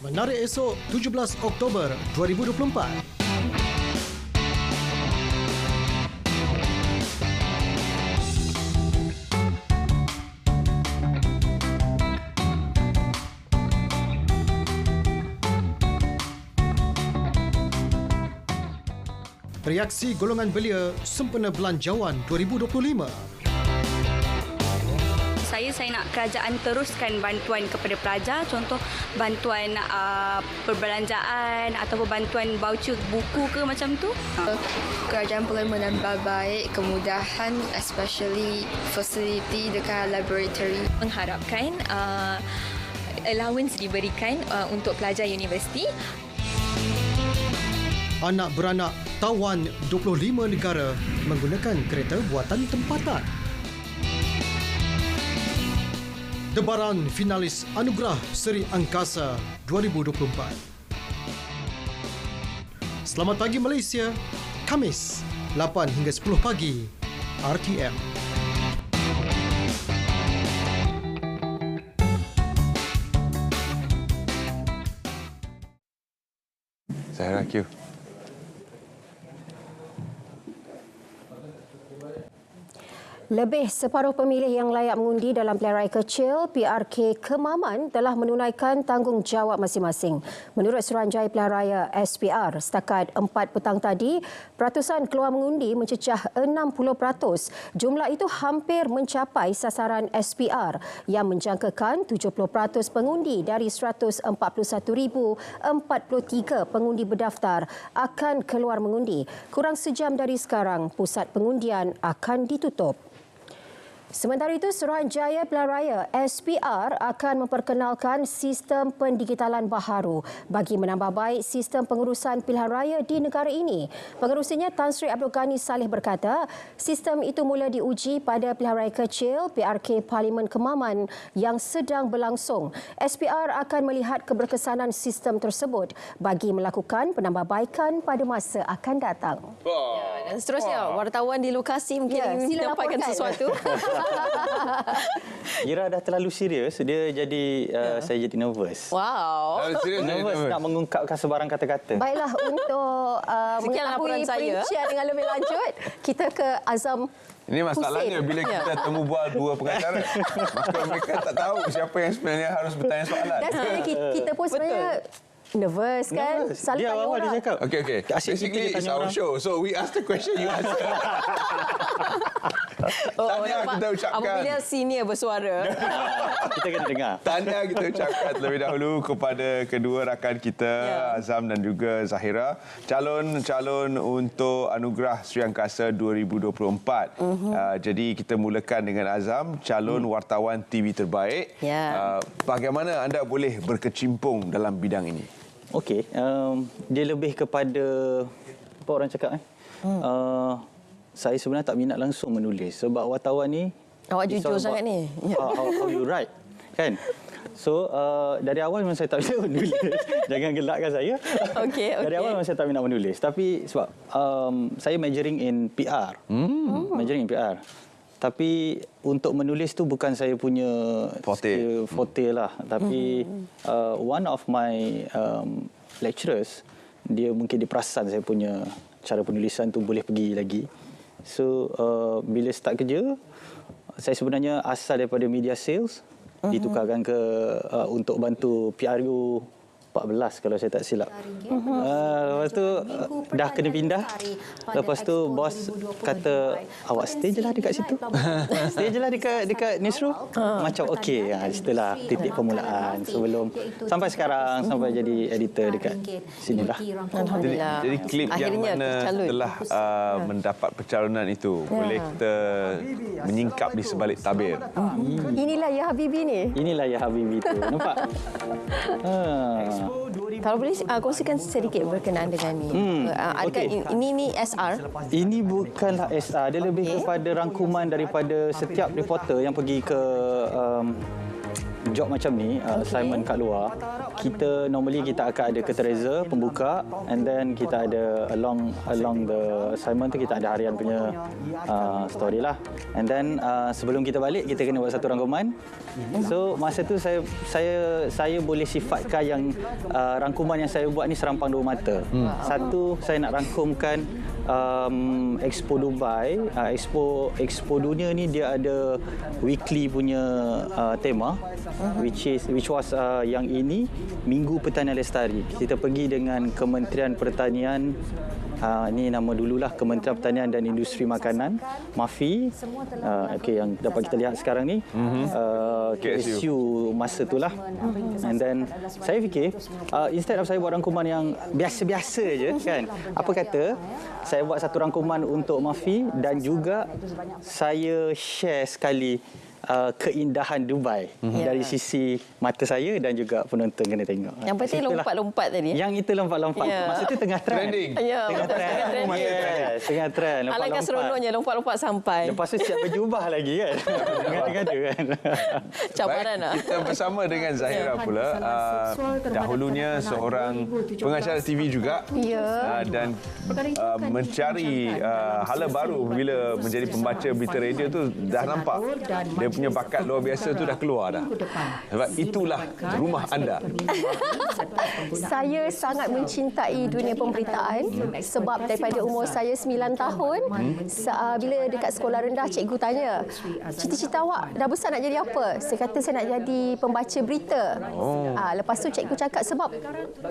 Menarik esok 17 Oktober 2024. Reaksi golongan belia sempena Belanjawan 2025. Saya nak kerajaan teruskan bantuan kepada pelajar, contoh bantuan perbelanjaan atau bantuan voucher buku ke macam tu. Kerajaan boleh menambah baik kemudahan, especially facility dekat laboratory. Mengharapkan allowance diberikan untuk pelajar universiti. Anak beranak tawan 25 negara menggunakan kereta buatan tempatan. Debaran finalis Anugerah Sri Angkasa 2024. Selamat Pagi Malaysia, Khamis 8 hingga 10 pagi, RTM. Zahra Q. Lebih separuh pemilih yang layak mengundi dalam pilihan raya kecil PRK Kemaman telah menunaikan tanggungjawab masing-masing. Menurut Suruhanjaya Pilihan Raya SPR, setakat 4 petang tadi, peratusan keluar mengundi mencecah 60%. Jumlah itu hampir mencapai sasaran SPR yang menjangkakan 70% pengundi dari 141,043 pengundi berdaftar akan keluar mengundi. Kurang sejam dari sekarang, pusat pengundian akan ditutup. Sementara itu, Suruhanjaya Pilihan Raya SPR akan memperkenalkan sistem pendigitalan baharu bagi menambah baik sistem pengurusan pilihan raya di negara ini. Pengerusinya Tan Sri Abdul Ghani Saleh berkata, sistem itu mula diuji pada pilihan raya kecil PRK Parlimen Kemaman yang sedang berlangsung. SPR akan melihat keberkesanan sistem tersebut bagi melakukan penambahbaikan pada masa akan datang. Dan seterusnya, wartawan di lokasi mungkin menyampaikan sesuatu. Ira dah terlalu serius, dia jadi saya jadi nervous. Wow. Nervous nak mengungkapkan sebarang kata-kata. Baiklah, untuk mengetahui perincian dengan lebih lanjut, kita ke Azam. Ini masalahnya bila kita temu bual dua pengacara, maka mereka tak tahu siapa yang sebenarnya harus bertanya soalan. Dan sebenarnya kita pun sebenarnya Nervous kan? Selalu Dia tanya awal orang. dia cakap. Okay. Basically, it's our show. So, we ask the question, you answer. Tahniah kita ucapkan. Apabila senior bersuara. Kita kena dengar. Tahniah kita ucapkan terlebih dahulu kepada kedua rakan kita, Azam dan juga Zahira. Calon-calon untuk Anugerah Sri Angkasa 2024. Jadi, kita mulakan dengan Azam, calon wartawan TV terbaik. Bagaimana anda boleh berkecimpung dalam bidang ini? Okey, dia lebih kepada apa orang cakap saya sebenarnya tak minat langsung menulis sebab wartawan ni awak jujur sangat ni. How you write kan. So dari awal memang saya tak minat menulis. Jangan gelakkan saya. Okey. Dari awal memang saya tak minat menulis tapi sebab saya majoring in PR. Majoring in PR. Tapi untuk menulis tu bukan saya punya forte lah. Tapi one of my lecturers, dia mungkin dia perasan saya punya cara penulisan tu boleh pergi lagi. So bila start kerja, saya sebenarnya asal daripada media sales, ditukarkan ke untuk bantu PRU 14 kalau saya tak silap. Lepas tu dah kena pindah. Lepas tu bos kata awak stay je lah dekat situ. Stay je lah dekat newsroom. Macam okey. Itulah titik permulaan sebelum sampai sekarang sampai jadi editor dekat sinilah. Alhamdulillah. Jadi klip yang mana telah mendapat pencalonan itu boleh kita menyingkap di sebalik tabir. Inilah Ya Habibi ni. Inilah Ya Habibi tu. Nampak? Kalau boleh kongsikan sedikit berkenaan dengan ni. Adakah ini SR? Ini bukanlah SR. Dia lebih kepada rangkuman daripada setiap reporter yang pergi ke job macam ni, assignment kat luar. Kita akan ada curtain raiser, pembuka, and then kita ada along the assignment tu kita ada harian punya story lah. And then sebelum kita balik kita kena buat satu rangkuman. So masa tu saya boleh sifatkan yang rangkuman yang saya buat ni serampang dua mata. Satu, saya nak rangkumkan Expo Dubai, Expo dunia ni dia ada weekly punya tema, which was yang ini Minggu Pertanian Lestari. Kita pergi dengan Kementerian Pertanian, ni nama dululah Kementerian Pertanian dan Industri Makanan, MAFI. Okey, yang dapat kita lihat sekarang ni KSU masa itulah. And then saya fikir instead of saya buat rangkuman yang biasa-biasa je kan, apa kata saya buat satu rangkuman untuk MAFI dan juga saya share sekali keindahan Dubai dari sisi mata saya dan juga penonton kena tengok. Yang penting lompat-lompat tadi. Yang itu lompat-lompat. Masa tu tengah trend. Tengah trend. Tengah trend. Alangkah seronoknya lompat-lompat sampai. Lepas tu siap berjubah lagi kan. Tengah-tengah kan. Cabaran lah. Kita bersama dengan Zahira pula. Dahulunya seorang pengacara TV juga. Dan mencari hala baru bila menjadi pembaca berita radio tu dah nampak. Dia punya bakat luar biasa tu dah keluar dah. Sebab itulah rumah anda. Saya sangat mencintai dunia pemberitaan sebab daripada umur saya 9 tahun, bila dekat sekolah rendah cikgu tanya, cita-cita awak dah besar nak jadi apa? Saya kata saya nak jadi pembaca berita. Lepas tu cikgu cakap sebab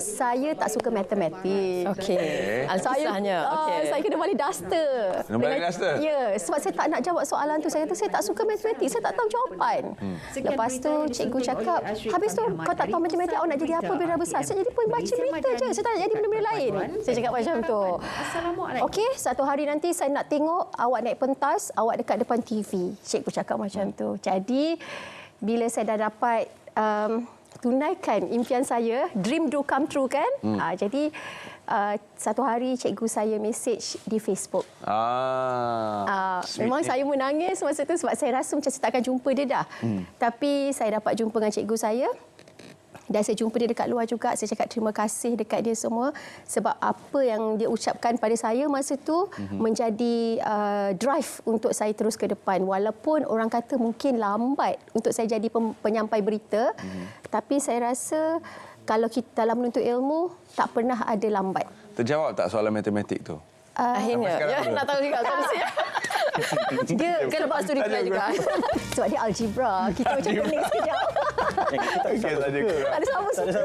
saya tak suka matematik. Saya kena balik duster. Ya, sebab saya tak nak jawab soalan tu. Saya kata saya tak suka matematik. Saya tak tahu jawapan. Lepas tu cikgu cakap, habis tu kau tak tahu matematik, awak nak jadi apa bila dah besar? Saya jadi pembaca berita je. Saya tak nak jadi benda-benda lain. Saya cakap macam tu. Okey, satu hari nanti saya nak tengok awak naik pentas, awak dekat depan TV. Cikgu cakap macam tu. Jadi bila saya dah dapat tunaikan impian saya, dream do come true kan? Jadi satu hari cikgu saya mesej di Facebook. Memang saya menangis masa tu sebab saya rasa macam saya tak akan jumpa dia dah. Tapi saya dapat jumpa dengan cikgu saya. Dan saya jumpa dia dekat luar juga. Saya cakap terima kasih dekat dia semua. Sebab apa yang dia ucapkan pada saya masa tu menjadi drive untuk saya terus ke depan. Walaupun orang kata mungkin lambat untuk saya jadi penyampai berita. Tapi saya rasa kalau kita dalam menuntut ilmu, tak pernah ada lambat. Terjawab tak soalan matematik tu? Akhirnya. Nak tahu juga. Dia kan lepas tu reply juga. Sebab dia algebra. Kita macam pening sekejap. Okey, saja kurang. Ada sama suka.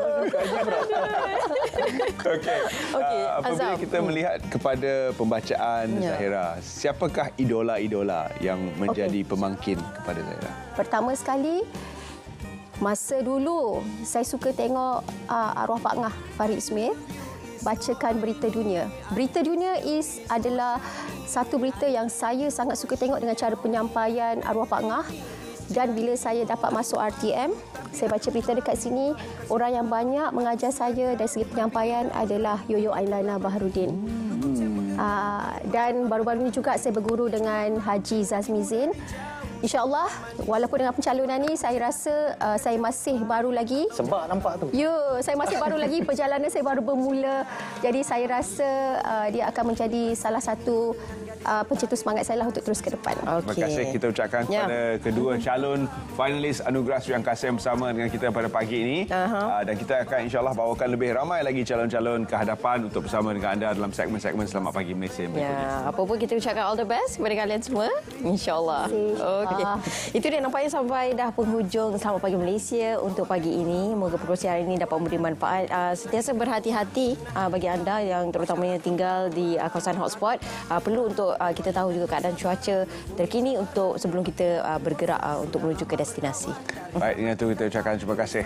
Okey. Apabila kita melihat kepada pembacaan Zahira, siapakah idola-idola yang menjadi pemangkin kepada Zahira? Pertama sekali, masa dulu saya suka tengok arwah Pak Ngah Farid Smith bacakan Berita Dunia. Berita Dunia adalah satu berita yang saya sangat suka tengok dengan cara penyampaian arwah Pak Ngah. Dan bila saya dapat masuk RTM, saya baca berita dekat sini, orang yang banyak mengajar saya dari segi penyampaian adalah Yoyo Ailana Baharudin. Dan baru-baru ini juga saya berguru dengan Haji Zazmi Zain. InsyaAllah, walaupun dengan pencalonan ni, saya rasa saya masih baru lagi. Sebab nampak tu. Ya, saya masih baru lagi. Perjalanan saya baru bermula. Jadi saya rasa dia akan menjadi salah satu pencetus semangat saya lah untuk terus ke depan. Terima kasih kita ucapkan kepada kedua calon finalis Anugerah Sri Kasim bersama dengan kita pada pagi ini. Dan kita akan insyaAllah bawakan lebih ramai lagi calon-calon ke hadapan untuk bersama dengan anda dalam segmen-segmen Selamat Pagi Malaysia berikutnya. Ya, apa pun kita ucapkan all the best kepada kalian semua. InsyaAllah. Okey. Itu dia nampaknya sampai dah penghujung Selamat Pagi Malaysia untuk pagi ini. Moga perkongsian hari ini dapat memberi manfaat. Sentiasa berhati-hati bagi anda yang terutamanya tinggal di kawasan hotspot. Perlu untuk kita tahu juga keadaan cuaca terkini untuk sebelum kita bergerak untuk menuju ke destinasi. Baik, dengan itu kita ucapkan terima kasih.